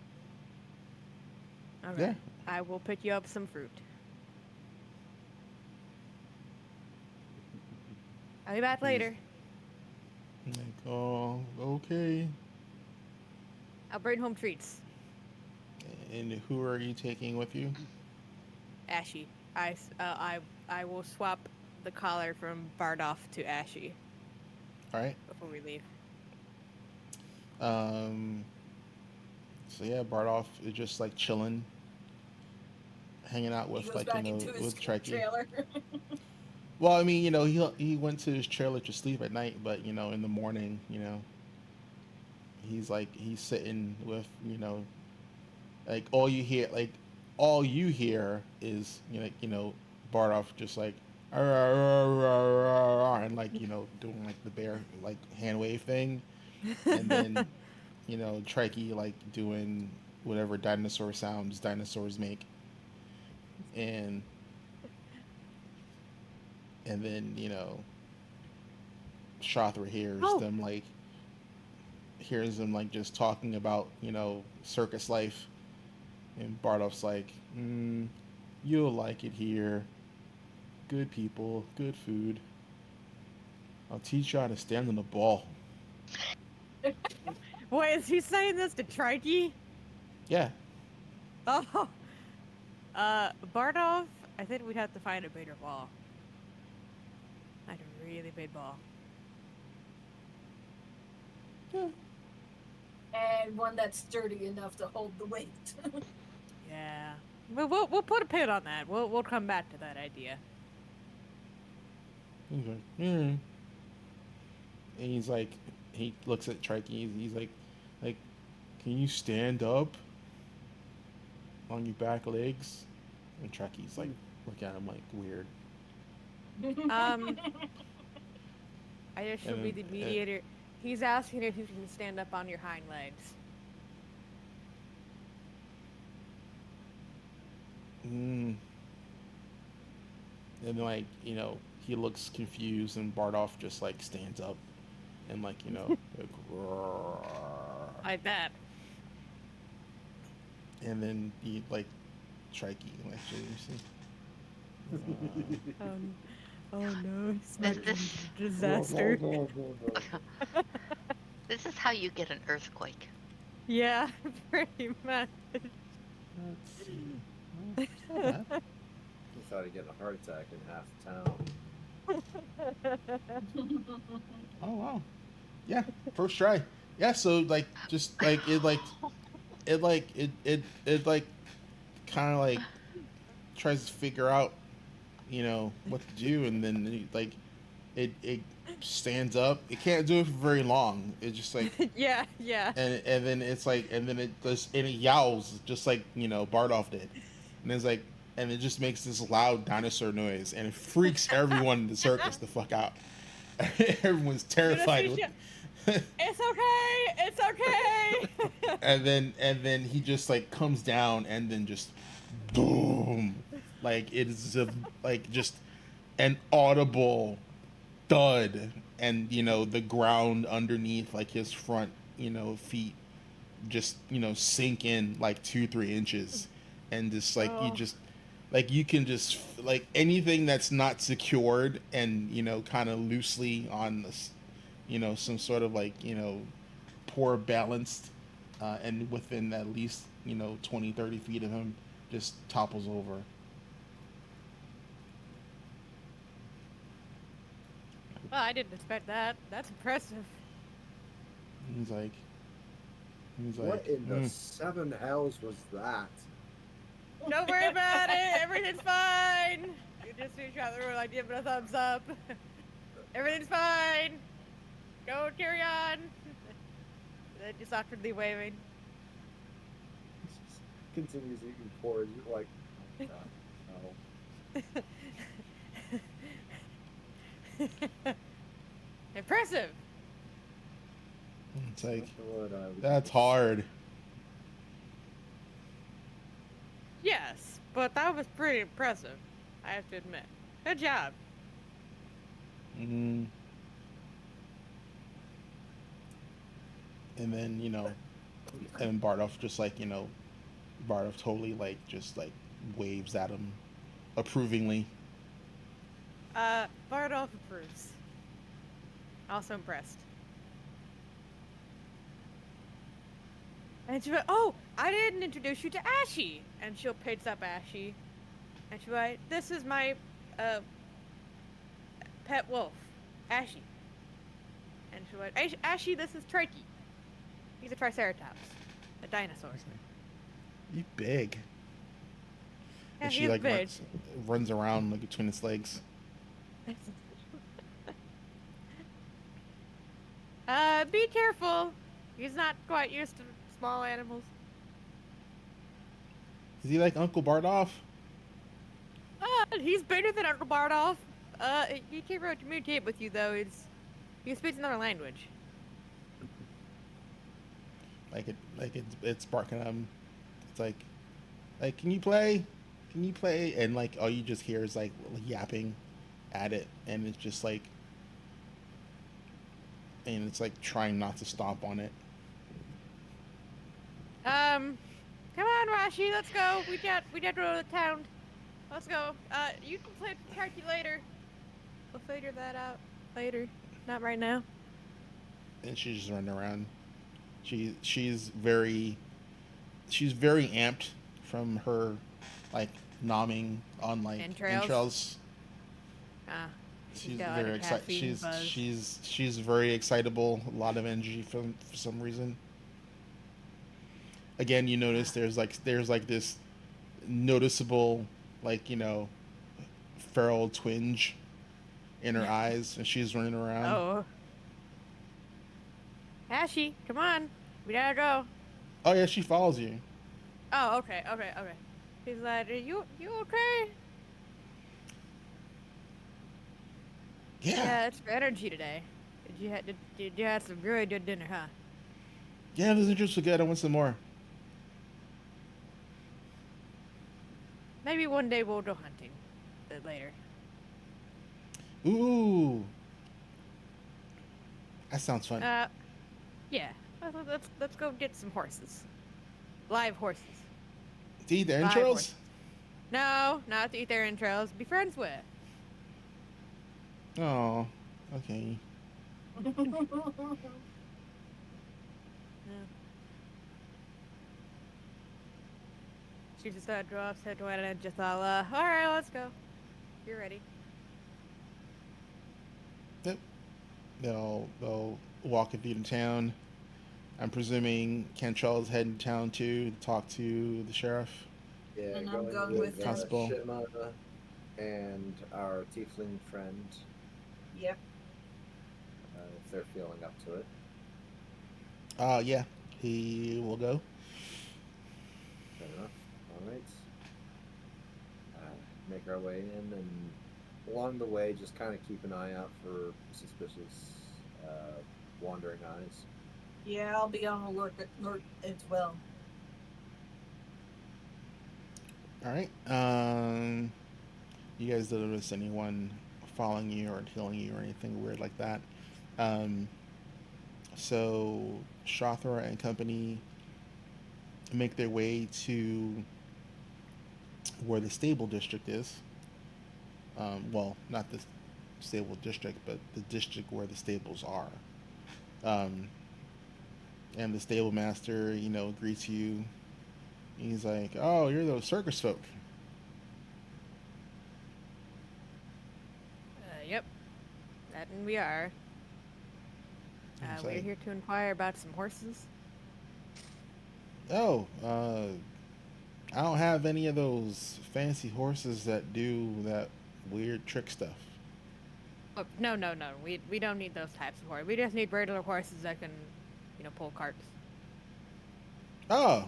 Yeah. Okay. I will pick you up some fruit. I'll be back He's later. like, oh, okay. I'll bring home treats. And who are you taking with you? Ashy. I will swap the collar from Bardoff to Ashy All right. before we leave. Um. So yeah, Bardoff is just like chilling, hanging out He with goes like back into his with Trekkie. trailer. Well, I mean, he went to his trailer to sleep at night, but in the morning, he's sitting with like all you hear is Bardoff just like "Arr, arr, arr, arr, arr," arr," and like doing like the bear like hand wave thing, and then Trekkie like doing whatever dinosaur sounds dinosaurs make, and then Shothra Oh, hears them like just talking about circus life, and Bardoff's like, you'll like it here. Good people, good food. I'll teach you how to stand on the ball. Wait, is he saying this to Trikey? Yeah. Oh. Bardov, I think we'd have to find a bigger ball. Like a really big ball. Yeah. And one that's sturdy enough to hold the weight. Yeah. We'll put a pin on that. We'll come back to that idea. He's like, And he's like, he looks at Trikey. He's like, can you stand up on your back legs? And Trikey's like, look at him like weird. I guess she'll And be then, the mediator. He's asking if you can stand up on your hind legs. And like, he looks confused, and Bardolph just like stands up and like, like, roar. Like that. And then he like Trikey like seriously. Oh no, it's Is this disaster. this is how you get an earthquake? Yeah, pretty much. Let's see. It's not bad. He thought he'd get a heart attack in half town. Oh wow. Yeah, first try. Yeah, so like just like it kind of like tries to figure out, what to do, and then it stands up. It can't do it for very long. It's just like yeah. and then it's like and then it yowls just like Bardolph did, and it's like and it just makes this loud dinosaur noise, and it freaks everyone in the circus the fuck out. Everyone's terrified. It's okay. It's okay. And then he just like comes down, and then just boom, like it's like just an audible thud, and the ground underneath like his front feet just sink in like 2-3 inches, and just like you just like you can just like anything that's not secured and kind of loosely on this some sort of like poor balanced and within at least 20-30 feet of him just topples over. Well, I didn't expect that. That's impressive. He's like What in the seven hells was that? Don't worry about it. Everything's fine. You just see each other like giving a thumbs up. Everything's fine. Go carry on. Then just awkwardly waving. Continues eating porridge. You're like, no. Impressive. It's like What I would that's do. hard. Yes, but that was pretty impressive. I have to admit. Good job. And then and Bardolph just like Bardolph totally like just like waves at him approvingly. Bardolph approves. Also impressed. And she's like, oh, I didn't introduce you to Ashy. And she'll pitch up Ashy. And she's like, this is my pet wolf, Ashy. And she's like, Ashy, this is Trikey. He's a triceratops, a dinosaur. You big. Yeah, And she he's like big. runs around like between its legs. Be careful. He's not quite used to small animals. Is he like Uncle Bardolph? He's bigger than Uncle Bardolph. He can't really communicate with you though. He speaks another language. It's barking at him. It's like can you play? Can you play? And like all you just hear is like yapping at it, and it's just like, and it's like trying not to stomp on it. Come on, Rashi, let's go. We got to go to town. Let's go. You can play with Turkey later. We'll figure that out later. not right now. And she's just running around. She's very amped from her like nomming on like Entrails? entrails. Ah, She's got very a excited. caffeine buzz. She's very excitable. A lot of energy for some reason. Again, you notice there's like this noticeable like feral twinge in her eyes, and she's running around. Oh. Ashy, come on. We gotta go. Oh yeah, she follows you. Oh, okay. He's like, you okay? Yeah, It's for energy today. Did you have some really good dinner, huh? yeah, those interests are good. I want some more. Maybe one day we'll go hunting later. Ooh, that sounds fun. Yeah. Let's go get some horses. Live horses. To eat the Live entrails? horses. No, not to eat their entrails. Be friends with. Oh, okay. Yeah. She just drops head to it and just all right, let's go. You're ready. Yep. They'll walk it through the town. I'm presuming Cantrell's heading to town too to talk to the sheriff. Yeah, And I'm going going with him. Constable. Shima and our tiefling friend, Yep. if they're feeling up to it. Yeah, he will go. Fair enough. All right. Make our way in, and along the way, just kind of keep an eye out for suspicious wandering eyes. Yeah, I'll be on alert as well. All right. You guys don't notice anyone following you or killing you or anything weird like that. So Shothra and company make their way to where the stable district is. Well, not the stable district, but the district where the stables are. And the stable master, greets you. He's like, "Oh, you're those circus folk." Yep. That and we are. He's We're like, here to inquire about some horses. "Oh, I don't have any of those fancy horses that do that weird trick stuff." Oh, no. We don't need those types of horses. We just need regular horses that can, pull carts. Oh.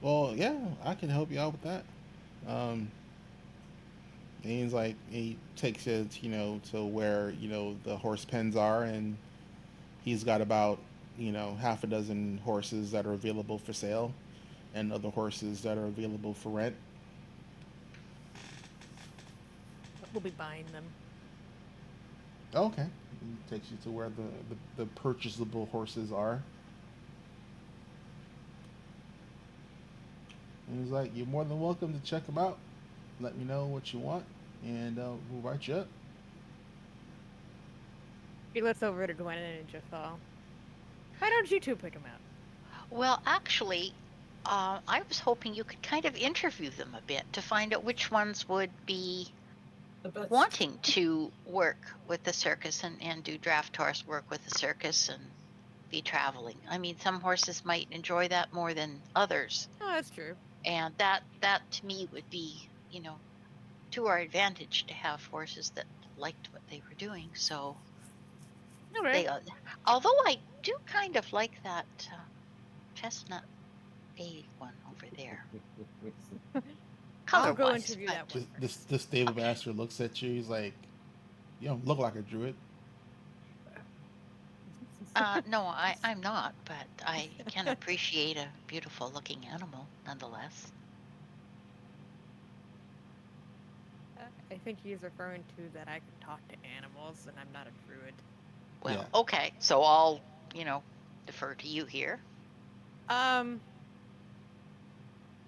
Well, yeah, I can help you out with that. And he's like, he takes it, to where, the horse pens are, and he's got about, half a dozen horses that are available for sale, and other horses that are available for rent. We'll be buying them. Okay. He takes you to where the purchasable horses are. And he's like, "You're more than welcome to check them out. Let me know what you want, and we'll write you up." He looks over to Gwen and just all. Why don't you two pick them out? Well, actually, I was hoping you could kind of interview them a bit to find out which ones would be The best. wanting to work with the circus and do draft horse work with the circus and be traveling. I mean, some horses might enjoy that more than others, Oh, that's true. and that to me would be, to our advantage to have horses that liked what they were doing. So Okay. although I do kind of like that chestnut bay one over there. I'll go Color-wise, interview but that one. The stable master looks at you. He's like, "You don't look like a druid." no, I'm not, but I can appreciate a beautiful looking animal nonetheless. I think he's referring to that I can talk to animals, and I'm not a druid. Well, Yeah. okay, so I'll, defer to you here.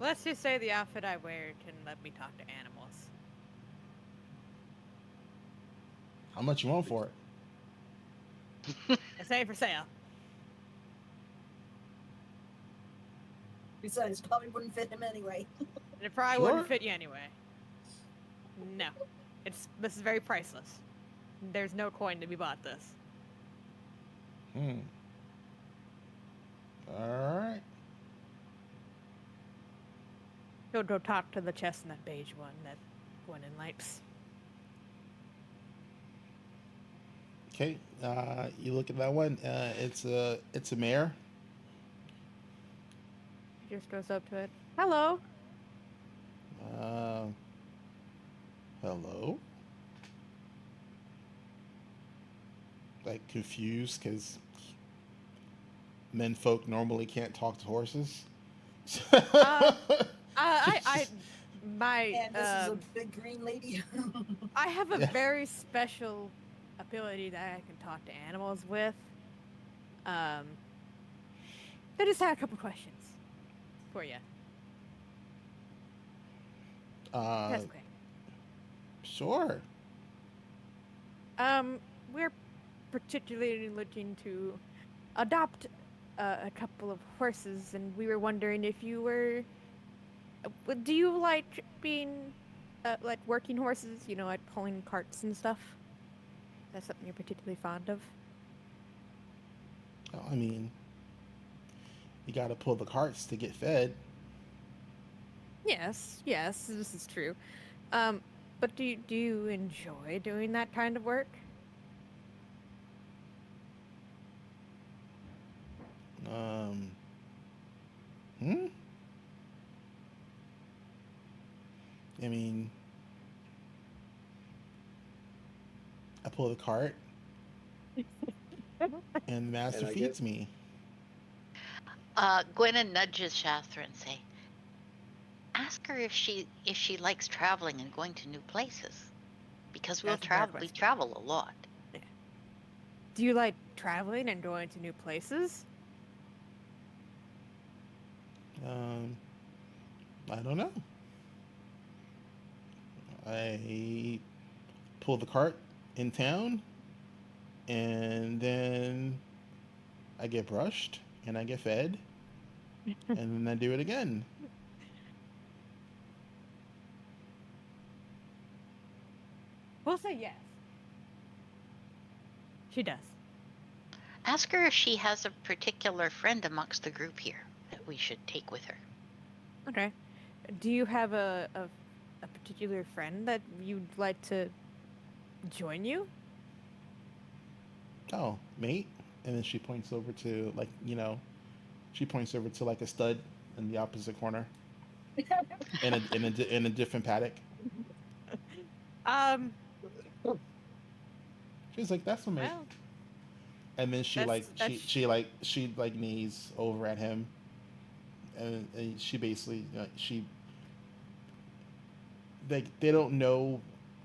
Let's just say the outfit I wear can let me talk to animals. How much you want for it? It's ain't for sale. Besides, probably wouldn't fit him anyway. And it probably Sure. wouldn't fit you anyway. No. This is very priceless. There's no coin to be bought this. Alright. He'll go talk to the chest in that beige one that Gwennon likes. Okay. You look at that one. It's a mare. He just goes up to it. Hello. Hello? Like confused because menfolk normally can't talk to horses. My And this is a big green lady. I have a Yeah. very special ability that I can talk to animals with. I just had a couple questions for you. That's okay. Sure. We're particularly looking to adopt a couple of horses, and we were wondering if you were. Do you like being, like working horses? You know, like pulling carts and stuff. That's something you're particularly fond of. I mean, you got to pull the carts to get fed. Yes, this is true. But do you enjoy doing that kind of work? I mean, I pull the cart, and the master And I feeds me. Gwenna nudges Shastra and say, "Ask her if she likes traveling and going to new places, because That's a fair we question. travel a lot." Do you like traveling and going to new places? I don't know. I pull the cart in town, and then I get brushed, and I get fed, and then I do it again. We'll say yes. She does. Ask her if she has a particular friend amongst the group here that we should take with her. Okay. Do you have a particular friend that you'd like to join you? Oh, mate. And then she points over to, like, she points over to like a stud in the opposite corner in a different paddock. She's like, "That's a mate." Well, And then she That's- she knees over at him, and she basically they don't know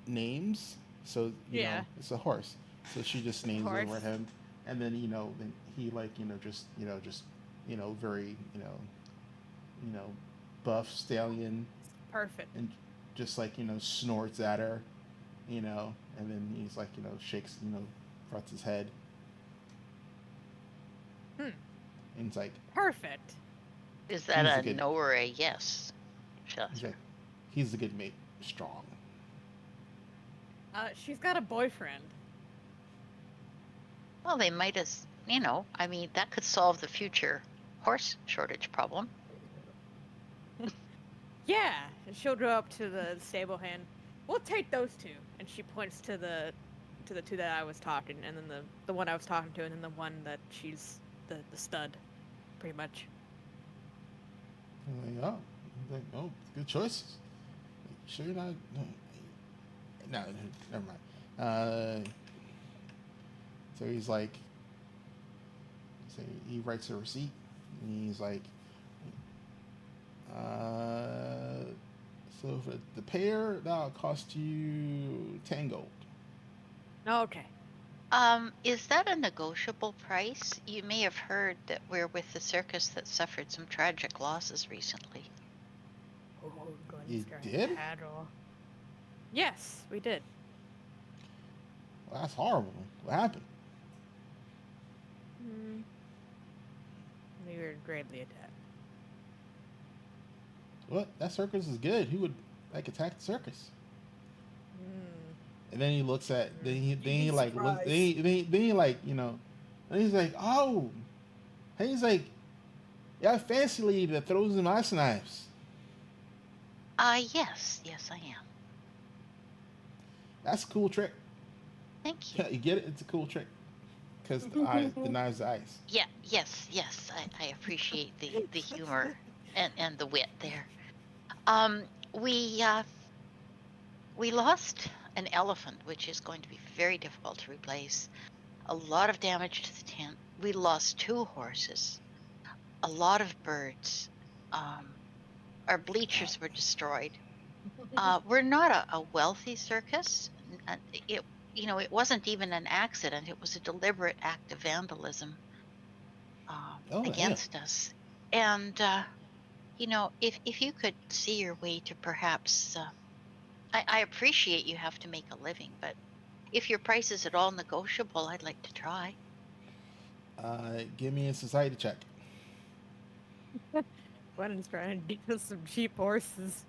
names, so Yeah. it's a horse. So she just knees Horse. over at him, and then then he just very buff stallion, perfect. and just snorts at her, and then he's like shakes ruts his head. Hmm. And it's like, Perfect. Is that He's a a good- no or a yes, he's Shastra? like, he's a good mate, strong. She's got a boyfriend. Well, they might as, I mean, that could solve the future horse shortage problem. Yeah, and she'll go up to the stable hand. We'll take those two, and she points to the two that I was talking, and then the one I was talking to, and then the one that she's the stud, pretty much. I'm like, oh, good choices. Sure you're not? No, never mind. So he's like, so he writes a receipt, and he's like, so for the pair, that'll cost you 10 gold. Okay. Is that a negotiable price? You may have heard that we're with the circus that suffered some tragic losses recently. Oh, You Gwen's did? paddle. Yes, we did. Well, that's horrible. What happened? Hmm. We were greatly attacked. What? That circus is good. Who would like attack the circus? Hmm. And then he looks at You'd be surprised. then he like and he's like, oh, and he's like, yeah, fancy lady that throws them ice knives. Yes, I am. That's a cool trick. Thank you. You get it? It's a cool trick because the knives the ice. Yeah, yes. I appreciate the humor and the wit there. We lost an elephant, which is going to be very difficult to replace. A lot of damage to the tent. We lost 2 horses. A lot of birds. Our bleachers were destroyed. We're not a wealthy circus. It wasn't even an accident. It was a deliberate act of vandalism Oh yeah. against us. And if you could see your way to perhaps, I appreciate you have to make a living, but if your price is at all negotiable, I'd like to try. Give me a society check. Glennon's trying to deal some cheap horses.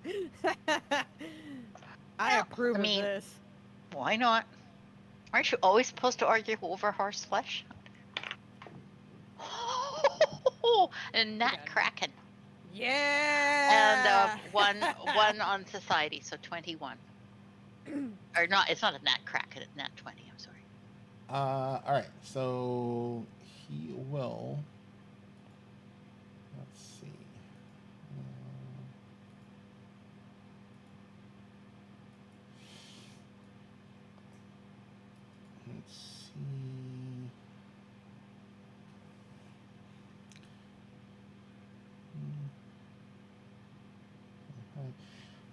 I approve of this. Why not? Aren't you always supposed to argue over horse flesh? And Nat Okay. Kraken. Yeah. And one on society, so 21. Or not, it's not a Nat Kraken, it's Nat 20, I'm sorry. All right. So he will. Let's see. Let's see.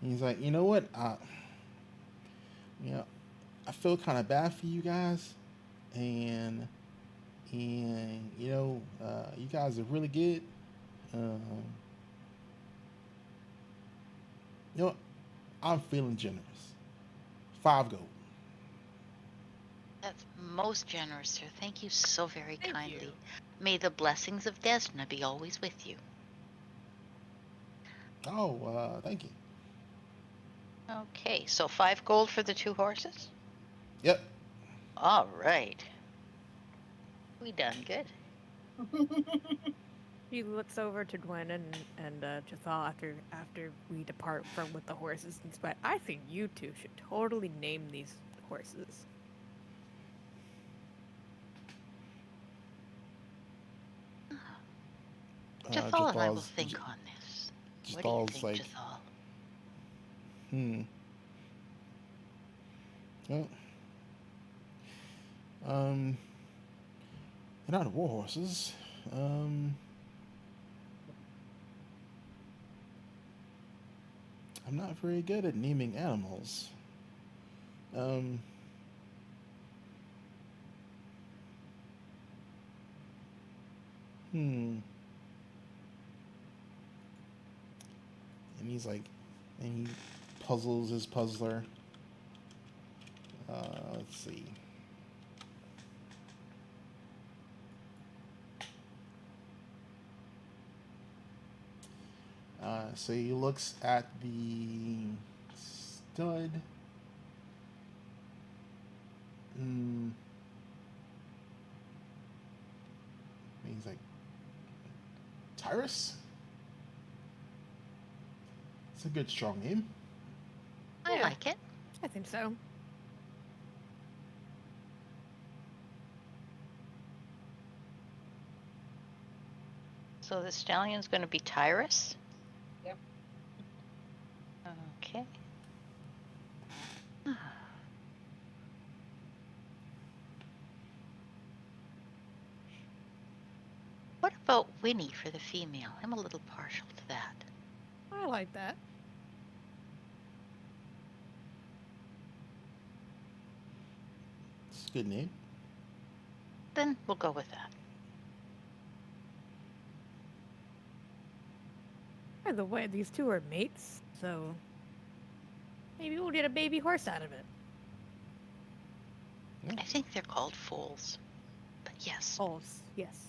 He's like, you know what? I feel kind of bad for you guys, and you guys are really good. Um, you know what? I'm feeling generous. 5 gold. That's most generous, sir. Thank you so very Thank kindly. you. May the blessings of Desna be always with you. Oh, thank you. Okay, so 5 gold for the 2 horses? Yep. All right. We done good. He looks over to Gwen and Jathal after we depart from with the horses. And says, I think you two should totally name these horses. Jathal and I will Jathal's- think on this. What Jathal's do you like, think, Jathal? Well, they're not war horses. I'm not very good at naming animals. Um, and he's like, and he puzzles his puzzler. Let's see. So he looks at the stud. He's like, Tyrus? It's a good strong name. I Yeah. like it. I think so. So the stallion's going to be Tyrus? Yep. Okay. What about Winnie for the female? I'm a little partial to that. I like that. It's a good name. Then we'll go with that. By the way, these two are mates, so maybe we'll get a baby horse out of it. I think they're called foals. But yes. Holes, yes.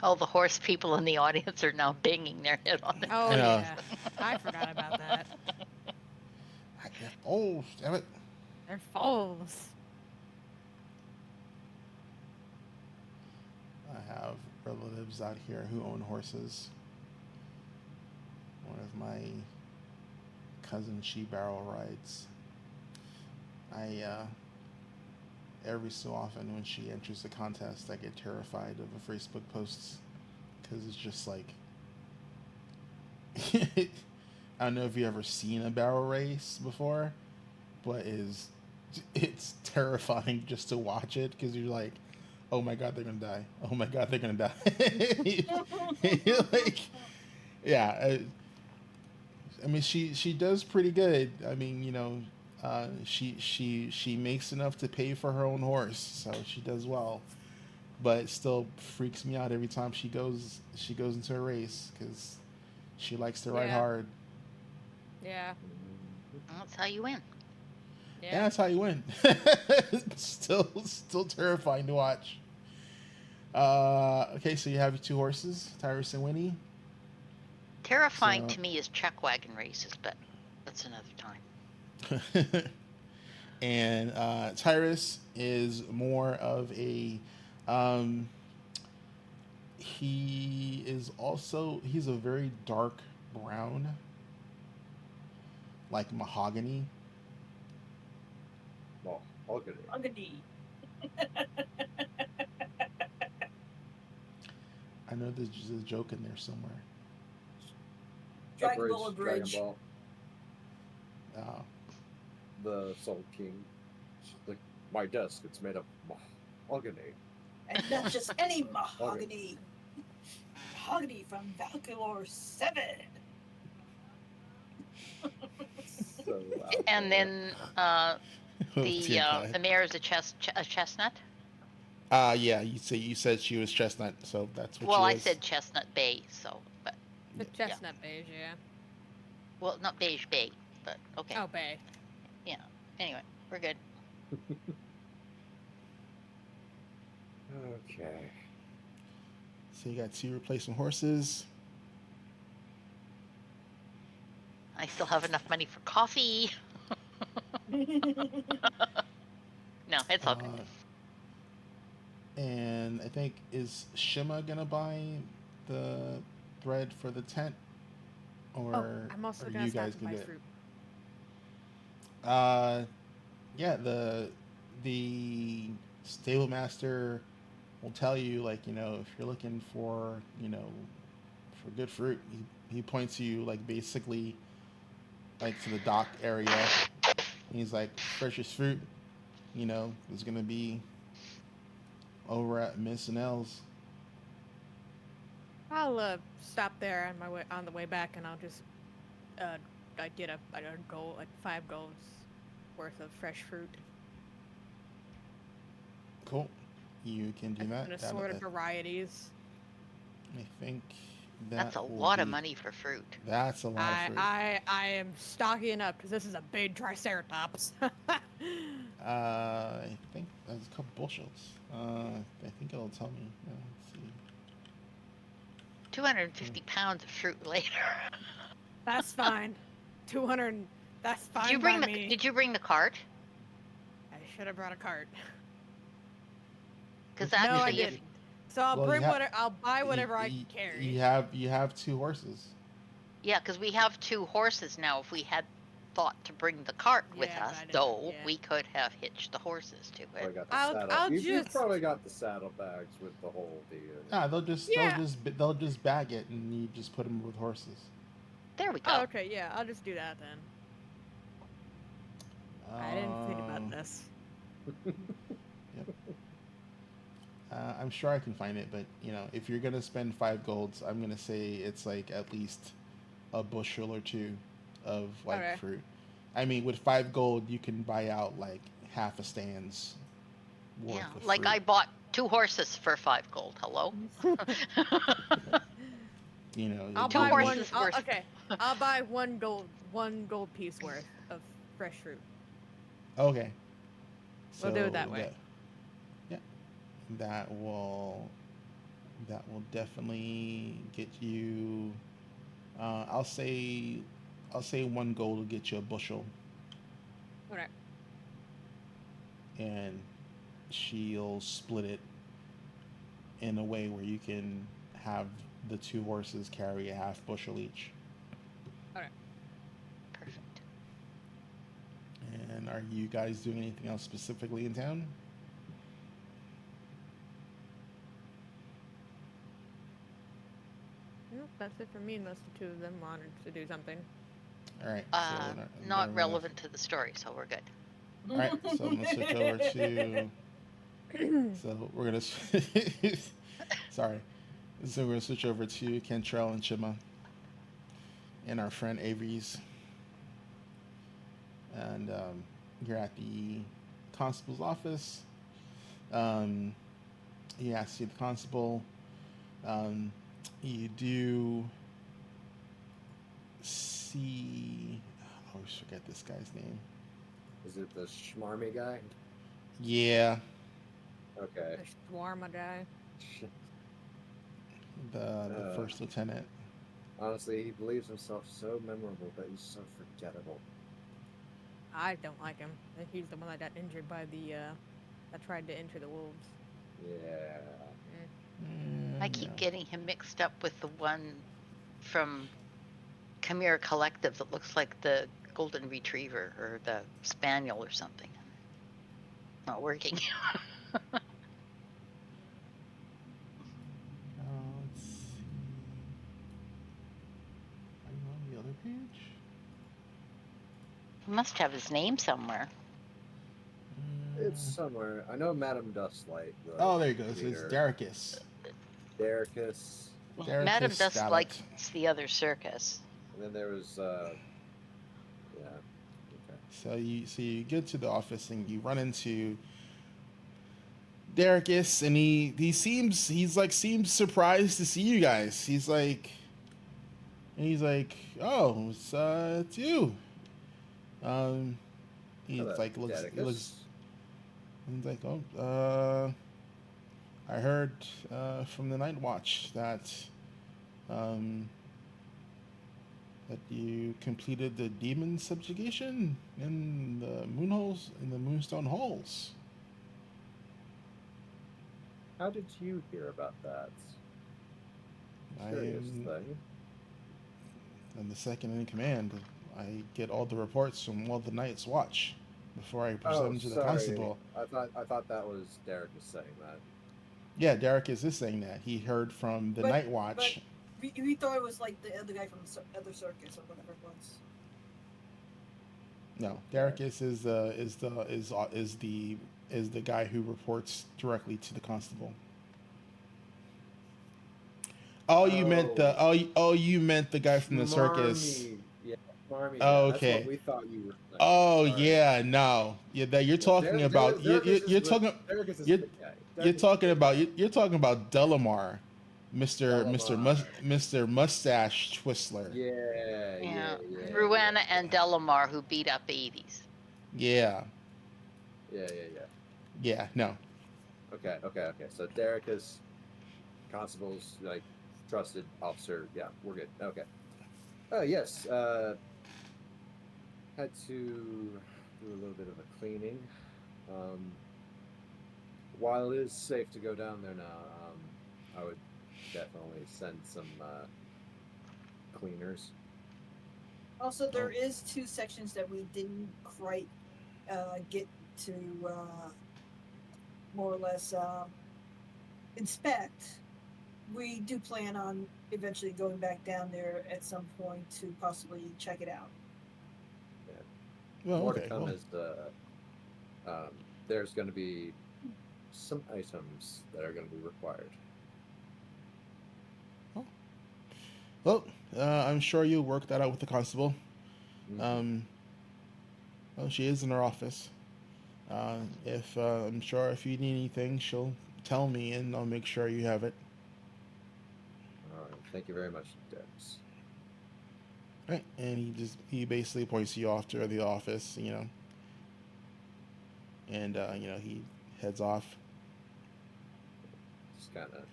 All the horse people in the audience are now banging their head on the Oh Yeah. yeah, I forgot about that. Oh, damn it. They're foals. I have relatives out here who own horses. One of my cousins, she barrel rides. Every so often when she enters the contest, I get terrified of the Facebook posts because it's just like, I don't know if you ever seen a barrel race before, but it's terrifying just to watch it because you're like, oh my god, they're gonna die. Oh my god, they're gonna die. You're like, yeah. I mean, she does pretty good. I mean, she makes enough to pay for her own horse, so she does well. But it still freaks me out every time she goes into a race because she likes to ride Yeah. hard. Yeah, That's how you win. Yeah, yeah. that's how you win. Still terrifying to watch. Okay, so you have your two horses, Tyrus and Winnie. Terrifying So- to me is chuck wagon races, but that's another time. And Tyrus is more of a he's a very dark brown, like mahogany. Well, I'll get it. Ugly. I know there's just a joke in there somewhere. Dragon Ball Dragon Bridge. Ball, Uh, the Soul King. Like my desk, it's made of mahogany. And not just any mahogany. Mahogany from Valkyr 7. So, And then oh, the dear God. mare is a chestnut. Yeah, you said she was chestnut, so that's what Well, she I is. said chestnut bay, so but The chestnut beige, yeah. well, not beige bay, but okay. Oh, bay. Anyway, we're good. okay. So you got two replacement horses. I still have enough money for coffee. No, it's all good. And I think, is Shima gonna buy the thread for the tent, or Oh, I'm also are gonna you stop guys with gonna my do it? fruit. Yeah, the stable master will tell you, like, if you're looking for for good fruit, he points you like basically like to the dock area. And he's like, freshest fruit, is gonna be over at Miss and L's. I'll stop there on the way back, and I'll just I get a gold, like 5 golds worth of fresh fruit. Cool. You can do that. An assorted varieties. I think That's a will lot of be- money for fruit. That's a lot of fruit. I am stocking up because this is a big triceratops. I think there's a couple bushels. I think it'll tell me. Let's see. 250 pounds of fruit later. That's fine. 200. That's fine Did you bring by the me. Did you bring the cart? I should have brought a cart. Because No, I actually, if, didn't. So I'll Well, bring you ha- whatever. I'll buy whatever I You- can carry. You have two horses. yeah, because we have 2 horses now. If we had thought to bring the cart with Yeah, but us, I didn't, though, yeah. we could have hitched the horses to Probably it. got the I'll saddle. You've just- probably got the saddlebags with the whole deal. Nah, Yeah. they'll just bag it and you just put them with horses. There we go. Oh, okay. Yeah, I'll just do that then. I didn't think about this. I'm sure I can find it, but if you're gonna spend 5 golds, I'm gonna say it's like at least a bushel or 2 of like Okay. fruit. I mean, with 5 gold, you can buy out like half a stand's worth Yeah, of like fruit. I bought 2 horses for 5 gold. Hello. I'll Two buy one. horses worth. Okay, I'll buy one gold piece worth of fresh fruit. Okay. We'll do it that way. Yeah, that will definitely get you. I'll say one goal to get you a bushel, Okay. and she'll split it in a way where you can have the two horses carry a half bushel each. Okay. Perfect. And are you guys doing anything else specifically in town? Nope, that's it for me unless the two of them wanted to do something. All right. Not relevant to the story, so we're good. All right. So I'm gonna switch over to. So we're gonna. Sorry. So we're gonna switch over to Kentrell and Chima, and our friend Avery's, and you're at the constable's office. He asks you the constable. You do see. I always forget this guy's name. Is it the schmarmy guy? Yeah, Okay. The shawarma guy. the first lieutenant. Honestly, he believes himself so memorable, but he's so forgettable. I don't like him. He's the one that got injured by the that tried to enter the wolves. Yeah. I keep getting him mixed up with the one from Chimera Collective that looks like the golden retriever or the spaniel or something. Not working. Let's see. Are you on the other page? He must have his name somewhere. It's somewhere. I know Madame Dustlight. Oh, there he goes. It's leader. Daricus. Daricus. Daricus Madame Dust Stallet. likes the other circus. And then there was, yeah. Okay. So you get to the office and you run into Daricus, and he seems surprised to see you guys. He's like, oh, it's you. He's Hello, like Daricus. He's like, I heard from the Night Watch that that you completed the demon subjugation in the Moonstone Halls. How did you hear about that? Curious thing. I'm the second in command. I get all the reports from all the Night's Watch before I present them to the constable. I thought that was Derek was saying that. Yeah, Daricus is saying that. He heard from the Night Watch. But we thought it was like the other guy from the other circus or whatever it was. No, Daricus is the guy who reports directly to the constable. You meant the guy from the circus. Yeah, Marmy. Oh, Yeah, okay. That's what we thought you were saying. Oh, Sorry. yeah, no. Yeah, that you're talking about you're talking about Delamar, Mr. Mustache Twistler. Yeah. Ruana and Delamar who beat up 80s. Yeah. Yeah. No. Okay. So Derek is constable's like trusted officer. Yeah, we're good. Okay. Oh yes. Had to do a little bit of a cleaning. While it is safe to go down there now, I would definitely send some cleaners. Also, there is two sections that we didn't quite get to more or less inspect. We do plan on eventually going back down there at some point to possibly check it out. Well, More okay. to come is there's going to be some items that are going to be required. Well, I'm sure you'll work that out with the constable. Mm-hmm. Well, she is in her office. I'm sure if you need anything, she'll tell me, and I'll make sure you have it. All right. Thank you very much, Dex. Right, and he basically points you off to the office. and he heads off. Just kind of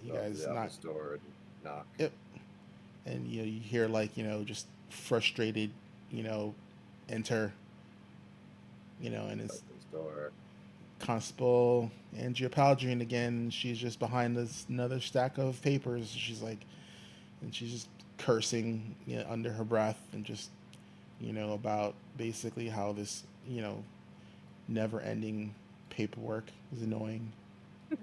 You go up to guys the not office door and knock. Yep. And you hear like just frustrated, you know, enter, and it's Opens door. Constable Angie Paldrian again. She's just behind this another stack of papers. She's just cursing, under her breath, and just about basically how this never-ending paperwork is annoying. I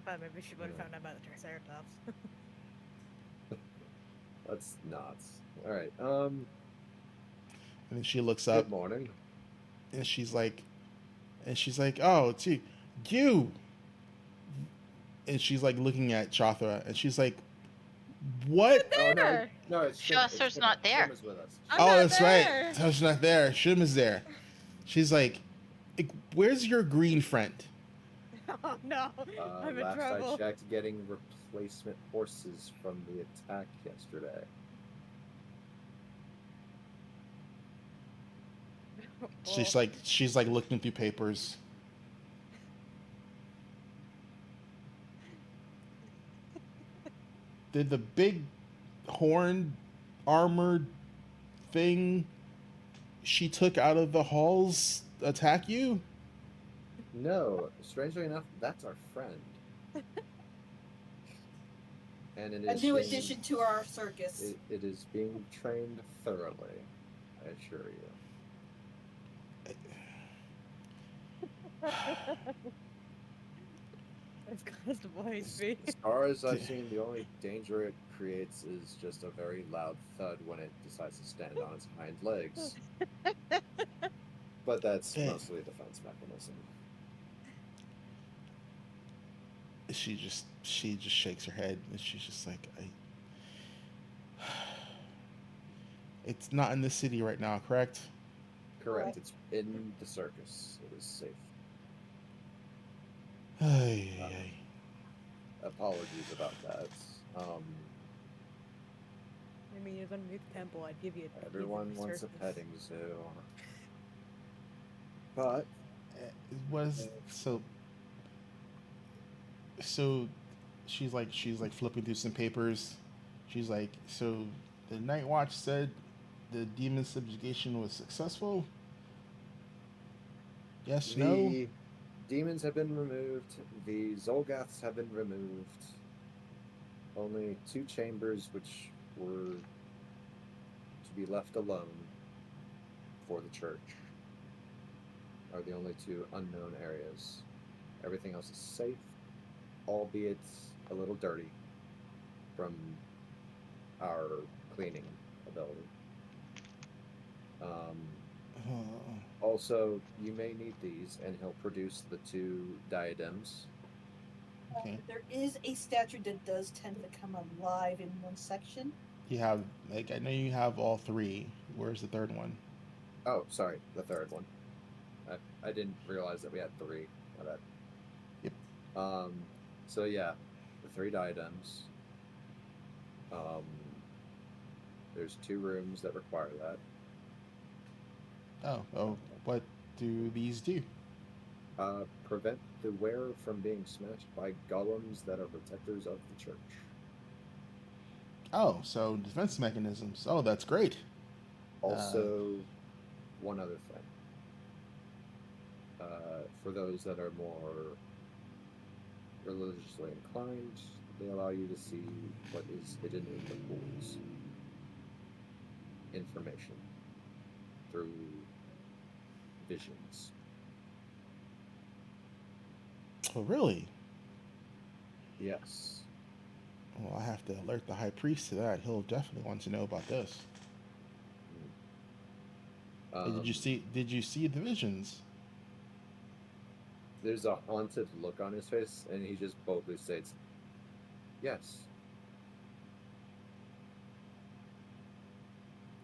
thought maybe she would have found out about the Triceratops. That's nuts. All right. And then she looks up Good morning. and she's like, "Oh, it's you." And she's like looking at Chothra, and she's like, "What?" Oh no, There! no, it's Shim. It's Chaucer's Shimmer. not there. Shimmer's with us. I'm Oh, not that's there. right. Tosh's not there. Shim is there. She's like, "Where's your green friend?" Oh no, I'm in Last trouble. I checked, getting replacement horses from the attack yesterday. She's like looking through papers. Did the big horned armored thing she took out of the halls attack you? No, strangely enough, that's our friend. And it A is new being- addition to our circus. It is being trained thoroughly, I assure you. It's Constable HP. As far as I've seen, the only danger it creates is just a very loud thud when it decides to stand on its hind legs. But that's mostly a defense mechanism. She just shakes her head, and she's just like, It's not in the city right now, correct? Correct. It's in the circus. It is safe. Ay, ay, ay. Apologies about that. I mean, it's underneath the temple. I'd give you a Everyone piece of wants a circus. petting zoo. But Was so she's like flipping through some papers. She's like, so the Night Watch said the demon subjugation was successful. Yes, the no. demons have been removed. The Zolgaths have been removed. Only 2 chambers which were to be left alone for the church are the only 2 unknown areas. Everything else is safe, albeit a little dirty from our cleaning ability. Also, you may need these, and he'll produce the 2 diadems. Okay. There is a statue that does tend to come alive in one section. You have I know you have all 3. Where's the third one? Oh, sorry, the third one. I didn't realize that we had 3. My bad. Yep. So yeah, the 3 diadems. There's 2 rooms that require that. Oh, what do these do? Prevent the wearer from being smashed by golems that are protectors of the church. Oh, so defense mechanisms. Oh, that's great. Also, one other thing. For those that are more religiously inclined, they allow you to see what is hidden in the pools. Information through visions. Oh, really? Yes. Well, I have to alert the high priest to that. He'll definitely want to know about this. Did you see the visions? There's a haunted look on his face, and he just boldly states, "Yes."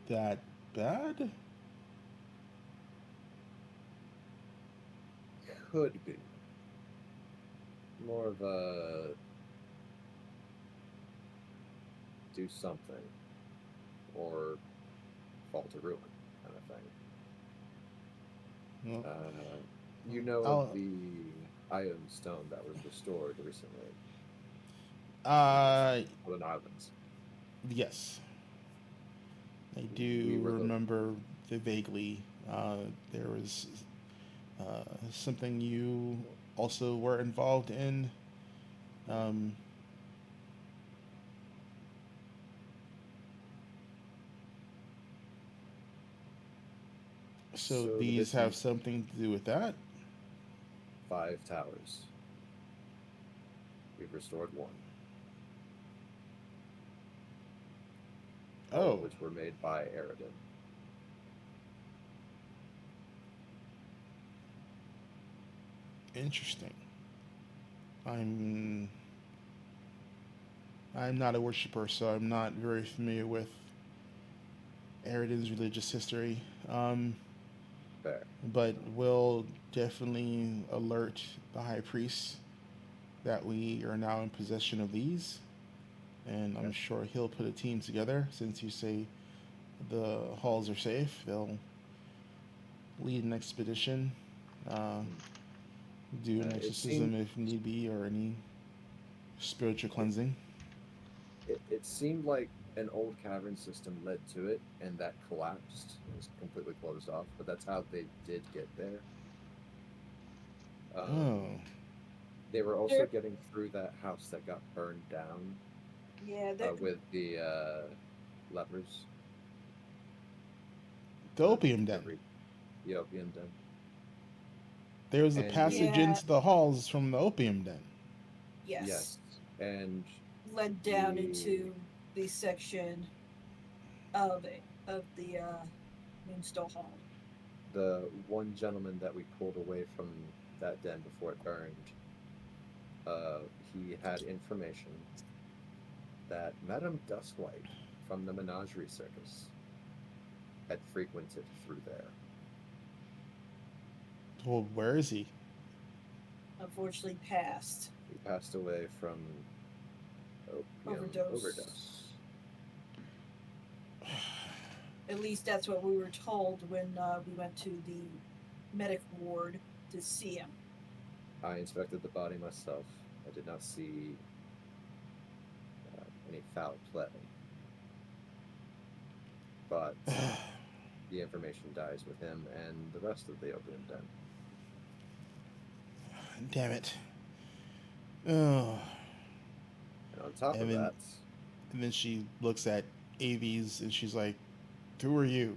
That bad? Could be. More of a do something or fall to ruin kind of thing. Well, You know of I'll, the Iron Stone that was restored recently in the uh, Southern Islands. yes, I We do were the remember vaguely. There was something you also were involved in. Um, so so the these have missing something to do with that. 5 towers. We've restored one, all of Oh, which were made by Eridan. interesting. I'm I'm not a worshiper, so I'm not very familiar with Eridan's religious history. Fair. But we'll definitely alert the high priest that we are now in possession of these, and I'm Okay. sure he'll put a team together. Since you say the halls are safe, they'll lead an expedition, uh, Mhm. do an It seemed exorcism if need be, or any spiritual it, cleansing. it seemed like an old cavern system led to it, and that collapsed. It was completely closed off, but that's how they did get there. Oh, They were also There, getting through that house that got burned down yeah, there, with the lepers, the opium the den. the opium den, There's a and the passage yeah, into the halls from the opium den. yes, yes, and led down the into the section of it of the Moonstone Hall. the one gentleman that we pulled away from that den before it burned, he had information that Madame Duskwhite from the Menagerie Circus had frequented through there. Well, where is he? Unfortunately, passed He passed away from opium overdose. overdose. At least that's what we were told when we went to the medic ward to see him. I inspected the body myself. I did not see any foul play, but the information dies with him and the rest of the opium den. Damn it. Oh. And on top And of then that, and then she looks at Aves and she's like, "Who are you?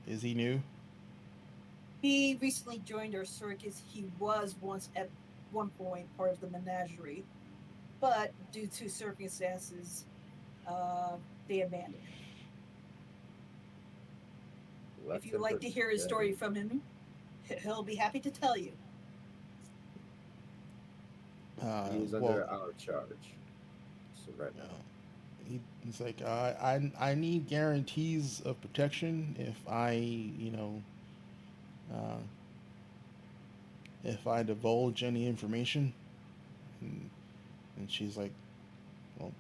Is he new?" He recently joined our circus. He was once at one point part of the menagerie, but due to circumstances, they abandoned him. If left you'd him like for to hear his dead. story from him, he'll be happy to tell you. He is Well, under our charge. So right now, he's like, I need guarantees of protection uh, if I divulge any information. And, and she's like, well,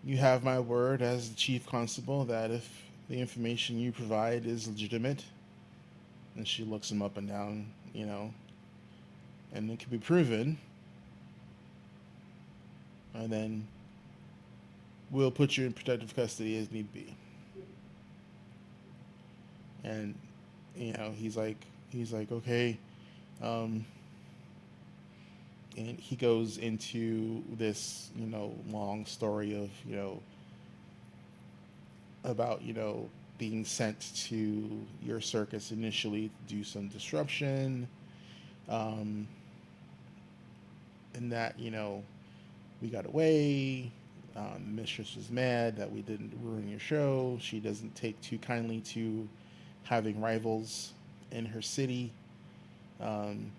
you have my word as the chief constable that if the information you provide is legitimate, and she looks him up and down, and it can be proven, and then we'll put you in protective custody as need be. And he's like, okay. Um, and he goes into this, long story of, about, being sent to your circus initially to do some disruption. Um, and that, we got away. Mistress was mad that we didn't ruin your show. She doesn't take too kindly to having rivals in her city. Um,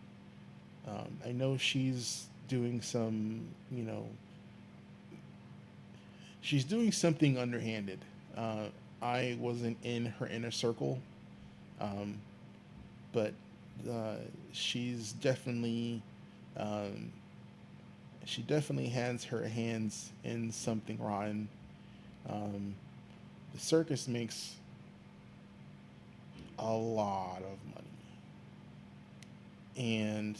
I know she's doing something underhanded. Uh, I wasn't in her inner circle, um, but uh, she's definitely um, she definitely has her hands in something rotten. Um, the circus makes a lot of money, And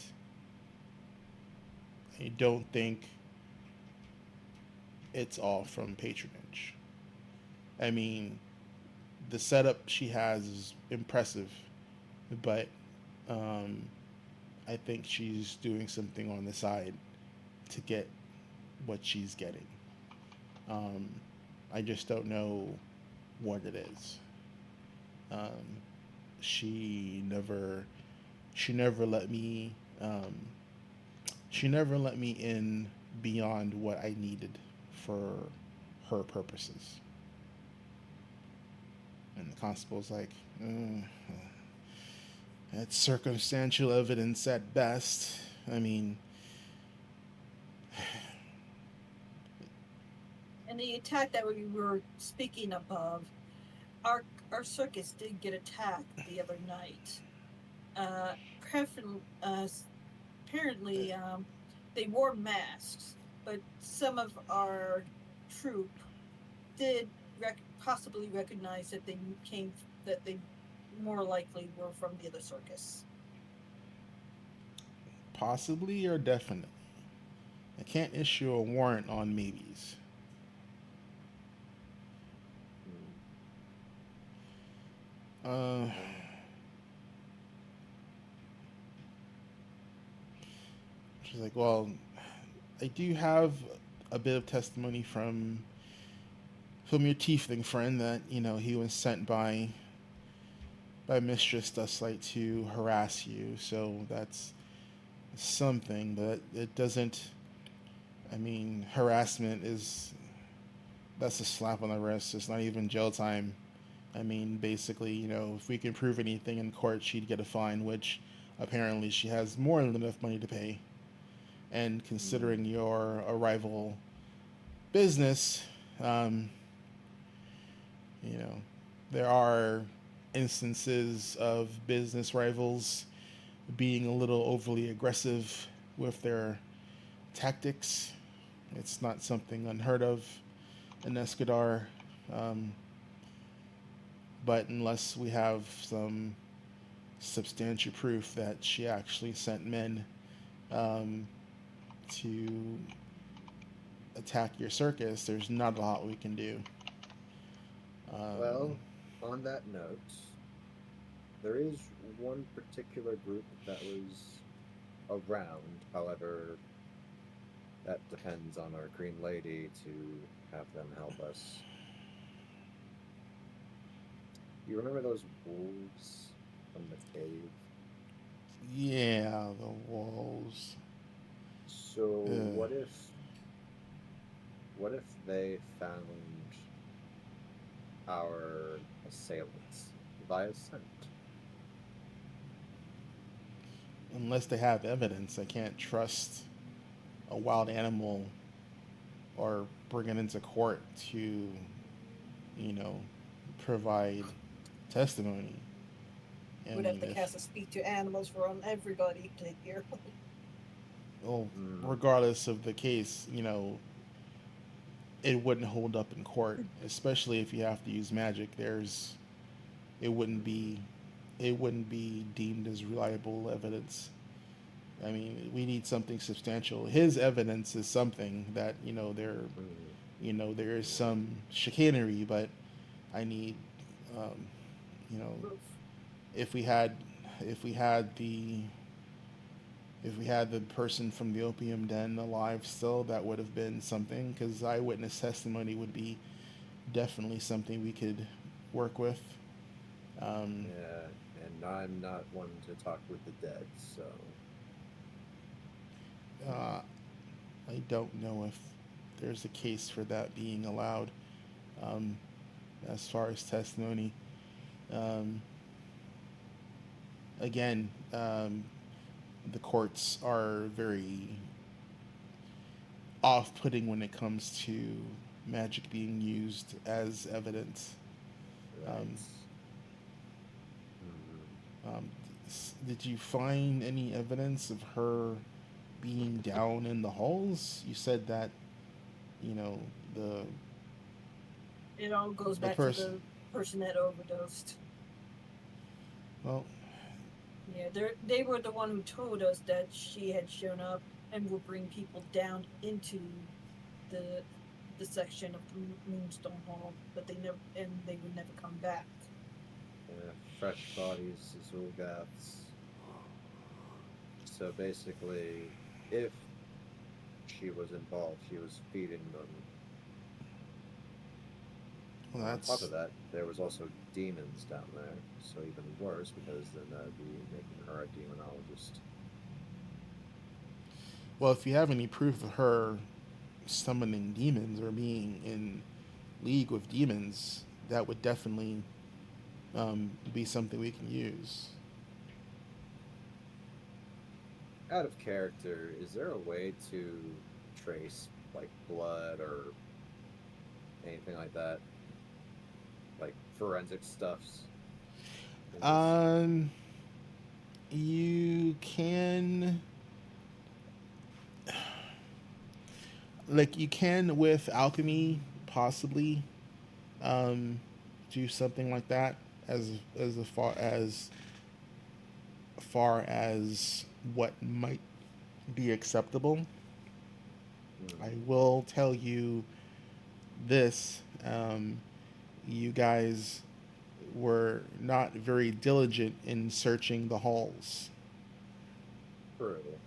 I don't think it's all from patronage. I mean, the setup she has is impressive, but um, I think she's doing something on the side to get what she's getting. Um, I just don't know what it is. Um, she never, she never let me, um, she never let me in beyond what I needed for her purposes. And the constable's like, that's circumstantial evidence at best. I mean, And the attack that we were speaking above, our our circus did get attacked the other night. Prefer- uh, apparently, they wore masks, but some of our troop did possibly recognize that they more likely were from the other circus. possibly or definitely. I can't issue a warrant on maybes. Uh, And she's like, well, I do have a bit of testimony from your tiefling friend that he was sent by Mistress Dustlight to harass you. So that's something, but it doesn't. I mean, harassment is that's a slap on the wrist. It's not even jail time. I mean, basically, if we can prove anything in court, she'd get a fine, which apparently she has more than enough money to pay. And considering your arrival business, um, you know, there are instances of business rivals being a little overly aggressive with their tactics. It's not something unheard of in Escadar. Um, but unless we have some substantial proof that she actually sent men um, to attack your circus, there's not a lot we can do. well, on that note, there is one particular group that was around. However, that depends on our Green Lady to have them help us. You remember those wolves from the cave? Yeah, the walls. So Ugh. what if they found our assailants via scent? Unless they have evidence, I can't trust a wild animal or bring it into court to, you know, provide testimony. I Would have mean, to if cast a speak to animals for everybody to hear. well, Mm, regardless of the case, it wouldn't hold up in court, especially if you have to use magic. It wouldn't be, it wouldn't be deemed as reliable evidence. I mean, we need something substantial. His evidence is something that mm, there is some chicanery, but I need, um, you know, Proof. if we had, if we had the, if we had the person from the opium den alive still, that would have been something. Because eyewitness testimony would be definitely something we could work with. Um, yeah, and I'm not one to talk with the dead, so uh, I don't know if there's a case for that being allowed. Um, as far as testimony, um, again, the courts are very off-putting when it comes to magic being used as evidence. right. Um, Mm, um, did you find any evidence of her being down in the halls? You said that you know the It all goes the back to person. the person that overdosed. Well, Yeah, they were the one who told us that she had shown up and will bring people down into the the section of the Moonstone Hall, but they would never come back. Fresh bodies, Zulgaths. So basically, if she was involved, she was feeding them. Well, On top that's of that, there was also demons down there, so even worse because then that'd be making her a demonologist. well. If you have any proof of her summoning demons or being in league with demons, that would definitely be something we can use. Out of character, is there a way to trace like blood or anything like that, like forensic stuffs? In this? Um, you can, like, you can with alchemy possibly um, do something like that as far as what might be acceptable. I Hmm. will tell you this: you guys were not very diligent in searching the halls. True.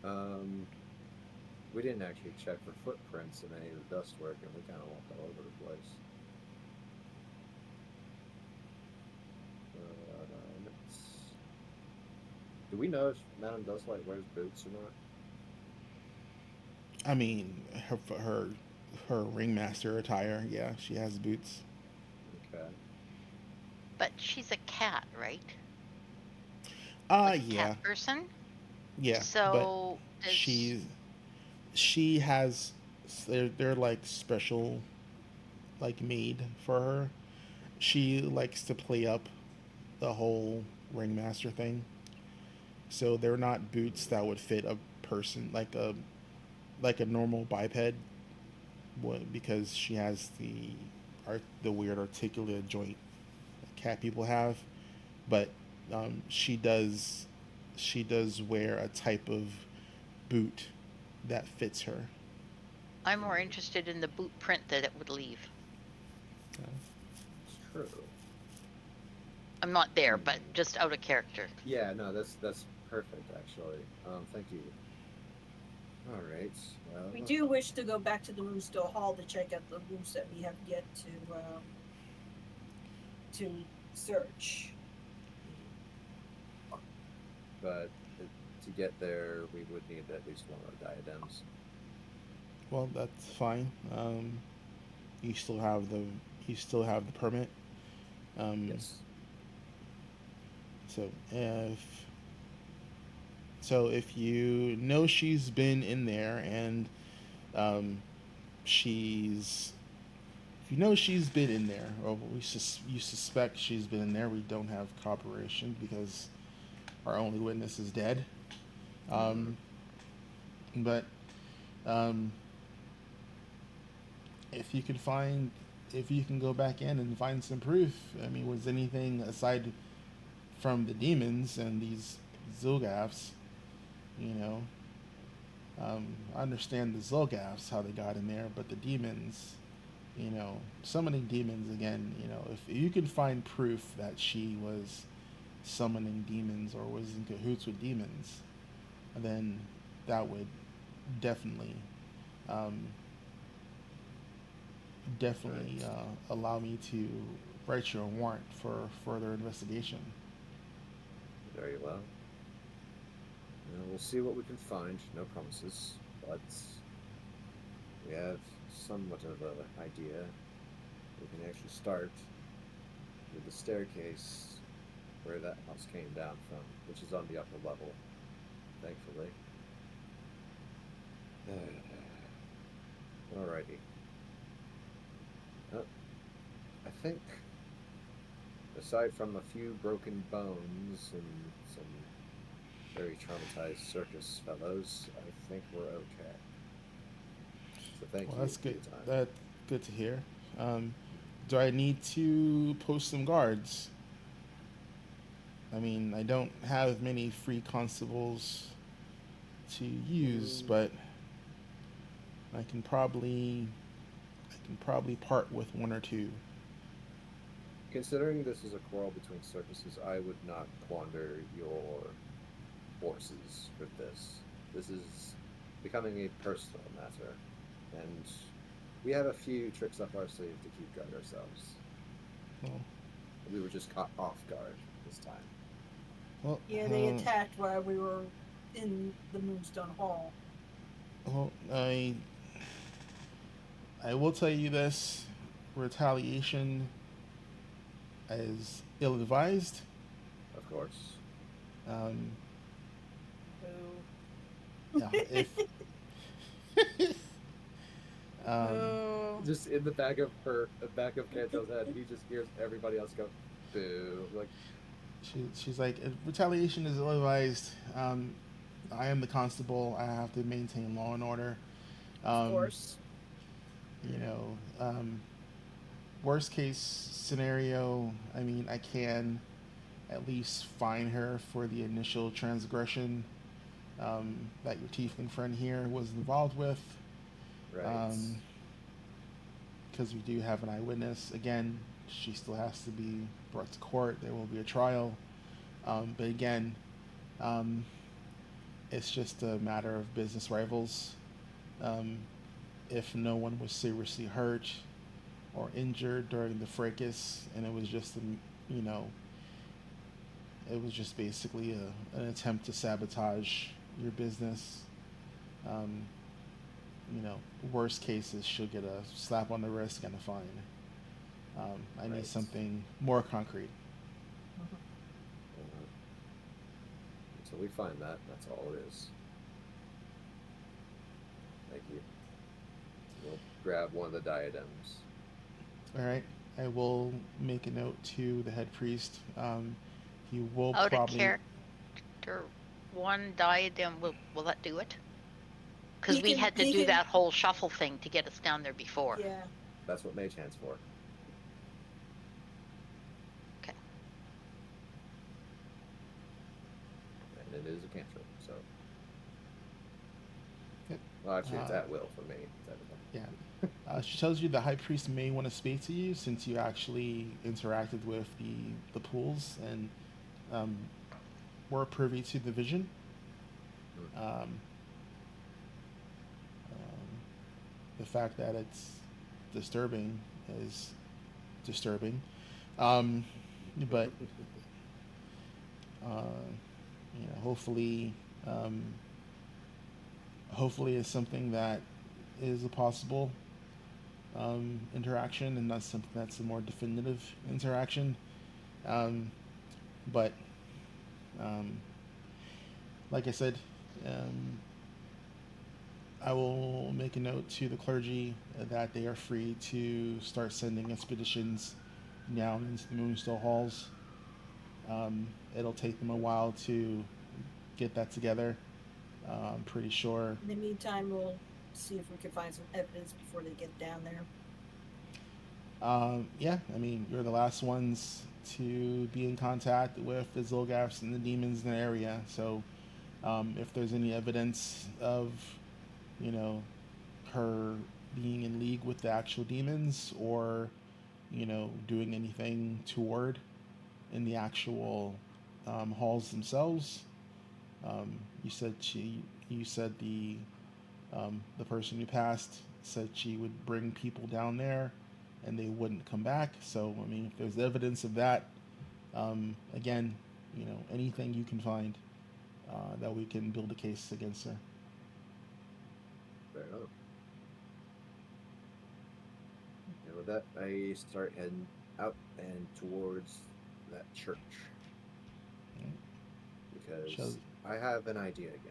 Um, we didn't actually check for footprints in any of the dust work, and we kind of walked all over the place. Do we know if Madame Dustlight wears boots or not? I mean, her ringmaster attire. Yeah, she has boots. Okay. But she's a cat, right? Like a cat Yeah, person. yeah, but So does she's she has they're like special like made for her. She likes to play up the whole ringmaster thing. So they're not boots that would fit a person like a normal biped because she has the weird articulate joint that cat people have, but she does wear a type of boot that fits her. I'm more interested in the boot print that it would leave. It's true. I'm not there, but Hmm. just out of character. Yeah, no, that's perfect actually. Thank you. All right. We Well, do wish to go back to the Moonstone Hall to check out the rooms that we have yet to search. but to get there, we would need at least one of the diadems. Well, that's fine. You still have the you still have the permit. Um, Yes. so if you know she's been in there and um, she's if you know she's been in there or you suspect she's been in there, we don't have corroboration because our only witness is dead. Hmm. Um, but um, if you can find if you can go back in and find some proof, I mean, was anything aside from the demons and these Zilgaths, you know, I understand the Zilgaths how they got in there, but the demons, summoning demons again, if you can find proof that she was summoning demons or was in cahoots with demons, then that would definitely, um, definitely Right. allow me to write you a warrant for further investigation. Very well. We'll see what we can find. No promises, but we have somewhat of an idea. We can actually start with the staircase where that house came down from, which is on the upper level, thankfully. Alrighty. Uh, I think, aside from a few broken bones and some very traumatized circus fellows, I think we're okay. So thank Well, you that's for good. your time. That's good to hear. Um, do I need to post some guards? I mean, I don't have many free constables to use, but I can probably part with one or two. Considering this is a quarrel between circuses, I would not quander your forces for this. This is becoming a personal matter, and we have a few tricks up our sleeve to keep guard ourselves. Well, We were just caught off guard this time. well, Yeah, they attacked while we were in the Moonstone Hall. well, I will tell you this: retaliation is ill-advised. Of course. Um, Boo. yeah, if Oh. Just in the back of Cantrell's head, he just hears everybody else go, boo. Like, she's like, if retaliation is ill-advised. I am the constable. I have to maintain law and order. Of course. You know, worst case scenario, I mean, I can at least fine her for the initial transgression that your tiefling friend here was involved with. right. Because we do have an eyewitness. Again, she still has to be brought to court. There will be a trial. But again, it's just a matter of business rivals. If no one was seriously hurt or injured during the fracas, and it was just, you know, it was just basically an attempt to sabotage your business. You know, worst cases, she'll get a slap on the wrist and a fine. I need Right. something more concrete. Until we find that, that's all it is. Thank you. We'll grab one of the diadems. All right, I will make a note to the head priest. He will Out of probably. character, one diadem, will that do it? Because He we can- had to he do can- that whole shuffle thing to get us down there before. Yeah. That's what Mage Hand's for. Okay. And it is a cantrip, so. Yep. Well, actually, it's Uh, at will for me. Technically. Yeah. She tells you the high priest may want to speak to you since you actually interacted with the pools and were privy to the vision. The fact that it's disturbing is disturbing. But you know, hopefully it's something that is a possible interaction and not something that's a more definitive interaction. But like I said, I will make a note to the clergy that they are free to start sending expeditions down into the Moonstone Halls. It'll take them a while to get that together. I'm pretty sure. In the meantime, we'll see if we can find some evidence before they get down there. Yeah, I mean, you're the last ones to be in contact with the Zilgaths and the demons in the area. So, if there's any evidence of, you know, her being in league with the actual demons or, you know, doing anything toward in the actual halls themselves, you said the person who passed said she would bring people down there and they wouldn't come back. So, I mean, if there's evidence of that, again, you know, anything you can find that we can build a case against her. Fair enough. And with that, I start heading out and towards that church. Right. Because I have an idea again.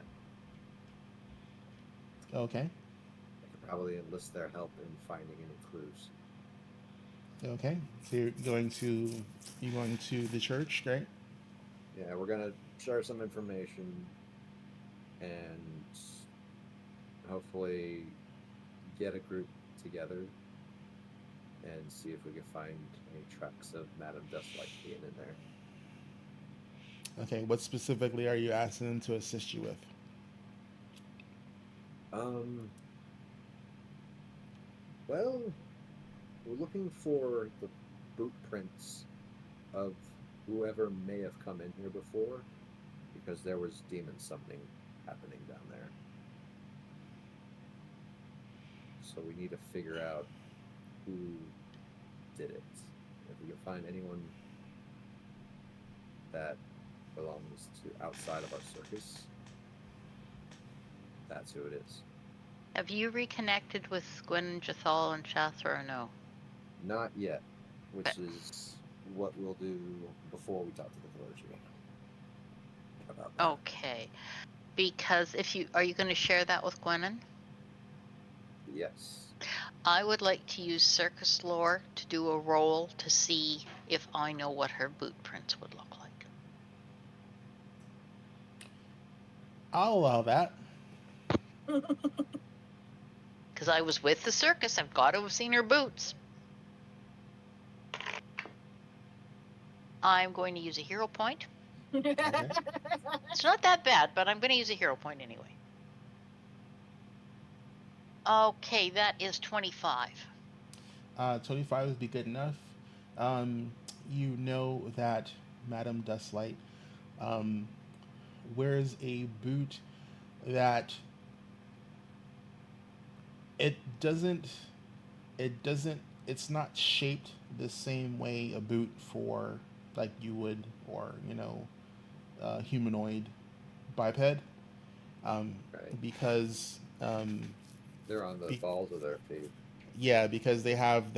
Okay. I could probably enlist their help in finding any clues. Okay. So you're going to the church, right? Yeah, we're gonna share some information and hopefully get a group together and see if we can find any tracks of Madame Dustlight being in there. Okay, what specifically are you asking them to assist you with? Um, well, we're looking for the boot prints of whoever may have come in here before, because there was demon summoning happening down there. So we need to figure out who did it. If we can find anyone that belongs to outside of our circus, that's who it is. Have you reconnected with Gwen and Jathal and Shathra or no? Not yet, which Okay. is what we'll do before we talk to the clergy about that. Okay. Because are you going to share that with Gwennon? Yes. I would like to use circus lore to do a roll to see if I know what her boot prints would look like. I'll allow that. Because I was with the circus, I've got to have seen her boots. I'm going to use a hero point. Okay. It's not that bad, but I'm going to use a hero point anyway. Okay, that is 25. 25 would be good enough. You know that Madame Dustlight um, wears a boot that it doesn't it's not shaped the same way a boot for like you would or humanoid biped Right. because They're on the be, balls of their feet. yeah, because they have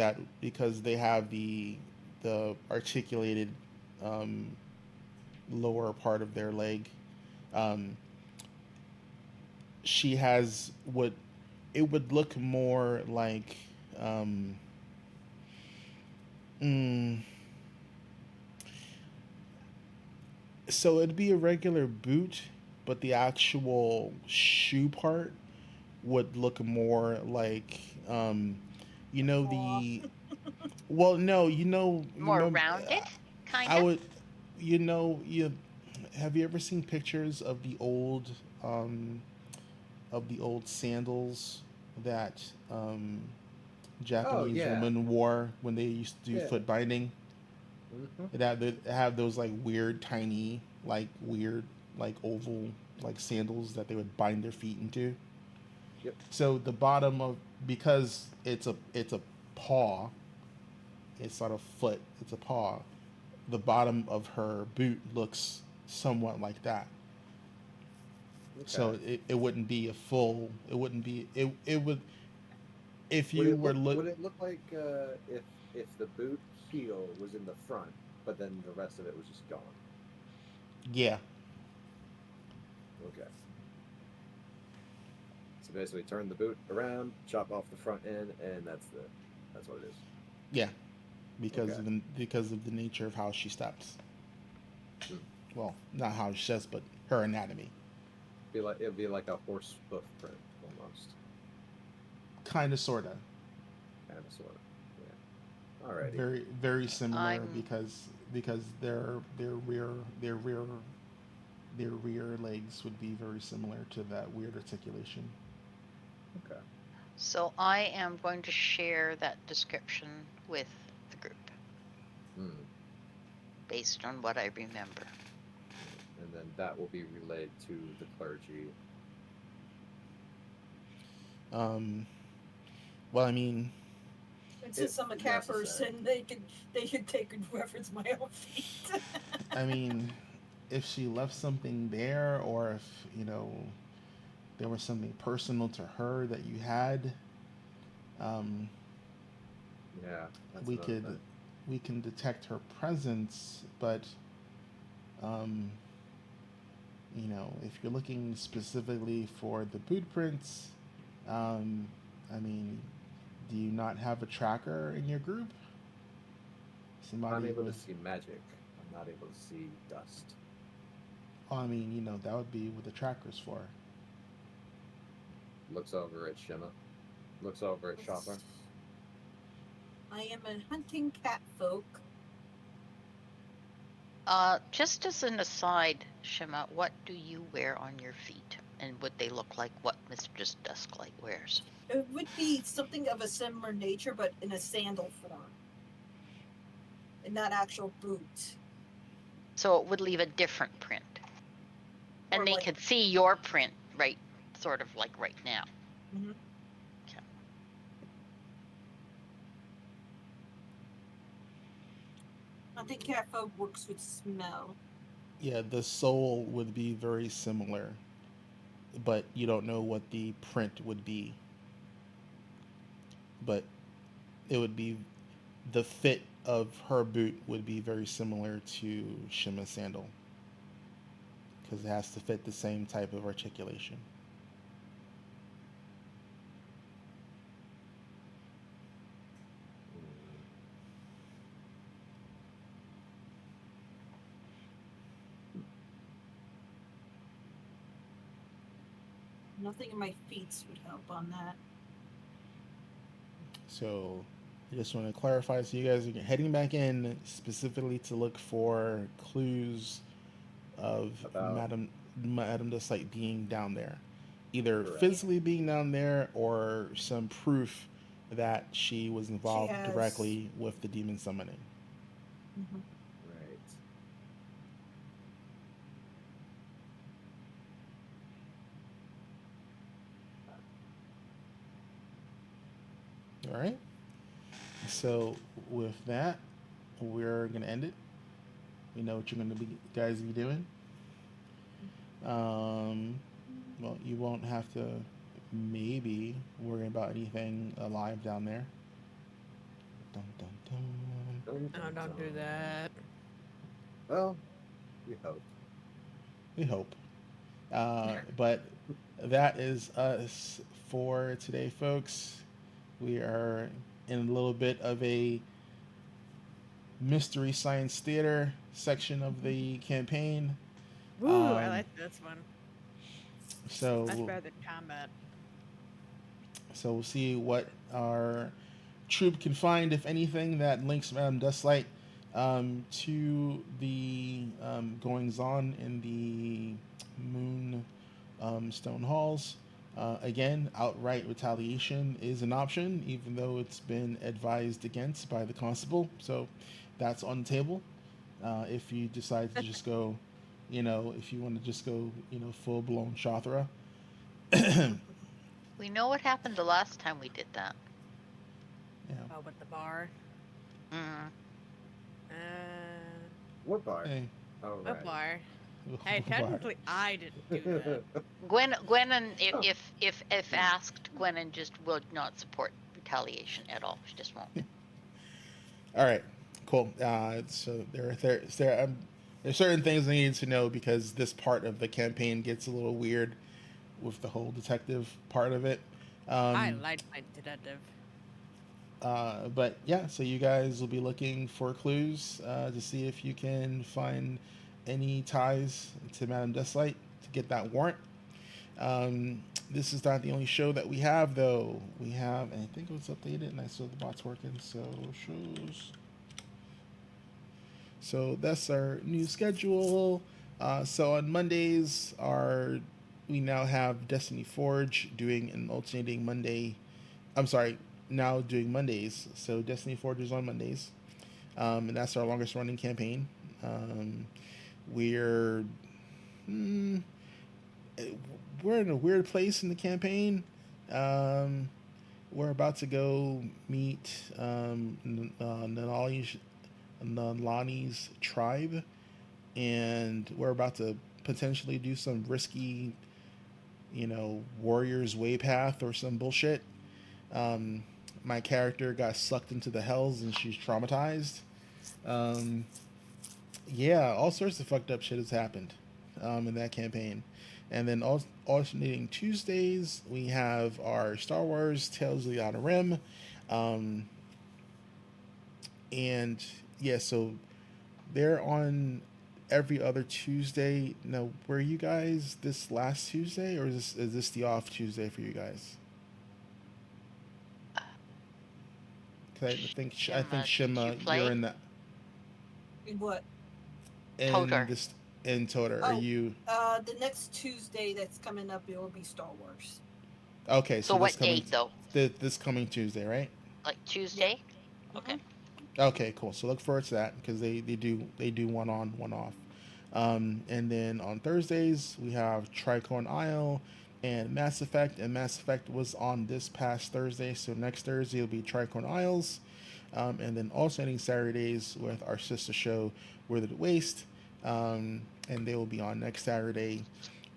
the articulated um, lower part of their leg. Um, she has what it would look more like. Um, mm, so it'd be a regular boot, but the actual shoe part would look more like, you know Aw. the. Well, no, More remember, rounded, kind I of. would, you have you ever seen pictures um, of the old sandals that Oh Japanese yeah. women wore when they used to do Yeah. foot binding? Mm-hmm. They have those like weird, tiny, like weird, like oval, like sandals that they would bind their feet into. Yep. So the bottom of because it's a paw, it's not a foot, it's a paw. The bottom of her boot looks somewhat like that. Okay. So it wouldn't be a full. It wouldn't be. It would if Would you it were look? look. Would it look like if the boot heel was in the front, but then the rest of it was just gone? Yeah, Okay. So basically, turn the boot around, chop off the front end, and that's what it is. yeah, because Okay. of the nature of how she steps. Hmm. Well, not how she steps, but her anatomy. It'd be like a horse hoof print almost, Kind of, sorta. kind of sort of. Yeah. Alrighty. Very similar I'm because their rear legs would be very similar to that weird articulation. Okay. so I am going to share that description with the group Hmm. based on what I remember. And then that will be relayed to the clergy. Um, well, I mean, Since I'm a If cat necessary. person, they could take and reference my own feet. I mean, if she left something there, or if there was something personal to her that you had, um, Yeah, that's we another could thing. we can detect her presence. But um, if you're looking specifically for the boot prints, um, I mean, do you not have a tracker in your group? I'm Somebody able to with, see magic. I'm not able to see dust. I mean, that would be what the tracker's for. Looks over at Shima. Looks over at Shopper. I am a hunting cat folk. Just as an aside, Shima, what do you wear on your feet? And would they look like what Mistress Dusklight wears? It would be something of a similar nature, but in a sandal form, and not actual boot. So it would leave a different print. And Or they like- could see your print, right? Sort of like right now. Mhm. Okay. I think cat folk works with smell. Yeah, the soul would be very similar, but you don't know what the print would be. But it would be the fit of her boot would be very similar to Shima's sandal because it has to fit the same type of articulation. Nothing in my feet would help on that. So I just want to clarify. So you guys are heading back in specifically to look for clues of About- Madame Desight being down there, either Correct. physically being down there or some proof that she was involved has- directly with the demon summoning. Mm-hmm. Right. All right. So with that, we're gonna end it. We know what you're gonna be guys be doing. Well, you won't have to maybe worry about anything alive down there. Dun, dun, dun. Dun, No, dun, don't do dun. that. Well, we hope. We hope. But that is us for today, folks. We are in a little bit of a mystery science theater section of the campaign. Woo, I Um, like this one. So That's better than combat. So we'll see what our troop can find, if anything, that links Madame Dustlight to the goings on in the Moon Stone Halls. Again, outright retaliation is an option, even though it's been advised against by the constable. So that's on the table. If you decide to just go, if you want to just go, full blown Shothra. We know what happened the last time we did that. Yeah. Oh, with the bar. Mm. What bar? Hey. Oh, A right. bar. Hey, technically, I didn't do that. Gwennon, if asked, Gwennon just will not support retaliation at all. She just won't. All right, cool. So there's certain things I needed to know because this part of the campaign gets a little weird with the whole detective part of it. I liked my detective. But yeah, so you guys will be looking for clues to see if you can find any ties to Madame Deathlight to get that warrant. This is not the only show that we have, though. We have, and I think it was updated, and I saw the bot's working. So shows. So that's our new schedule. So on Mondays, we now have Destiny Forge doing an alternating Monday. I'm sorry, now doing Mondays. So Destiny Forge is on Mondays, and that's our longest running campaign. We're in a weird place in the campaign. We're about to go meet Nalani's tribe, and we're about to potentially do some risky, warrior's way path or some bullshit. My character got sucked into the hells and she's traumatized. Yeah, all sorts of fucked up shit has happened in that campaign. And then alternating Tuesdays, we have our Star Wars Tales of the Outer Rim. And yeah, so they're on every other Tuesday. Now, were you guys this last Tuesday, or is this the off Tuesday for you guys? 'Cause I think Shima, did Shima, you play? you're in that. In what? in Toter. this in Toter? Are Oh, you the next Tuesday that's coming up, it will be Star Wars. okay? So So what date though? this coming Tuesday, right? Like Yep. Tuesday? Okay. Mhm. Okay, cool. So look forward to that because they do one on one off. And then on Thursdays we have Tricorn Isle and Mass Effect. And Mass Effect was on this past Thursday, so next Thursday will be Tricorn Isles. And then alternating Saturdays with our sister show Withered Waste, and they will be on next Saturday.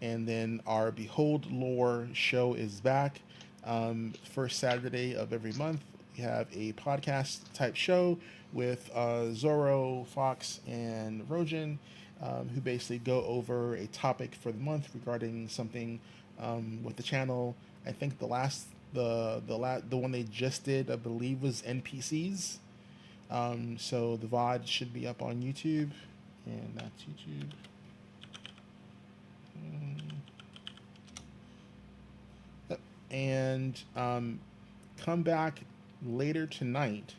And then our Behold Lore show is back. First Saturday of every month, we have a podcast type show with Zorro, Fox, and Rojan, who basically go over a topic for the month regarding something with the channel. I think the one they just did, I believe, was NPCs. So the VOD should be up on YouTube, and that's YouTube. Yep. And come back later tonight.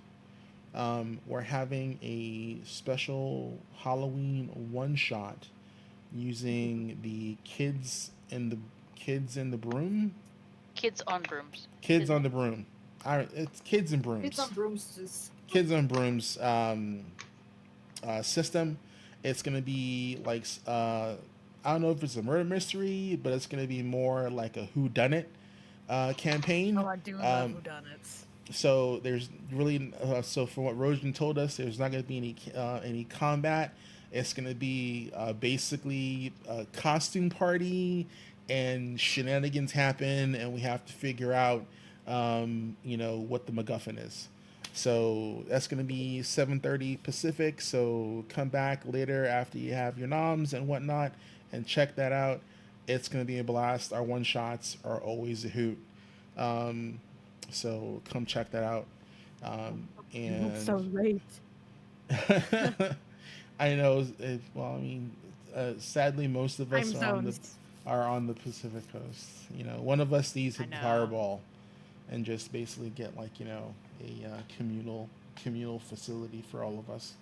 We're having a special Halloween one shot using the kids in the broom. Kids on brooms. Kids on the broom. It's kids and brooms. It's on broomsticks. Kids on brooms system. It's gonna be like I don't know if it's a murder mystery, but it's gonna be more like a who done it campaign. Oh, I do love whodunits. So there's really so from what Rojan told us, there's not going to be any combat. It's going to be basically a costume party, and shenanigans happen, and we have to figure out, what the MacGuffin is. So that's going to be 7:30 Pacific. So come back later after you have your noms and whatnot, and check that out. It's going to be a blast. Our one shots are always a hoot. So come check that out. And It's so late. I know. Well, I mean, sadly, most of us Time zones. are on the Pacific Coast. One of us needs to I know. fireball, and just basically get like a communal facility for all of us.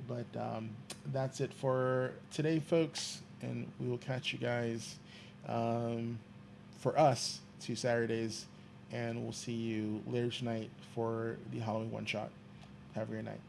But that's it for today, folks, and we will catch you guys for us 2 Saturdays, and we'll see you later tonight for the Halloween one shot. Have a great night.